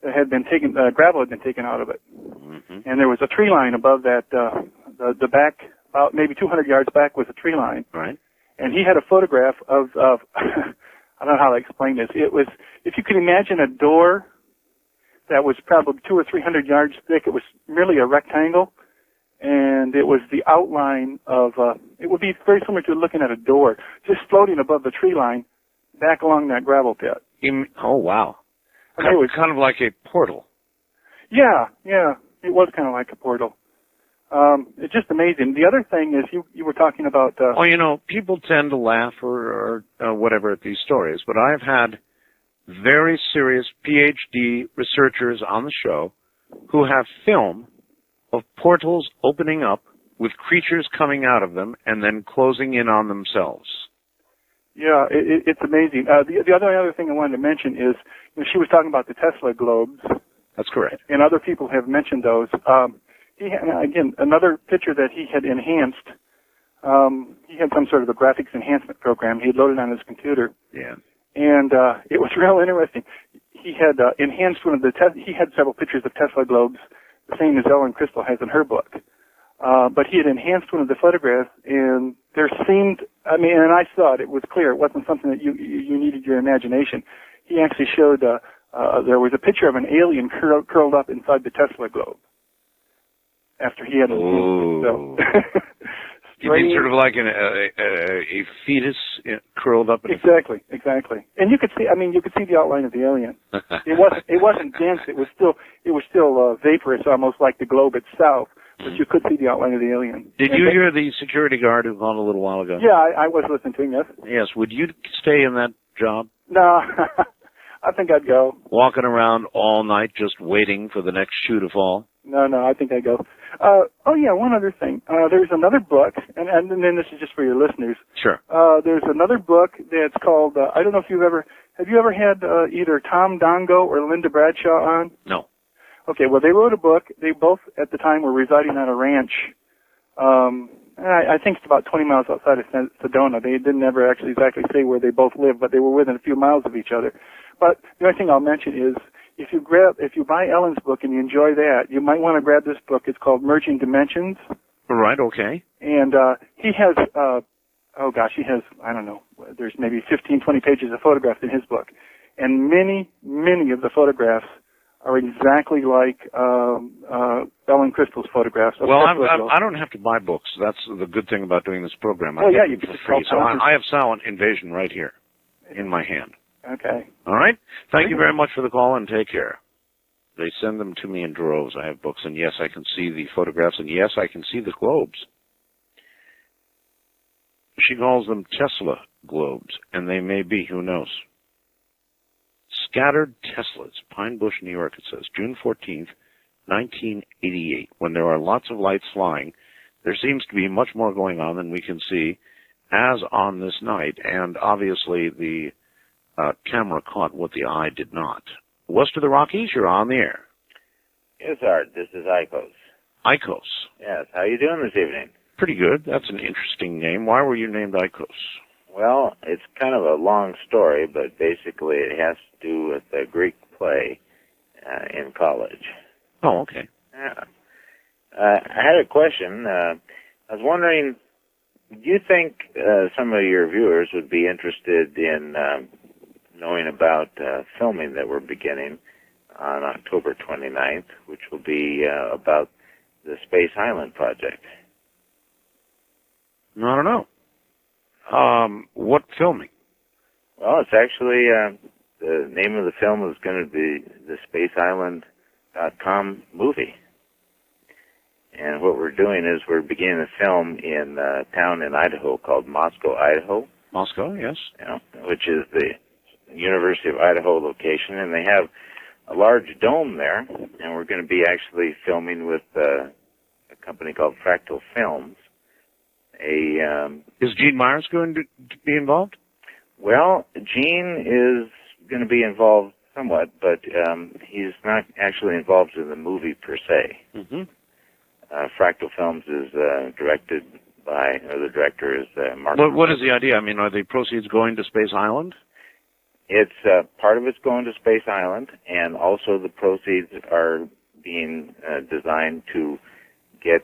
Speaker 8: that had been taken, gravel had been taken out of it. Mm-hmm. And there was a tree line above that, the back, about maybe 200 yards back was a tree line.
Speaker 1: Right.
Speaker 8: And he had a photograph of I don't know how to explain this. It was, if you can imagine a door that was probably 200 or 300 yards thick, it was merely a rectangle, and it was the outline of, it would be very similar to looking at a door, just floating above the tree line, back along that gravel pit.
Speaker 1: Oh, wow.
Speaker 8: It was
Speaker 1: kind of like a portal.
Speaker 8: Yeah, it was kind of like a portal. It's just amazing. The other thing is you were talking about...
Speaker 1: people tend to laugh or whatever at these stories, but I've had very serious PhD researchers on the show who have film of portals opening up with creatures coming out of them and then closing in on themselves.
Speaker 8: Yeah, it's amazing. The other thing I wanted to mention is, she was talking about the Tesla globes.
Speaker 1: That's correct.
Speaker 8: And other people have mentioned those. He had, again, another picture that he had enhanced. He had some sort of a graphics enhancement program he had loaded on his computer.
Speaker 1: Yeah.
Speaker 8: And it was real interesting. He had enhanced one of he had several pictures of Tesla globes, the same as Ellen Crystall has in her book. But he had enhanced one of the photographs, and there seemed, and I saw it, it was clear, it wasn't something that you needed your imagination. He actually showed, there was a picture of an alien curled up inside the Tesla globe after he had enhanced it. So,
Speaker 1: you mean sort of like a fetus curled up?
Speaker 8: Exactly. And you could see the outline of the alien. It wasn't dense. It was still vaporous, almost like the globe itself. But you could see the outline of the alien.
Speaker 1: Did you hear the security guard who called a little while ago?
Speaker 8: Yeah, I was listening to him, yes.
Speaker 1: Yes. Would you stay in that job?
Speaker 8: No, I think I'd go.
Speaker 1: Walking around all night just waiting for the next shoe to fall?
Speaker 8: No, I think I'd go. One other thing. There's another book, and then this is just for your listeners.
Speaker 1: Sure.
Speaker 8: There's another book that's called, I don't know if have you ever had either Tom Dongo or Linda Bradshaw on?
Speaker 1: No.
Speaker 8: Okay, well, they wrote a book. They both, at the time, were residing on a ranch. I think it's about 20 miles outside of Sedona. They didn't ever actually exactly say where they both lived, but they were within a few miles of each other. But the only thing I'll mention is, if you buy Ellen's book and you enjoy that, you might want to grab this book. It's called Merging Dimensions.
Speaker 1: Right, okay.
Speaker 8: And he has, I don't know, there's maybe 15, 20 pages of photographs in his book. and many of the photographs are exactly like Ellen Crystall's photographs.
Speaker 1: Well, I don't have to buy books. That's the good thing about doing this program. I
Speaker 8: yeah,
Speaker 1: get
Speaker 8: you
Speaker 1: them
Speaker 8: get
Speaker 1: for free.
Speaker 8: the
Speaker 1: So I have Silent Invasion right here in my hand.
Speaker 8: Okay.
Speaker 1: All right? Thank you very much for the call, and take care. They send them to me in droves. I have books, and yes, I can see the photographs, and yes, I can see the globes. She calls them Tesla globes, and they may be, who knows. Scattered Teslas, Pine Bush, New York, it says, June 14th, 1988. When there are lots of lights flying, there seems to be much more going on than we can see, as on this night, and obviously the camera caught what the eye did not. West of the Rockies, you're on the air.
Speaker 4: Yes, Art, this is Icos.
Speaker 1: Icos.
Speaker 4: Yes, how you doing this evening?
Speaker 1: Pretty good. That's an interesting name. Why were you named Icos?
Speaker 4: Well, it's kind of a long story, but basically it has to do with a Greek play in college.
Speaker 1: Oh, okay.
Speaker 4: Yeah. I had a question. I was wondering, do you think some of your viewers would be interested in knowing about filming that we're beginning on October 29th, which will be about the Space Island project?
Speaker 1: I don't know. What filming?
Speaker 4: Well, it's actually, the name of the film is going to be the SpaceIsland.com movie. And what we're doing is we're beginning a film in a town in Idaho called Moscow, Idaho.
Speaker 1: Moscow, yes.
Speaker 4: Yeah, which is the University of Idaho location. And they have a large dome there. And we're going to be actually filming with a company called Fractal Films.
Speaker 1: Is Gene Myers going to be involved?
Speaker 4: Well, Gene is going to be involved somewhat, but he's not actually involved in the movie per se.
Speaker 1: Mm-hmm.
Speaker 4: Fractal Films is directed by, or the director is Mark.
Speaker 1: What is the idea? I mean, are the proceeds going to Space Island?
Speaker 4: It's part of it's going to Space Island, and also the proceeds are being designed to get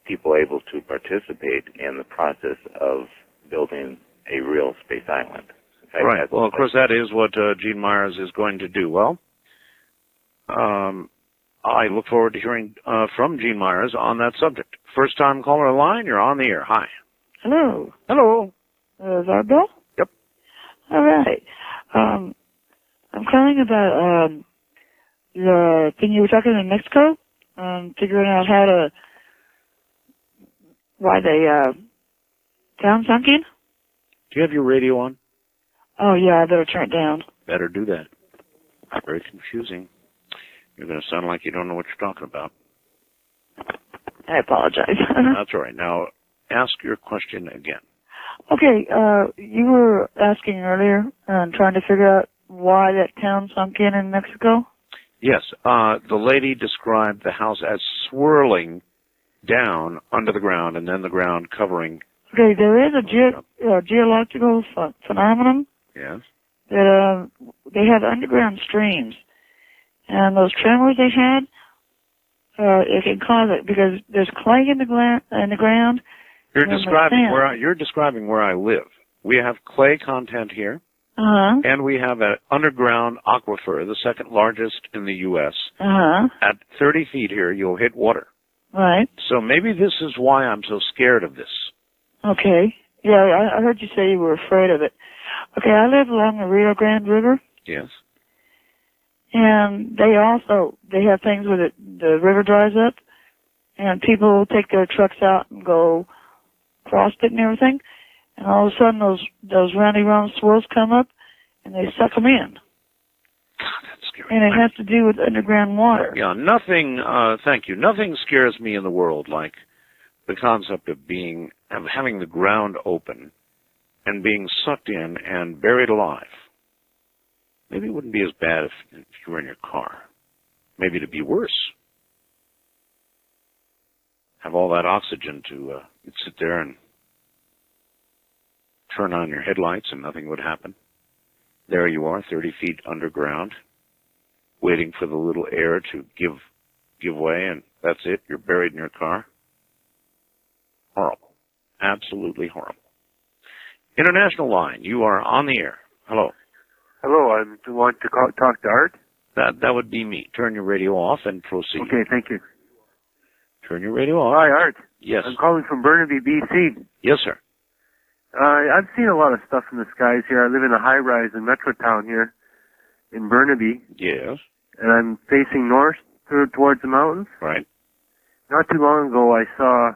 Speaker 4: people able to participate in the process of building a real space island.
Speaker 1: Right. Well, of course, that is what Gene Myers is going to do. Well, I look forward to hearing from Gene Myers on that subject. First-time caller line, you're on the air. Hi.
Speaker 16: Hello.
Speaker 1: Hello.
Speaker 16: Is that Bill?
Speaker 1: Yep.
Speaker 16: All right. I'm calling about the thing you were talking in Mexico, figuring out why the town sunk in.
Speaker 1: Do you have your radio on?
Speaker 16: Oh, yeah, I better turn it down.
Speaker 1: Better do that. Very confusing. You're going to sound like you don't know what you're talking about.
Speaker 16: I apologize.
Speaker 1: That's all right. Now, ask your question again.
Speaker 16: Okay, you were asking earlier and trying to figure out why that town sunk in Mexico?
Speaker 1: Yes. The lady described the house as swirling down under the ground and then the ground covering.
Speaker 16: Okay, there is a geological phenomenon.
Speaker 1: Yes.
Speaker 16: That they have underground streams, and those tremors they had, it can cause it because there's clay in the ground.
Speaker 1: You're describing where I live. We have clay content here, and we have an underground aquifer, the second largest in the U.S. At 30 feet here, you'll hit water.
Speaker 16: Right.
Speaker 1: So maybe this is why I'm so scared of this.
Speaker 16: Okay. Yeah, I heard you say you were afraid of it. Okay, I live along the Rio Grande River.
Speaker 1: Yes.
Speaker 16: And they have things where the river dries up, and people take their trucks out and go cross it and everything, and all of a sudden those roundy round swirls come up, and they suck them in.
Speaker 1: God, that's scary.
Speaker 16: And it has to do with underground water.
Speaker 1: Yeah, nothing, thank you. Nothing scares me in the world like the concept of having the ground open and being sucked in and buried alive. Maybe it wouldn't be as bad if you were in your car. Maybe it'd be worse. Have all that oxygen to you'd sit there and turn on your headlights and nothing would happen. There you are, 30 feet underground, waiting for the little air to give way, and that's it. You're buried in your car. Horrible. Absolutely horrible. International line, you are on the air. Hello.
Speaker 9: Hello, I want to talk to Art.
Speaker 10: That would be me. Turn your radio off and proceed.
Speaker 9: Okay, thank you.
Speaker 10: Turn your radio off.
Speaker 9: Hi, Art.
Speaker 10: Yes.
Speaker 9: I'm calling from Burnaby, BC.
Speaker 10: Yes, sir.
Speaker 9: I've seen a lot of stuff in the skies here. I live in a high-rise in Metrotown here in Burnaby.
Speaker 10: Yes.
Speaker 9: And I'm facing north towards the mountains.
Speaker 10: Right.
Speaker 9: Not too long ago, I saw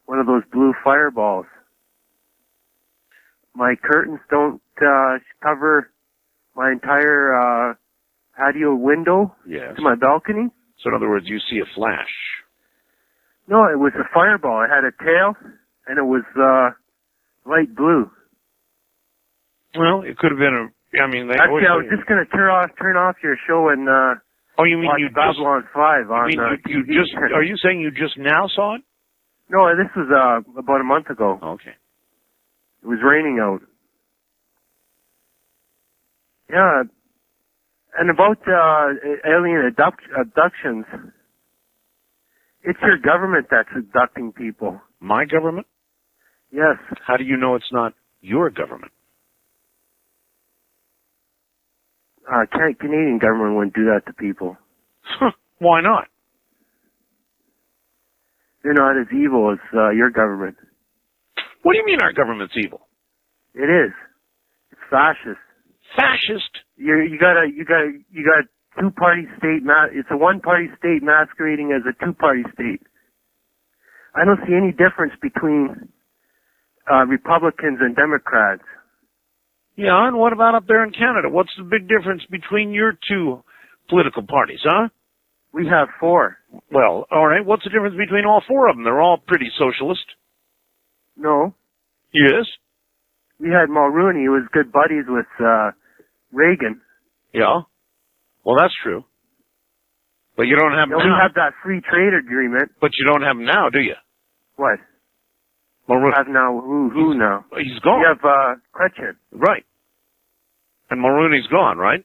Speaker 9: one of those blue fireballs. My curtains don't cover my entire patio window
Speaker 10: Yes.
Speaker 9: to my balcony.
Speaker 10: So in other words, you see a flash.
Speaker 9: No, it was a fireball. It had a tail, and it was light blue.
Speaker 10: Well, it could have been a. I mean, they
Speaker 9: Actually, I was
Speaker 10: always.
Speaker 9: just going to turn off your show and
Speaker 10: Oh, you mean
Speaker 9: watch
Speaker 10: you just?
Speaker 9: Babylon 5 on
Speaker 10: You mean you
Speaker 9: TV.
Speaker 10: just? Are you saying you just now saw it?
Speaker 9: No, this was about a month ago.
Speaker 10: Okay.
Speaker 9: It was raining out. Yeah, and about alien abductions, it's your government that's abducting people.
Speaker 10: My government?
Speaker 9: Yes.
Speaker 10: How do you know it's not your government?
Speaker 9: Canadian government wouldn't do that to people.
Speaker 10: Why not?
Speaker 9: They're not as evil as your government.
Speaker 10: What do you mean our government's evil?
Speaker 9: It is. It's fascist.
Speaker 10: Fascist?
Speaker 9: You got two-party state. It's a one-party state masquerading as a two-party state. I don't see any difference between Republicans and Democrats.
Speaker 10: Yeah, and what about up there in Canada? What's the big difference between your two political parties, huh?
Speaker 9: We have four.
Speaker 10: Well, all right. What's the difference between all four of them? They're all pretty socialist.
Speaker 9: No.
Speaker 10: Yes.
Speaker 9: We had Mulrooney, who was good buddies with Reagan.
Speaker 10: Yeah. Well, that's true. But you don't have them
Speaker 9: We
Speaker 10: now.
Speaker 9: have that free trade agreement.
Speaker 10: But you don't have them now, do you?
Speaker 9: What?
Speaker 10: Mulrooney.
Speaker 9: Have now who now?
Speaker 10: He's gone.
Speaker 9: We have Kretchen.
Speaker 10: Right. And Mulrooney's gone, right?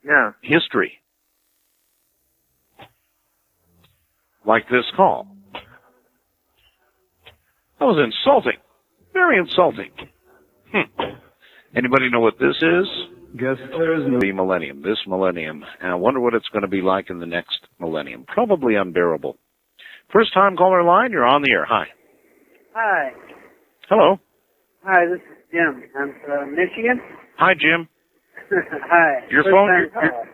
Speaker 9: Yeah.
Speaker 10: History. Like this call. That was insulting. Very insulting. Anybody know what this is?
Speaker 18: Guess there's no...
Speaker 10: The millennium, this millennium. And I wonder what it's going to be like in the next millennium. Probably unbearable. First time caller line, you're on the air. Hi.
Speaker 22: Hi.
Speaker 10: Hello.
Speaker 22: Hi, this is Jim. I'm from Michigan.
Speaker 10: Hi, Jim.
Speaker 22: Hi.
Speaker 10: Your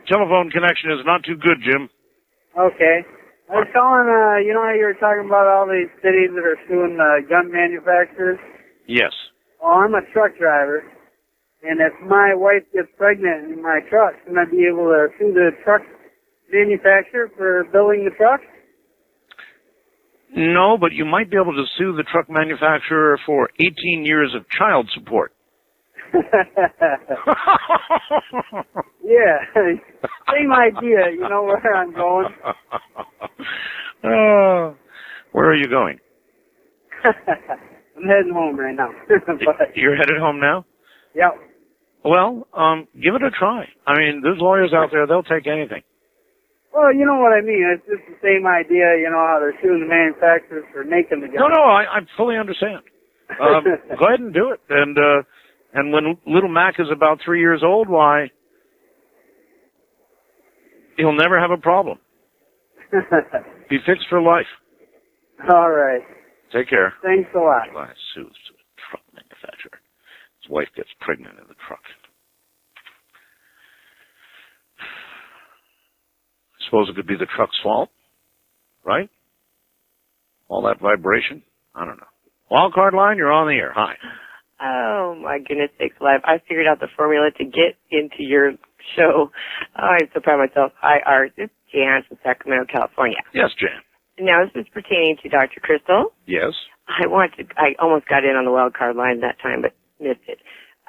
Speaker 10: telephone connection is not too good, Jim.
Speaker 22: Okay. I was calling, you know how you were talking about all these cities that are suing gun manufacturers?
Speaker 10: Yes.
Speaker 22: Well, I'm a truck driver, and if my wife gets pregnant in my truck, can I be able to sue the truck manufacturer for building the truck?
Speaker 10: No, but you might be able to sue the truck manufacturer for 18 years of child support.
Speaker 22: Yeah, same idea. You know where I'm going.
Speaker 10: Where are you going?
Speaker 22: I'm heading home right now.
Speaker 10: You're headed home now?
Speaker 22: Yep.
Speaker 10: Well, give it a try. I mean, there's lawyers out there, they'll take anything.
Speaker 22: Well, you know what I mean. It's just the same idea, you know, how they're suing the manufacturers for making the gun.
Speaker 10: No, I fully understand. Go ahead and do it. And when little Mac is about 3 years old, why, he'll never have a problem. Be fixed for life.
Speaker 22: All right.
Speaker 10: Take care.
Speaker 22: Thanks a lot.
Speaker 10: Why sues the truck manufacturer. His wife gets pregnant in the truck. I suppose it could be the truck's fault, right? All that vibration? I don't know. Wildcard line, you're on the air. Hi.
Speaker 25: Oh, my goodness sakes alive. I figured out the formula to get into your show. Oh, I'm so proud of myself. Hi, Art. This is Jan from Sacramento, California.
Speaker 10: Yes, Jan.
Speaker 25: Now, this is pertaining to Dr. Crystall.
Speaker 10: Yes.
Speaker 25: I almost got in on the wild card line that time, but missed it.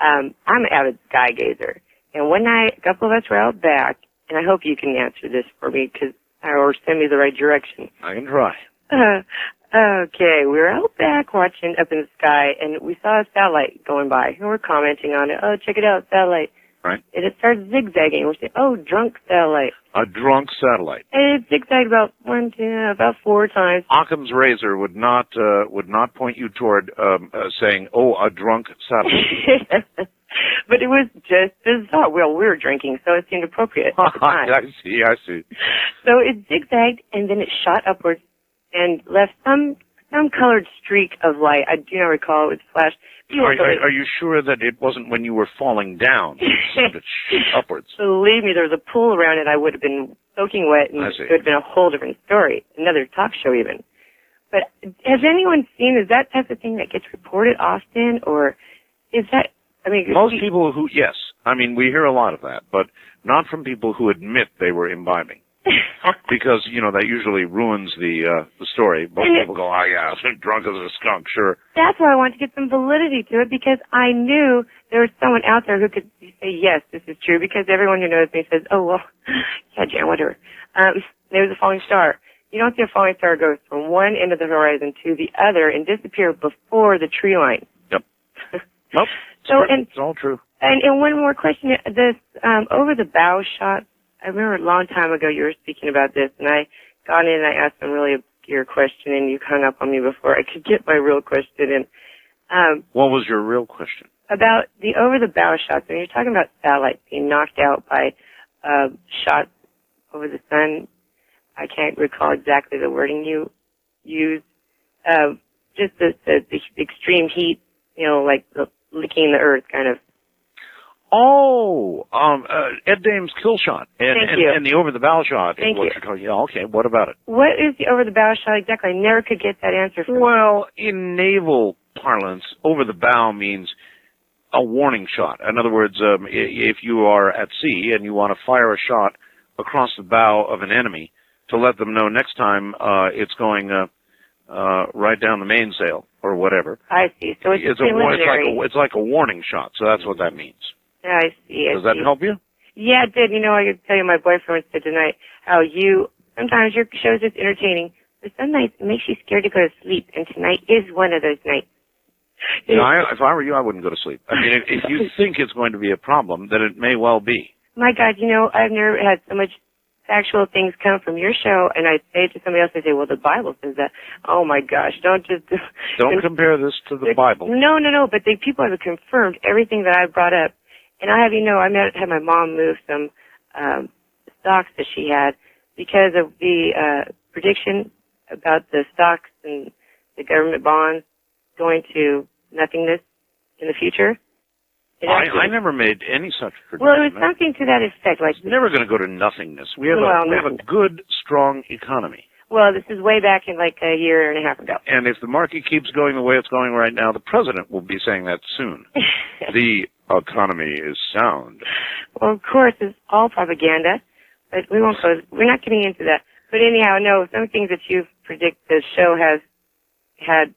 Speaker 25: I'm an avid sky gazer. And one night, a couple of us were out back, and I hope you can answer this for me, or send me the right direction.
Speaker 10: I can try.
Speaker 25: Okay, we were out back watching up in the sky, and we saw a satellite going by, and we're commenting on it. Oh, check it out, satellite.
Speaker 10: Right.
Speaker 25: And it started zigzagging. We're saying, oh, drunk satellite.
Speaker 10: A drunk satellite.
Speaker 25: And it zigzagged about 4 times.
Speaker 10: Occam's razor would not point you toward saying, "Oh, a drunk satellite."
Speaker 25: But it was just bizarre. Well, we were drinking, so it seemed appropriate at the time.
Speaker 10: I see.
Speaker 25: So it zigzagged, and then it shot upwards and left some colored streak of light. I do not recall. It was flashed.
Speaker 10: Are you sure that it wasn't when you were falling down? It shot upwards.
Speaker 25: Believe me, there was a pool around it. I would have been soaking wet, and it would have been a whole different story. Another talk show, even. But has anyone seen, is that type of thing that gets reported often, or is that, I mean...
Speaker 10: Most people who, yes. I mean, we hear a lot of that, but not from people who admit they were imbibing. Because, that usually ruins the story. Most people go, oh, yeah, drunk as a skunk, sure.
Speaker 25: That's why I wanted to get some validity to it, because I knew there was someone out there who could say, yes, this is true, because everyone who knows me says, oh, well, yeah, Jan, whatever. There's a falling star. You don't see a falling star go from one end of the horizon to the other and disappear before the tree line.
Speaker 10: Yep. Nope. It's all true.
Speaker 25: And one more question. This over the bow shot, I remember a long time ago you were speaking about this, and I got in and I asked some really obscure question, and you hung up on me before I could get my real question. And
Speaker 10: what was your real question?
Speaker 25: About the over the bow shots. When you're talking about satellites being knocked out by shots over the sun, I can't recall exactly the wording you used. Just the extreme heat, like the licking the earth kind of.
Speaker 10: Oh, Ed Dame's kill shot and the over the bow shot.
Speaker 25: Thank you.
Speaker 10: Yeah, okay. What about it?
Speaker 25: What is the over the bow shot exactly? I never could get that answer from
Speaker 10: Well, in naval parlance, over the bow means a warning shot. In other words, if you are at sea and you want to fire a shot across the bow of an enemy to let them know next time it's going right down the mainsail or whatever.
Speaker 25: I see. So it's preliminary.
Speaker 10: It's like a warning shot. So that's what that means.
Speaker 25: I see.
Speaker 10: Does that help you?
Speaker 25: Yeah, it did. I could tell you my boyfriend said tonight how sometimes your show is just entertaining, but some nights it makes you scared to go to sleep, and tonight is one of those nights.
Speaker 10: If I were you, I wouldn't go to sleep. I mean, if you think it's going to be a problem, then it may well be.
Speaker 25: My God, I've never had so much factual things come from your show, and I say it to somebody else, I say, well, the Bible says that. Oh, my gosh, don't
Speaker 10: compare this to the Bible.
Speaker 25: No, but people have confirmed everything that I brought up. And I have I had my mom move some stocks that she had because of the prediction about the stocks and the government bonds going to nothingness in the future. I
Speaker 10: never made any such prediction.
Speaker 25: Well, it was something to that effect. Like
Speaker 10: it's never going to go to nothingness. We have a good, strong economy.
Speaker 25: Well, this is way back in like a year and a half ago.
Speaker 10: And if the market keeps going the way it's going right now, the president will be saying that soon. The economy is sound.
Speaker 25: Well, of course, it's all propaganda, but we won't go. We're not getting into that. But anyhow, no, some things that you predict, the show has had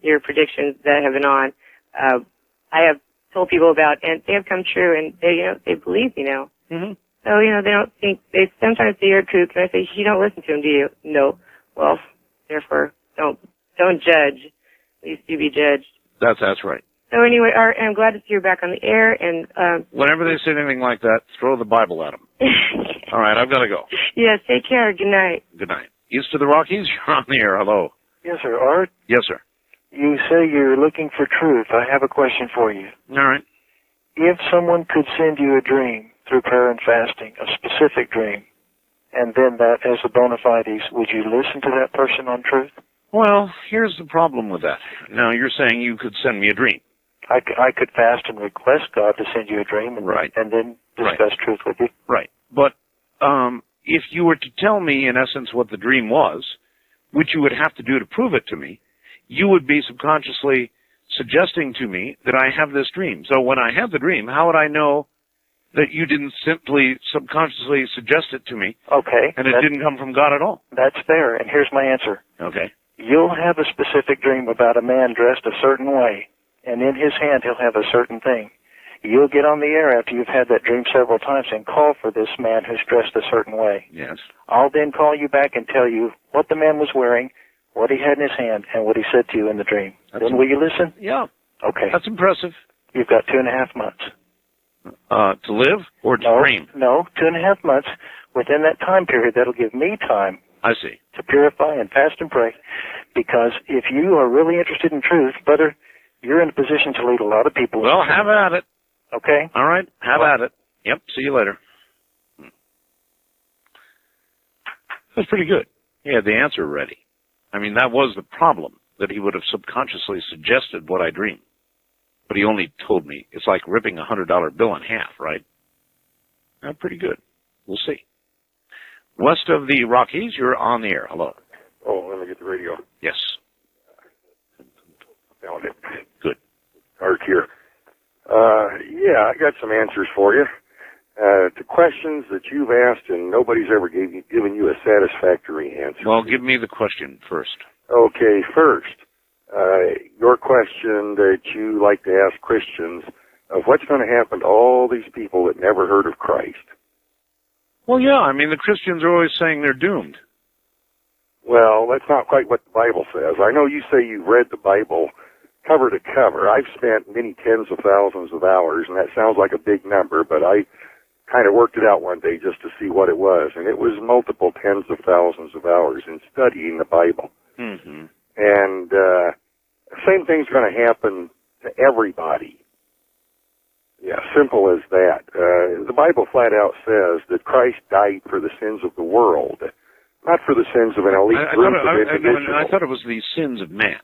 Speaker 25: your predictions that have been on. I have told people about, and they have come true, and they believe me now.
Speaker 10: Mm-hmm.
Speaker 25: So, they don't think, they sometimes say you're a kook, and I say, you don't listen to them, do you? No. Well, therefore, don't judge. At least you be judged.
Speaker 10: That's right.
Speaker 25: So anyway, Art, I'm glad to see you back on the air, and,
Speaker 10: whenever they say anything like that, throw the Bible at them. All right, I've got to go.
Speaker 25: Yes, take care. Good night.
Speaker 10: Good night. East of the Rockies, you're on the air. Hello.
Speaker 11: Yes, sir. Art?
Speaker 10: Yes, sir.
Speaker 11: You say you're looking for truth. I have a question for you.
Speaker 10: All right.
Speaker 11: If someone could send you a dream through prayer and fasting, a specific dream, and then that as a bona fides, would you listen to that person on truth?
Speaker 10: Well, here's the problem with that. Now, you're saying you could send me a dream.
Speaker 11: I could fast and request God to send you a dream and then discuss truth with you.
Speaker 10: Right. But if you were to tell me, in essence, what the dream was, which you would have to do to prove it to me, you would be subconsciously suggesting to me that I have this dream. So when I have the dream, how would I know that you didn't simply subconsciously suggest it to me?
Speaker 11: Okay.
Speaker 10: And it didn't come from God at all?
Speaker 11: That's fair, and here's my answer.
Speaker 10: Okay.
Speaker 11: You'll have a specific dream about a man dressed a certain way, and in his hand he'll have a certain thing. You'll get on the air after you've had that dream several times and call for this man who's dressed a certain way.
Speaker 10: Yes.
Speaker 11: I'll then call you back and tell you what the man was wearing, what he had in his hand, and what he said to you in the dream. Then will you listen?
Speaker 10: Yeah.
Speaker 11: Okay.
Speaker 10: That's impressive.
Speaker 11: You've got 2.5 months.
Speaker 10: To live or to dream?
Speaker 11: No, 2.5 months. Within that time period, that'll give me time.
Speaker 10: I see.
Speaker 11: To purify and fast and pray. Because if you are really interested in truth, brother, you're in a position to lead a lot of people.
Speaker 10: Well, have at it.
Speaker 20: Okay.
Speaker 1: All right. Have at it. Yep. See you later. That's pretty good. He had the answer ready. I mean, that was the problem, that he would have subconsciously suggested what I dreamed. But he only told me it's like ripping a $100 bill in half, right? Pretty good. We'll see. West of the Rockies, you're on the air. Hello.
Speaker 12: Oh, let me get the radio.
Speaker 1: Yes.
Speaker 12: Found it.
Speaker 1: Good.
Speaker 12: Mark here. Yeah, I got some answers for you. To questions that you've asked and nobody's ever given you a satisfactory answer.
Speaker 1: Well, give me the question first.
Speaker 12: Okay, first, your question that you like to ask Christians of what's going to happen to all these people that never heard of Christ.
Speaker 1: Well, yeah, I mean, the Christians are always saying they're doomed.
Speaker 12: Well, that's not quite what the Bible says. I know you say you've read the Bible cover to cover. I've spent many tens of thousands of hours, and that sounds like a big number, but I kind of worked it out one day just to see what it was, and it was multiple tens of thousands of hours in studying the Bible.
Speaker 1: Mm-hmm.
Speaker 12: And same thing's going to happen to everybody. Yeah, simple as that. The Bible flat out says that Christ died for the sins of the world, not for the sins of an elite group of individuals.
Speaker 1: I thought it was the sins of man.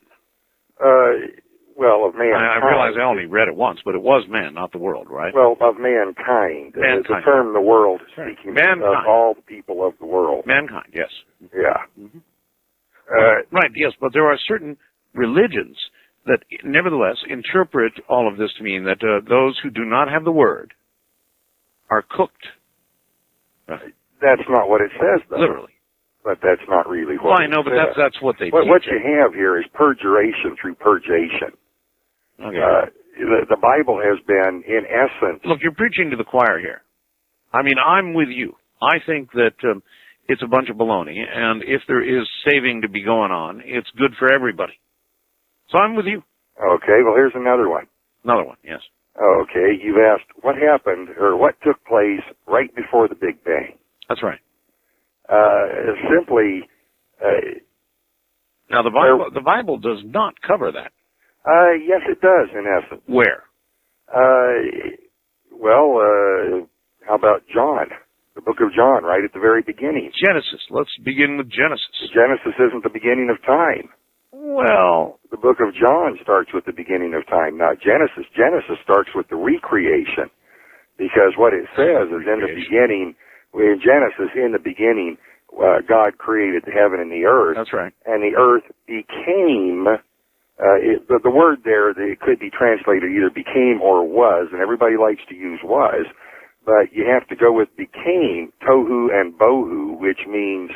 Speaker 12: Well, of mankind.
Speaker 1: I realize I only read it once, but it was man, not the world, right?
Speaker 12: Well, of mankind. The term the world is speaking of all the people of the world.
Speaker 1: Mankind, yes.
Speaker 12: Yeah.
Speaker 1: Mm-hmm. Right, yes, but there are certain religions that nevertheless interpret all of this to mean that those who do not have the word are cooked. Right.
Speaker 12: That's not what it says, though.
Speaker 1: Literally.
Speaker 12: But that's not really what
Speaker 1: well, I know, but that's what they teach.
Speaker 12: What you have here is perjuration through purgation.
Speaker 1: Okay.
Speaker 12: The Bible has been, in essence...
Speaker 1: Look, you're preaching to the choir here. I mean, I'm with you. I think that it's a bunch of baloney, and if there is saving to be going on, it's good for everybody. So I'm with you.
Speaker 12: Okay, well, here's another one.
Speaker 1: Another one, yes.
Speaker 12: Okay, you've asked what happened, or what took place right before the Big Bang.
Speaker 1: That's right.
Speaker 12: Simply...
Speaker 1: now, the Bible does not cover that.
Speaker 12: Yes, it does, in essence.
Speaker 1: Where?
Speaker 12: How about John? The book of John, right at the very beginning.
Speaker 1: Genesis. Let's begin with Genesis.
Speaker 12: Genesis isn't the beginning of time.
Speaker 1: Well...
Speaker 12: The book of John starts with the beginning of time, not Genesis. Genesis starts with the recreation. Because what it says is in the beginning, in Genesis, in the beginning, God created the heaven and the earth.
Speaker 1: That's right.
Speaker 12: And the earth became... the word there, it could be translated either became or was, and everybody likes to use was, but you have to go with became, tohu and bohu, which means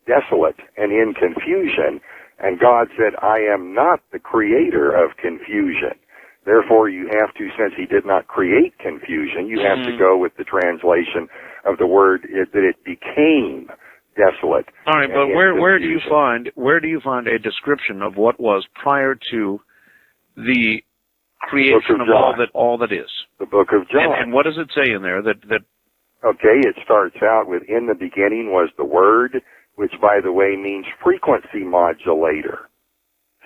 Speaker 12: desolate and in confusion. And God said, I am not the creator of confusion. Therefore, you have to, since he did not create confusion, you have to go with the translation of the word that it became desolate.
Speaker 1: All right, but where do you find a description of what was prior to the creation of all that is?
Speaker 12: The book of John.
Speaker 1: And what does it say in there that?
Speaker 12: Okay, it starts out with in the beginning was the word, which by the way means frequency modulator.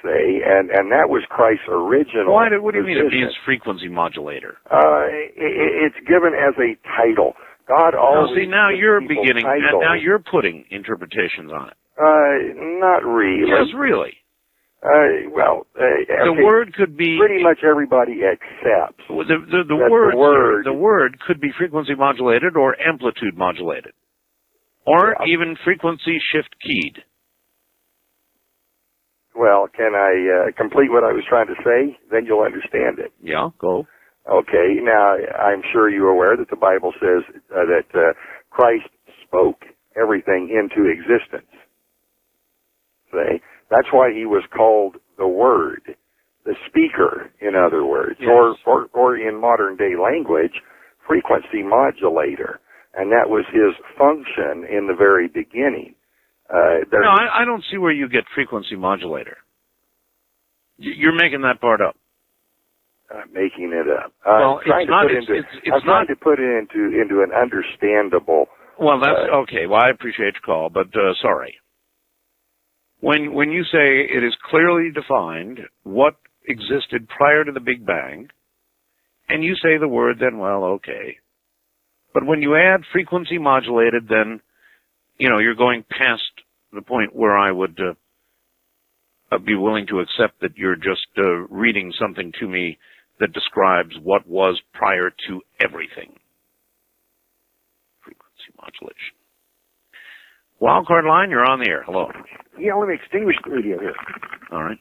Speaker 12: Say, and that was Christ's original.
Speaker 1: What do you mean it means frequency modulator?
Speaker 12: It's given as a title. God always...
Speaker 1: see, now you're beginning, now you're putting interpretations on it.
Speaker 12: Not really.
Speaker 1: Yes, really.
Speaker 12: The
Speaker 1: word could be...
Speaker 12: Pretty much everybody accepts.
Speaker 1: The word could be frequency modulated or amplitude modulated. Or even frequency shift keyed.
Speaker 12: Well, can I complete what I was trying to say? Then you'll understand it.
Speaker 1: Yeah, go.
Speaker 12: Okay, now I'm sure you're aware that the Bible says that Christ spoke everything into existence. See? That's why he was called the Word, the speaker, in other words,
Speaker 1: yes.
Speaker 12: or in modern day language, frequency modulator. And that was his function in the very beginning.
Speaker 1: No, I don't see where you get frequency modulator. You're making that part up.
Speaker 12: I'm making it up.
Speaker 1: Well,
Speaker 12: I'm trying to put it into an understandable...
Speaker 1: Well, that's okay. Well, I appreciate your call, but sorry. When you say it is clearly defined what existed prior to the Big Bang,
Speaker 10: and you say the word, then, well, okay. But when you add frequency modulated, then, you're going past the point where I would be willing to accept that you're just reading something to me that describes what was prior to everything. Frequency modulation. Wildcard line, you're on the air. Hello.
Speaker 5: Yeah, let me extinguish the radio here.
Speaker 10: All right.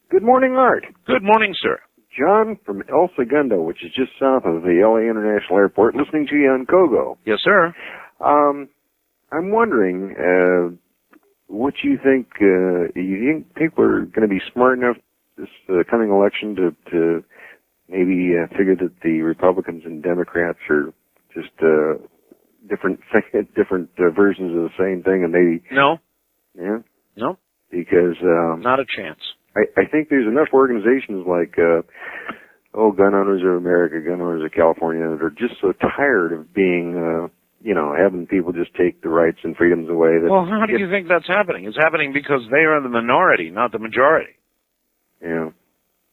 Speaker 5: Good morning, Art.
Speaker 10: Good morning, sir.
Speaker 5: John from El Segundo, which is just south of the LA International Airport, listening to you on Kogo.
Speaker 10: Yes, sir.
Speaker 5: I'm wondering what you think. You think people are going to be smart enough this coming election to maybe figure that the Republicans and Democrats are just different versions of the same thing, and maybe
Speaker 10: no,
Speaker 5: yeah,
Speaker 10: no,
Speaker 5: because
Speaker 10: not a chance.
Speaker 5: I think there's enough organizations like Gun Owners of America, Gun Owners of California that are just so tired of being having people just take the rights and freedoms away.
Speaker 10: Well, how do you think that's happening? It's happening because they are the minority, not the majority.
Speaker 5: Yeah.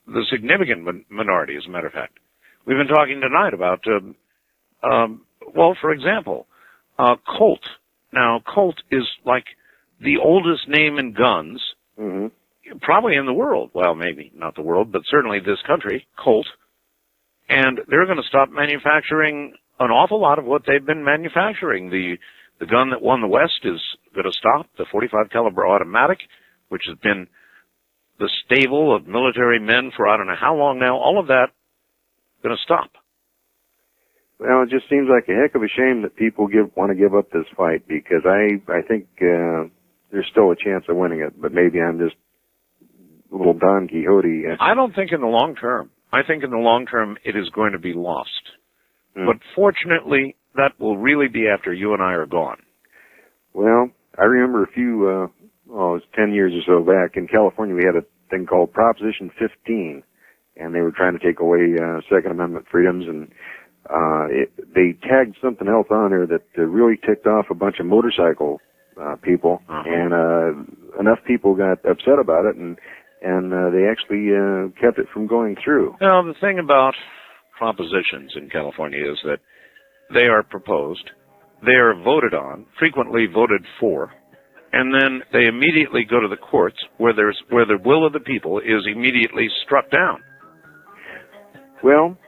Speaker 10: The significant minority, as a matter of fact. We've been talking tonight about, for example, Colt. Now, Colt is like the oldest name in guns, probably in the world. Well, maybe not the world, but certainly this country, Colt. And they're going to stop manufacturing an awful lot of what they've been manufacturing. The gun that won the West is going to stop, the .45 caliber automatic, which has been the stable of military men for I don't know how long now. All of that going to stop.
Speaker 5: Well, it just seems like a heck of a shame that people want to give up this fight, because I think there's still a chance of winning it, but maybe I'm just a little Don Quixote.
Speaker 10: I don't think in the long term. I think in the long term it is going to be lost. But fortunately, that will really be after you and I are gone.
Speaker 5: Well, I remember it was 10 years or so back, in California we had a thing called Proposition 15, and they were trying to take away Second Amendment freedoms, and they tagged something else on there that really ticked off a bunch of motorcycle people, and enough people got upset about it, and they actually kept it from going through.
Speaker 10: Now, the thing about propositions in California is that they are proposed, they are voted on, frequently voted for, and then they immediately go to the courts where the will of the people is immediately struck down.
Speaker 5: Well,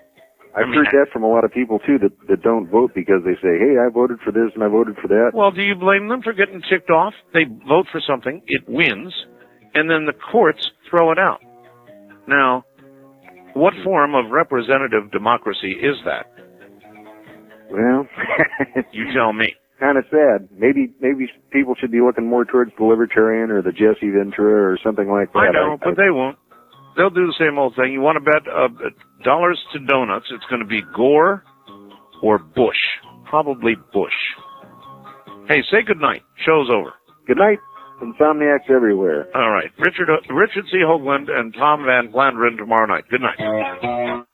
Speaker 5: I've heard that from a lot of people too that don't vote because they say, hey, I voted for this and I voted for that.
Speaker 10: Well, do you blame them for getting ticked off? They vote for something, it wins, and then the courts throw it out. Now, what form of representative democracy is that?
Speaker 5: Well,
Speaker 10: you tell me.
Speaker 5: Kind of sad. Maybe people should be looking more towards the Libertarian or the Jesse Ventura or something like that.
Speaker 10: I know, but they won't. They'll do the same old thing. You want to bet dollars to donuts, it's going to be Gore or Bush. Probably Bush. Hey, say good night. Show's over.
Speaker 5: Good night. Insomniacs everywhere.
Speaker 10: All right. Richard C. Hoagland and Tom Van Flanderen tomorrow night. Good night.